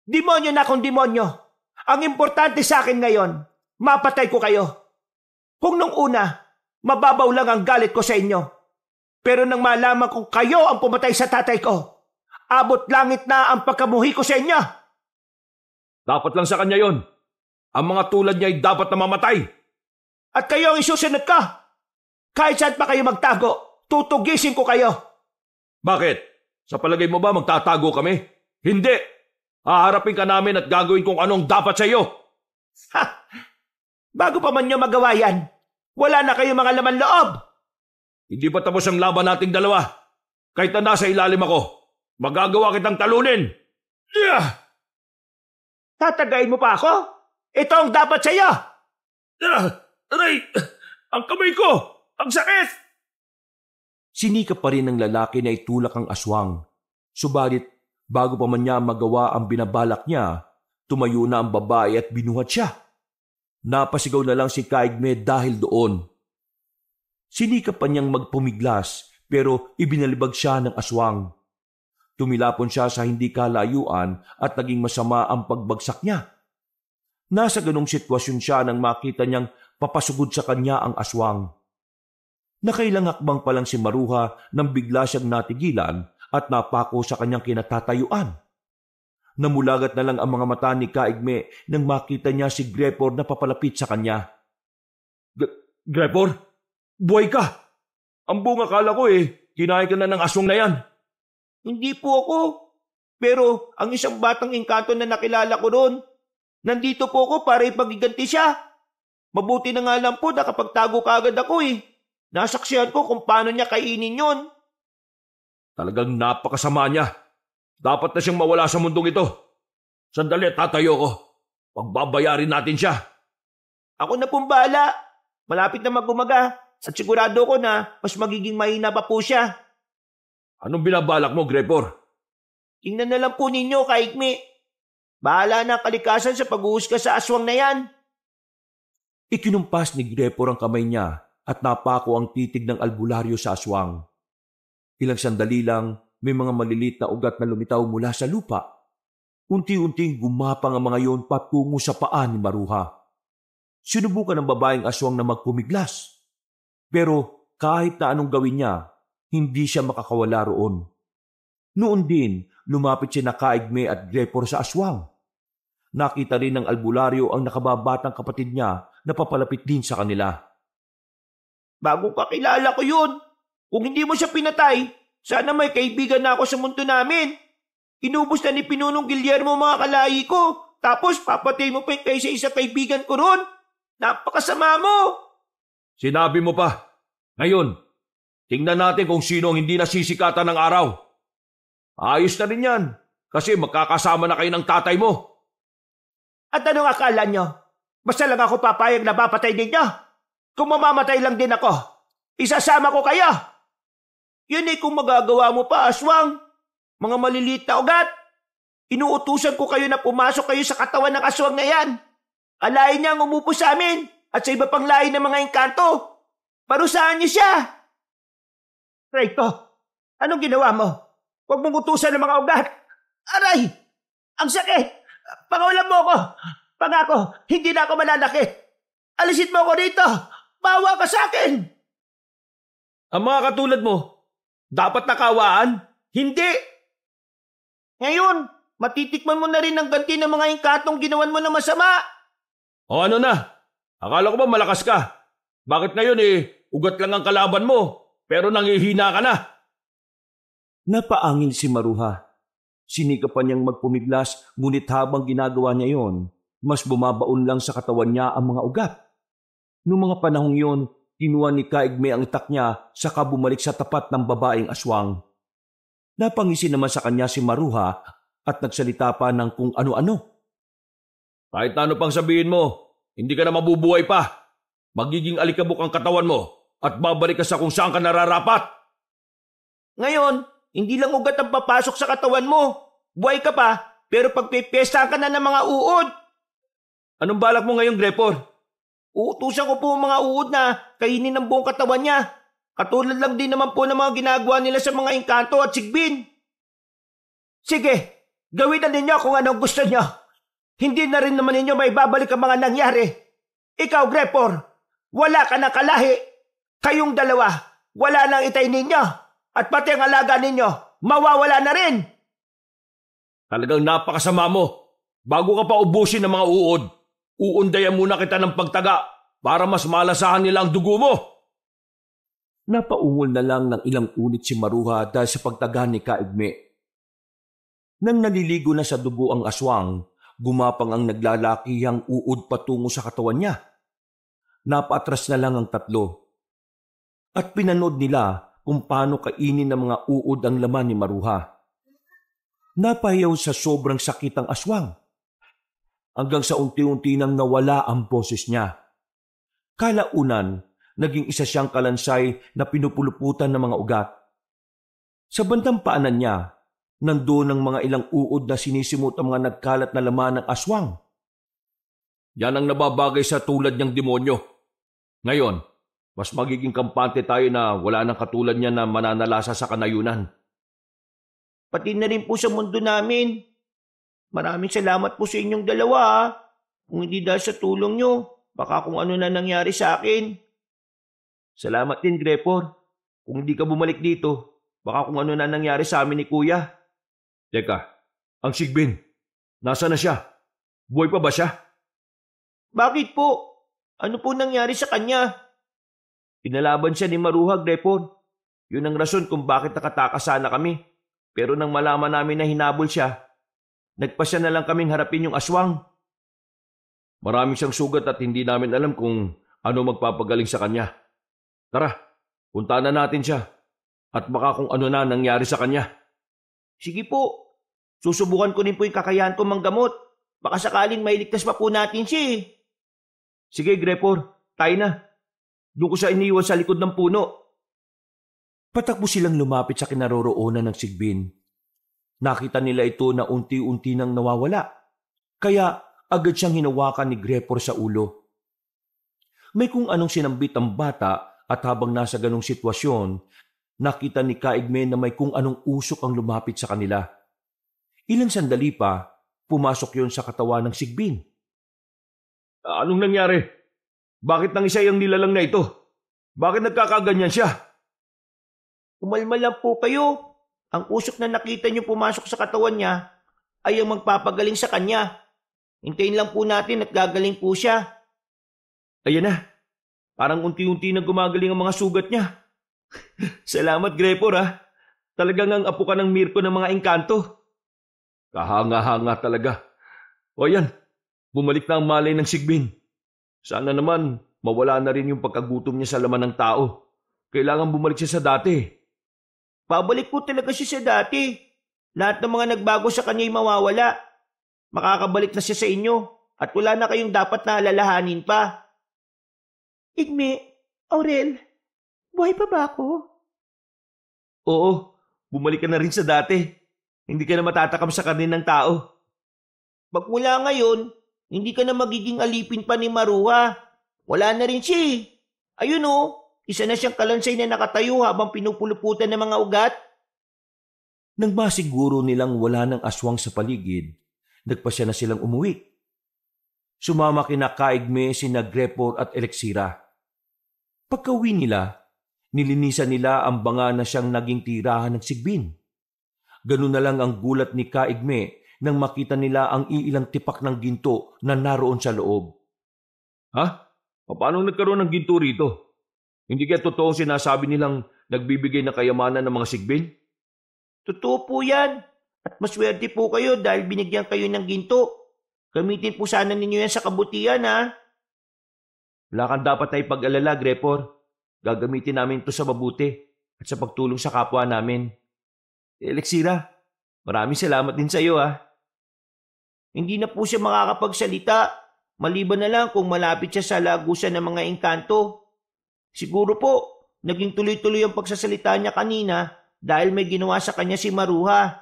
Demonyo na akong demonyo. Ang importante sa akin ngayon, mapatay ko kayo. Kung nung una, mababaw lang ang galit ko sa inyo. Pero nang malaman kong kayo ang pumatay sa tatay ko, abot langit na ang pagkamuhi ko sa inyo. Dapat lang sa kanya yon. Ang mga tulad niya ay dapat na mamatay. At kayo ang isusunod ko. Kahit saan pa kayo magtago, tutugisin ko kayo. Bakit? Sa palagay mo ba magtatago kami? Hindi. Haharapin ka namin at gagawin kung anong dapat sa iyo. Ha! Bago pa man nyo magawa yan, wala na kayong mga laman loob. Hindi pa tapos ang laban nating dalawa. Kahit na nasa ilalim ako, magagawa kitang talunin. Tatagayin mo pa ako? Ito ang dapat sa iyo. Aray! Ang kamay ko! Ang sakit! Sinikap pa rin ng lalaki na itulak ang aswang. Subalit, bago pa man niya magawa ang binabalak niya, tumayo na ang babae at binuhat siya. Napasigaw na lang si Kaigme dahil doon. Sinikap pa niyang magpumiglas pero ibinalibag siya ng aswang. Tumilapon siya sa hindi kalayuan at naging masama ang pagbagsak niya. Nasa ganong sitwasyon siya nang makita niyang papasugod sa kanya ang aswang. Nakailang hakbang pa lang si Maruha nang bigla siyang natigilan at napako sa kanyang kinatatayuan. Namulagat na lang ang mga mata ni Kaigme nang makita niya si Grepor na papalapit sa kanya. Grepor? Buhay ka! Ang buong akala ko kinain ka na ng aswang na yan. Hindi po ako. Pero ang isang batang engkanto na nakilala ko roon, nandito po ako para ipagiganti siya. Mabuti na nga lang po nakapagtago kaagad ako Nasaksihan ko kung paano niya kainin yon. Talagang napakasama niya. Dapat na siyang mawala sa mundong ito. Sandali, tatayo ko. Pagbabayarin natin siya. Ako na pong bahala. Malapit na magumaga at sigurado ko na mas magiging mahina pa po siya. Anong binabalak mo, Grepor? Tingnan na lang po ninyo, Kaigme. Bahala na ang kalikasan sa pag-uusga sa aswang na yan. Ikinumpas ni Grepor ang kamay niya at napako ang titig ng albularyo sa aswang. Ilang sandali lang, may mga malilit na ugat na lumitaw mula sa lupa. Unti-unting gumapang ang mga yon patungo sa paa ni Maruha. Sinubukan ng babaeng aswang na magpumiglas. Pero kahit na anong gawin niya, hindi siya makakawala roon. Noon din, lumapit si Kaigme at Grepor sa aswang. Nakita rin ng albularyo ang nakababatang kapatid niya na papalapit din sa kanila. Bago kakilala ko yun. Kung hindi mo siya pinatay, sana may kaibigan na ako sa mundo namin. Inubos na ni Pinunong Guillermo mga kalahi ko. Tapos papatay mo pa yung kaysa kaibigan ko ron. Napakasama mo. Sinabi mo pa. Ngayon, tingnan natin kung sino ang hindi nasisikatan ng araw. Ayos na rin yan, kasi magkakasama na kayo ng tatay mo. At anong akala nyo? Basta lang ako papayag na papatay ninyo. Kung mamamatay lang din ako, isasama ko kayo. Yun kung magagawa mo pa, aswang. Mga maliliit na ugat. Inuutusan ko kayo na pumasok kayo sa katawan ng aswang na yan. Alayin niya ang umupo sa amin at sa iba pang lahi ng mga engkanto. Parusahan niyo siya. Reyto, anong ginawa mo? Huwag mong utusan ng mga ugat. Aray! Ang sakit! Pangawalan mo ako! Pangako, hindi na ako mananakit. Alisin mo ako dito! Bawa ka sa akin! Ang mga katulad mo, dapat nakawaan? Hindi! Ngayon, matitikman mo na rin ang ganti ng mga engkantong ginawan mo na masama. O ano na? Akala ko ba malakas ka? Bakit ngayon ugat lang ang kalaban mo, pero nangihina ka na? Napaangin si Maruha. Sinikapan niyang magpumiglas, ngunit habang ginagawa niya yon, mas bumabaon lang sa katawan niya ang mga ugat. Noong mga panahong yon, kinuha ni Kaigme ang itak niya saka bumalik sa tapat ng babaeng aswang. Napangisi naman sa kanya si Maruha at nagsalita pa ng kung ano-ano. Kahit ano pang sabihin mo, hindi ka na mabubuhay pa. Magiging alikabok ang katawan mo at babalik ka sa kung saan ka nararapat. Ngayon, hindi lang ugat ang papasok sa katawan mo. Buhay ka pa, pero pagpipesta ka na ng mga uod. Anong balak mo ngayon, Grepor? Uutusan ko po ang mga uod na kainin ang buong katawan niya. Katulad lang din naman po ng mga ginagawa nila sa mga engkanto at sigbin. Sige, gawin na ninyo kung anong gusto niyo. Hindi na rin naman ninyo may babalik ang mga nangyari. Ikaw, Grepor, wala ka na kalahi. Kayong dalawa, wala nang itay ninyo. At pati ang alaga ninyo, mawawala na rin. Talagang napakasama mo. Bago ka pa ubusin ng mga uod, uundayan muna kita ng pagtaga para mas malasahan nila ang dugo mo. Napaungol na lang ng ilang unit si Maruha dahil sa pagtaga ni Kaigme. Nang naliligo na sa dugo ang aswang, gumapang ang naglalakihang uod patungo sa katawan niya. Napaatras na lang ang tatlo. At pinanood nila kung paano kainin ng mga uod ang laman ni Maruha. Napahiyaw sa sobrang sakit ang aswang. Hanggang sa unti-unti nang nawala ang boses niya. Kalaunan, naging isa siyang kalansay na pinupuluputan ng mga ugat. Sa bandang paanan niya, nandoon ang mga ilang uod na sinisimot ang mga nagkalat na laman ng aswang. Yan ang nababagay sa tulad niyang demonyo. Ngayon, mas magiging kampante tayo na wala nang katulad niya na mananalasa sa kanayunan. Pati na rin po sa mundo namin. Maraming salamat po sa inyong dalawa. Kung hindi dahil sa tulong nyo, baka kung ano na nangyari sa akin. Salamat din, Grepor. Kung hindi ka bumalik dito, baka kung ano na nangyari sa amin ni Kuya. Teka, ang sigbin, nasa na siya? Buhay pa ba siya? Bakit po? Ano po nangyari sa kanya? Pinalaban siya ni Maruha, Grepor. Yun ang rason kung bakit nakatakas sana kami. Pero nang malaman namin na hinabol siya, nagpasya na lang kaming harapin yung aswang. Maraming siyang sugat at hindi namin alam kung ano magpapagaling sa kanya. Tara, puntahan na natin siya. At baka kung ano na nangyari sa kanya. Sige po. Susubukan ko rin po yung kakayahan ko manggamot. Baka sakaling mailigtas pa po natin siya. Sige, Grepor, tayo na. Doon ko siya iniwan sa likod ng puno. Patakbo silang lumapit sa kinaroroonan ng sigbin. Nakita nila ito na unti-unti nang nawawala. Kaya agad siyang hinawakan ni Grepor sa ulo. May kung anong sinambit ang bata at habang nasa ganong sitwasyon, nakita ni Kaigme na may kung anong usok ang lumapit sa kanila. Ilang sandali pa, pumasok yon sa katawan ng sigbin. Anong nangyari? Bakit nang isa yung nilalang na ito? Bakit nagkakaganyan siya? Umalma lang po kayo. Ang usok na nakita niyo pumasok sa katawan niya ay ang magpapagaling sa kanya. Hintayin lang po natin at gagaling po siya. Ayan na. Parang unti-unti na gumagaling ang mga sugat niya. Salamat, Grepor ha. Talagang ang apo ka ng Mirko ng mga engkanto. Kahanga-hanga talaga. O yan, bumalik na ang malay ng Sigbin. Sana naman mawala na rin yung pagkagutom niya sa laman ng tao. Kailangan bumalik siya sa dati. Pabalik po talaga siya sa dati. Lahat ng mga nagbago sa kanya'y mawawala. Makakabalik na siya sa inyo at wala na kayong dapat na alalahanin pa. Igme, Aurel, buhay pa ba ako? Oo, bumalik ka na rin sa dati. Hindi ka na matatakam sa karne ng tao. Magmula ngayon, hindi ka na magiging alipin pa ni Maruha. Wala na rin siya eh. Ayun oh, isa na siyang kalansay na nakatayo habang pinupuluputan ng mga ugat. Nang masiguro nilang wala ng aswang sa paligid, nagpasya na silang umuwi. Sumama kina Kaigme, sina Grepor at Elexira. Pagkauwi nila, nilinisan nila ang banga na siyang naging tirahan ng Sigbin. Ganun na lang ang gulat ni Kaigme nang makita nila ang iilang tipak ng ginto na naroon sa loob. Ha? Paano nagkaroon ng ginto rito? Hindi kaya totoo sinasabi nilang nagbibigay ng kayamanan ng mga Sigbin? Totoo po yan. At maswerte po kayo dahil binigyan kayo ng ginto. Gamitin po sana ninyo yan sa kabutihan ha. Wala kang dapat na ipag-alala, Grepor. Gagamitin namin ito sa mabuti at sa pagtulong sa kapwa namin. Elexira, maraming salamat din sa iyo ha. Hindi na po siya makakapagsalita. Maliban na lang kung malapit siya sa lagusan ng mga engkanto. Siguro po, naging tuloy-tuloy ang pagsasalita niya kanina dahil may ginawa sa kanya si Maruha.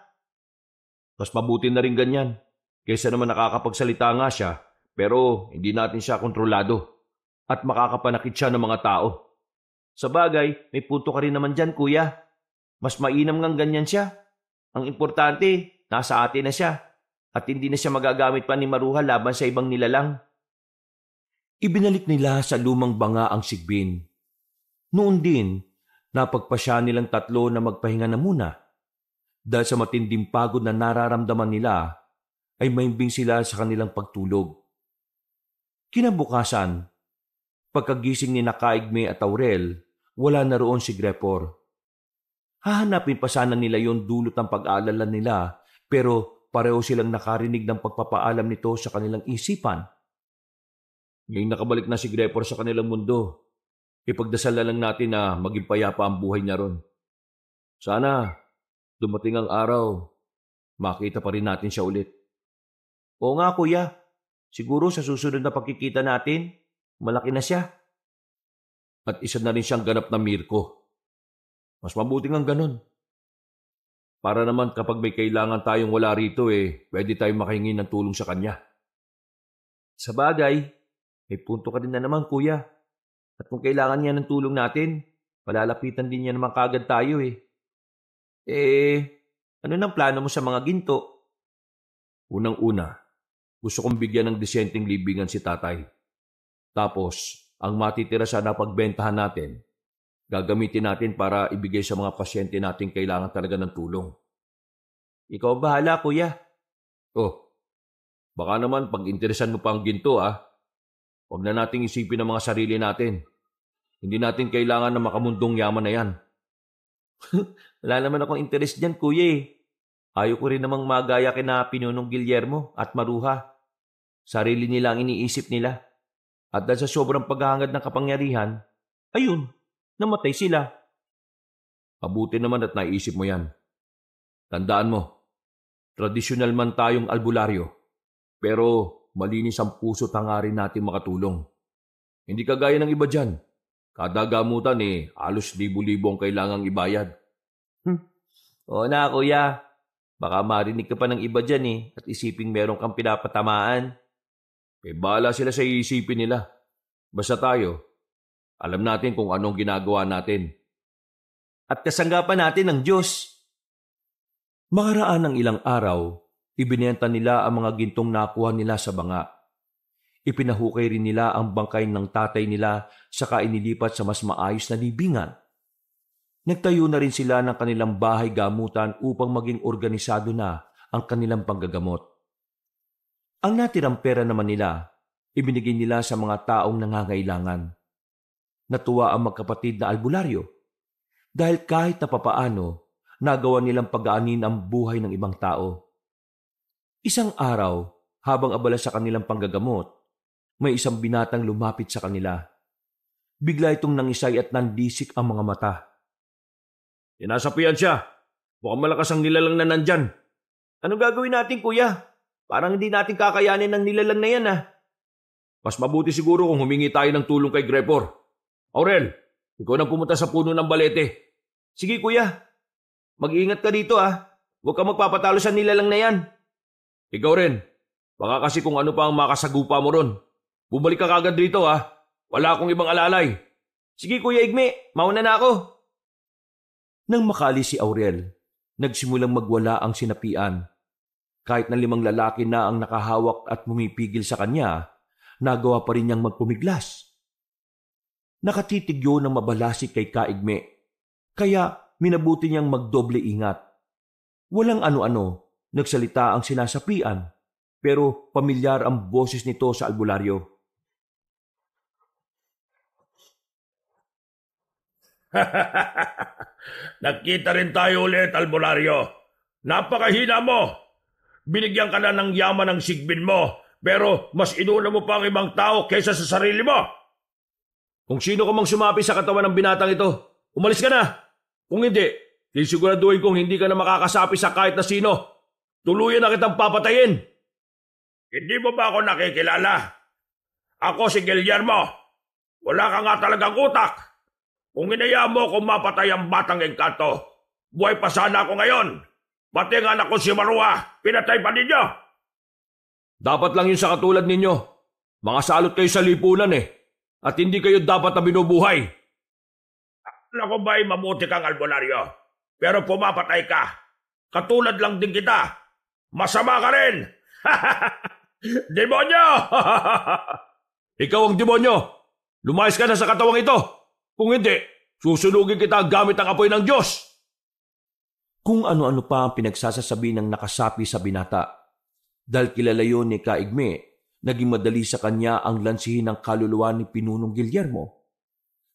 Mas mabuti na rin ganyan. Kaysa naman nakakapagsalita nga siya, pero hindi natin siya kontrolado. At makakapanakit siya ng mga tao. Sa bagay, may punto ka rin naman dyan, kuya. Mas mainam ngang ganyan siya. Ang importante, nasa atin na siya. At hindi na siya magagamit pa ni Maruha laban sa ibang nilalang. Ibinalik nila sa lumang banga ang Sigbin. Noon din, napagpasya nilang tatlo na magpahinga na muna. Dahil sa matinding pagod na nararamdaman nila, ay mahimbing sila sa kanilang pagtulog. Kinabukasan, pagkagising ni Kaigme at Aurel, wala na roon si Grepor. Hahanapin pa sana nila yon dulot ng pag-aalala nila, pero pareho silang nakarinig ng pagpapaalam nito sa kanilang isipan. Ngayong nakabalik na si Grepor sa kanilang mundo, ipagdasal na lang natin na maging payapa ang buhay niya ron. Sana, dumating ang araw, makita pa rin natin siya ulit. Oo nga kuya, siguro sa susunod na pagkikita natin, malaki na siya. At isa na rin siyang ganap na Mirko. Mas mabuti ang ganun. Para naman kapag may kailangan tayong wala rito pwede tayong makahingi ng tulong sa kanya. Sa bagay, may punto ka din na naman kuya. At kung kailangan niya ng tulong natin, malalapitan din niya naman kagad tayo ano nang plano mo sa mga ginto? Unang-una, gusto kong bigyan ng disenteng libingan si tatay. Tapos, ang matitira sa napagbentahan natin, gagamitin natin para ibigay sa mga pasyente natin kailangan talaga ng tulong. Ikaw bahala, kuya. Oh, baka naman pag-interesan mo pa ang ginto Huwag na nating isipin ang mga sarili natin. Hindi natin kailangan na makamundong yaman na yan. Wala naman akong interest dyan, kuya Ayaw ko rin namang magaya kina Pinunong Guillermo at Maruha. Sarili nila ang iniisip nila. At dahil sa sobrang paghahangad ng kapangyarihan, ayun, namatay sila. Mabuti naman at naisip mo yan. Tandaan mo, tradisyonal man tayong albularyo, pero malinis ang puso at hangarin natin makatulong. Hindi kagaya ng iba dyan. Kada gamutan halos libo-libo ang kailangang ibayad. Oo na, kuya. Baka marinig ka pa ng iba dyan at isiping meron kang pinapatamaan. Bahala sila sa iisipin nila. Basta tayo, alam natin kung anong ginagawa natin. At kasanggapan natin ng Diyos. Makaraan ng ilang araw, ibinenta nila ang mga gintong nakuha nila sa banga. Ipinahukay rin nila ang bangkay ng tatay nila saka inilipat sa mas maayos na libingan. Nagtayo na rin sila ng kanilang bahay gamutan upang maging organisado na ang kanilang panggagamot. Ang natirang pera naman nila, ibinigay nila sa mga taong nangangailangan. Natuwa ang magkapatid na albularyo dahil kahit na papaano, nagawa nilang pag-aanin ang buhay ng ibang tao. Isang araw, habang abala sa kanilang panggagamot, may isang binatang lumapit sa kanila. Bigla itong nangisay at nandisik ang mga mata. Sinasapian siya. Mukhang malakas ang nilalang na nandyan. Anong gagawin natin, kuya? Parang hindi natin kakayanin ng nilalang na yan, Mas mabuti siguro kung humingi tayo ng tulong kay Grepor. Aurel, ikaw nang pumunta sa puno ng balete. Sige, kuya. Mag-iingat ka dito, Huwag ka magpapatalo sa nilalang na yan. Ikaw rin. Baka kasi kung ano pa ang makasagupa mo ron. Bumalik ka kagad dito, Wala akong ibang alalay. Sige, Kuya Igme. Mauna na ako. Nang makaalis si Aurel, nagsimulang magwala ang sinapian. Kahit na 5 lalaki na ang nakahawak at pumipigil sa kanya, nagawa pa rin niyang magpumiglas. Nakatitigyo ng mabalasik kay Kaigme, kaya minabuti niyang magdoble ingat. Walang ano-ano, nagsalita ang sinasapian, pero pamilyar ang boses nito sa albularyo. Nagkita rin tayo ulit, albularyo. Napakahina mo. Binigyan ka na ng yaman ng sigbin mo, pero mas inuna mo pa ang ibang tao kaysa sa sarili mo. Kung sino ka mang sumapi sa katawan ng binatang ito, umalis ka na. Kung hindi, sisiguraduhin kong hindi ka na makakasapi sa kahit na sino. Tuluyan na kitang papatayin. Hindi mo ba ako nakikilala? Ako si Guillermo. Wala ka nga talagang utak. Kung inaya mo kung mapatay ang batang Engkanto, buhay pa sana ako ngayon. Pati ang anak ko si Marua, pinatay pa ninyo. Dapat lang yun sa katulad ninyo. Mga salot kayo sa lipunan At hindi kayo dapat na binubuhay. Alam ko ba'y mabuti kang albularyo? Pero pumapatay ka. Katulad lang din kita. Masama ka rin. Demonyo! Ikaw ang demonyo. Lumayas ka na sa katawang ito. Kung hindi, susunugin kita gamit ang apoy ng Diyos. Kung ano-ano pa ang pinagsasasabi ng nakasapi sa binata. Dahil kilala yun ni Kaigme, naging madali sa kanya ang lansihin ng kaluluwa ni Pinunong Guillermo.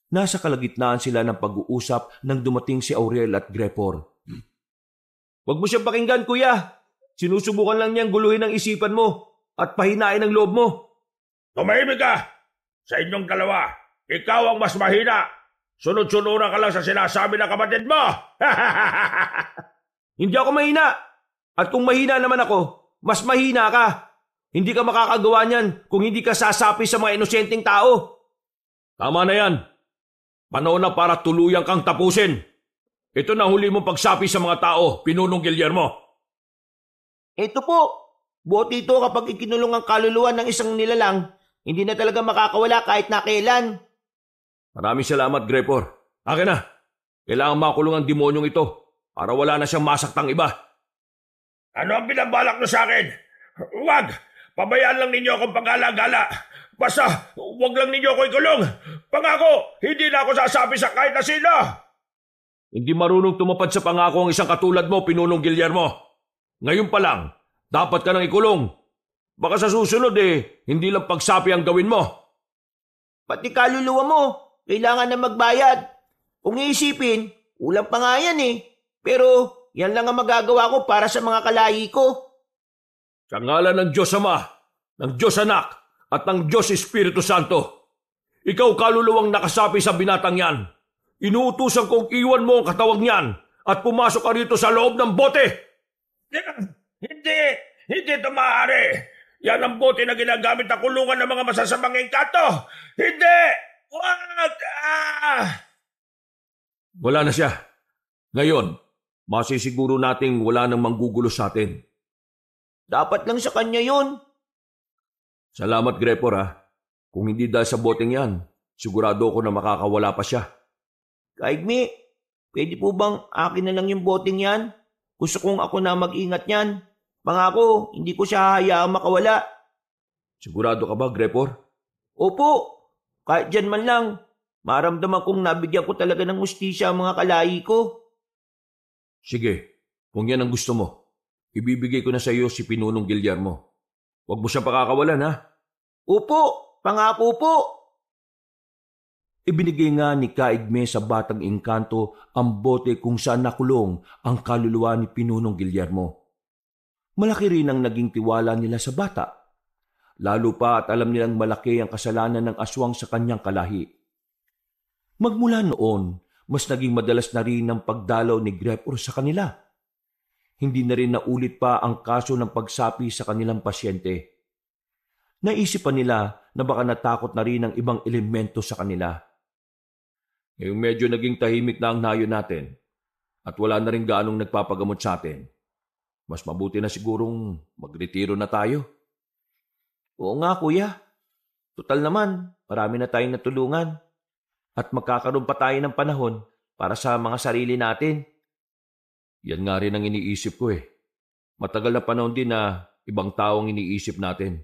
Nasa kalagitnaan sila ng pag-uusap nang dumating si Aurel at Grepor. Huwag mo siyang pakinggan, kuya. Sinusubukan lang niyang guluhin ang isipan mo at pahinain ang loob mo. Tumahimik ka! Sa inyong dalawa, ikaw ang mas mahina. Sunod-sunuran ka lang sa sinasabi ng kapatid mo. Hindi ako mahina. At kung mahina naman ako, mas mahina ka. Hindi ka makakagawa niyan kung hindi ka sasapi sa mga inosenteng tao. Tama na yan. Panahon na para tuluyang kang tapusin. Ito na huli mong pagsapi sa mga tao, Pinunong Guillermo. Ito po, bote ito kapag ikinulong ang kaluluwa ng isang nilalang, hindi na talaga makakawala kahit na kailan. Maraming salamat, Grepor. Akin na. Kailangan makulong ang demonyong ito para wala na siyang masaktang iba. Ano ang binabalak mo sa akin? Huwag! Pabayaan lang ninyo akong pag-alagala. Basta, huwag lang ninyo ako ikulong. Pangako, hindi na ako sasabi sa kahit na sino. Hindi marunong tumapad sa pangako ang isang katulad mo, Pinunong Guillermo. Ngayon pa lang, dapat ka nang ikulong. Baka sa susunod hindi lang pagsapi ang gawin mo. Pati kaluluwa mo, kailangan na magbayad. Kung iisipin, ulang pa nga yan Pero yan lang ang magagawa ko para sa mga kalahi ko. Sa ngalan ng Diyos Ama, ng Diyos Anak, at ng Diyos Espiritu Santo, ikaw kaluluwang nakasapi sa binatang yan. Inuutusan kong iwan mo ang katawang yan at pumasok ka rito sa loob ng bote. Hindi ito maaari. Yan ang bote na ginagamit na kulungan ng mga masasamang engkanto. Hindi! Wag! Wala na siya. Ngayon, masisiguro nating wala nang manggugulo sa atin. Dapat lang sa kanya yun. Salamat, Grepor Kung hindi dahil sa boteng yan, sigurado ako na makakawala pa siya. Kaigme, pwede po bang akin na lang yung boteng yan? Gusto kong ako na mag-ingat yan. Pangako, hindi ko siya hayaang makawala. Sigurado ka ba, Grepor? Opo, kahit dyan man lang. Maramdaman kong nabigyan ko talaga ng hustisya ang mga kalahi ko. Sige, kung yan ang gusto mo, ibibigay ko na sa iyo si Pinunong Guillermo. Huwag mo siya pakakawalan, ha? Opo, pangako po. Ibinigay nga ni Kaigme sa batang engkanto ang bote kung saan nakulong ang kaluluwa ni Pinunong Guillermo. Malaki rin ang naging tiwala nila sa bata. Lalo pa at alam nilang malaki ang kasalanan ng aswang sa kanyang kalahi. Magmula noon, mas naging madalas na rin ang pagdalaw ni Gregor sa kanila. Hindi na rin naulit pa ang kaso ng pagsapi sa kanilang pasyente. Naisip pa nila na baka natakot na rin ang ibang elemento sa kanila. Ngayong medyo naging tahimik na ang nayo natin at wala na rin gaanong nagpapagamot sa atin. Mas mabuti na sigurong magretiro na tayo. Oo nga, kuya. Total naman, marami na tayong natulungan. At magkakaroon pa tayo ng panahon para sa mga sarili natin. Yan nga rin ang iniisip ko eh. Matagal na panahon din na ibang taong iniisip natin.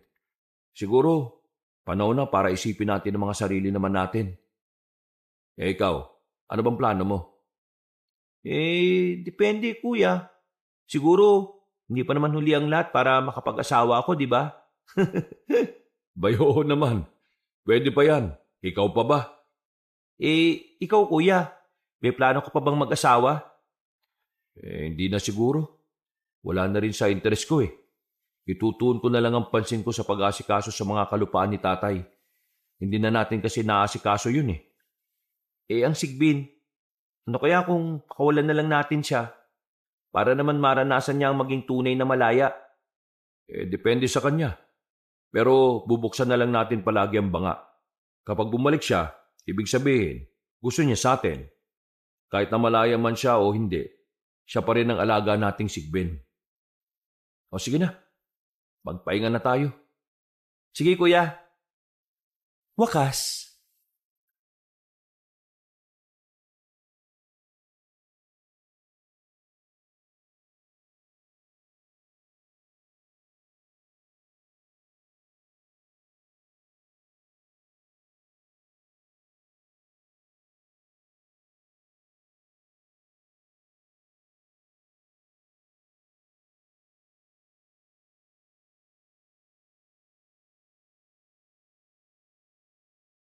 Siguro, panahon na para isipin natin ang mga sarili naman natin. Ikaw, ano bang plano mo? Depende, kuya. Siguro, hindi pa naman huli ang lahat para makapag-asawa ako, di ba? Bayo naman. Pwede pa yan. Ikaw pa ba? Ikaw, kuya. May plano ka pa bang mag-asawa? Hindi na siguro. Wala na rin sa interes ko eh. Itutuon ko na lang ang pansin ko sa pag-asikaso sa mga kalupaan ni tatay. Hindi na natin kasi naasikaso yun eh. Ang Sigbin, ano kaya kung pakawalan na lang natin siya para naman maranasan niya ang maging tunay na malaya? Depende sa kanya. Pero bubuksan na lang natin palagi ang banga. Kapag bumalik siya, ibig sabihin, gusto niya sa atin. Kahit na malaya man siya o hindi, siya pa rin ang alaga nating Sigbin. O sige na, magpahinga na tayo. Sige, kuya. Wakas,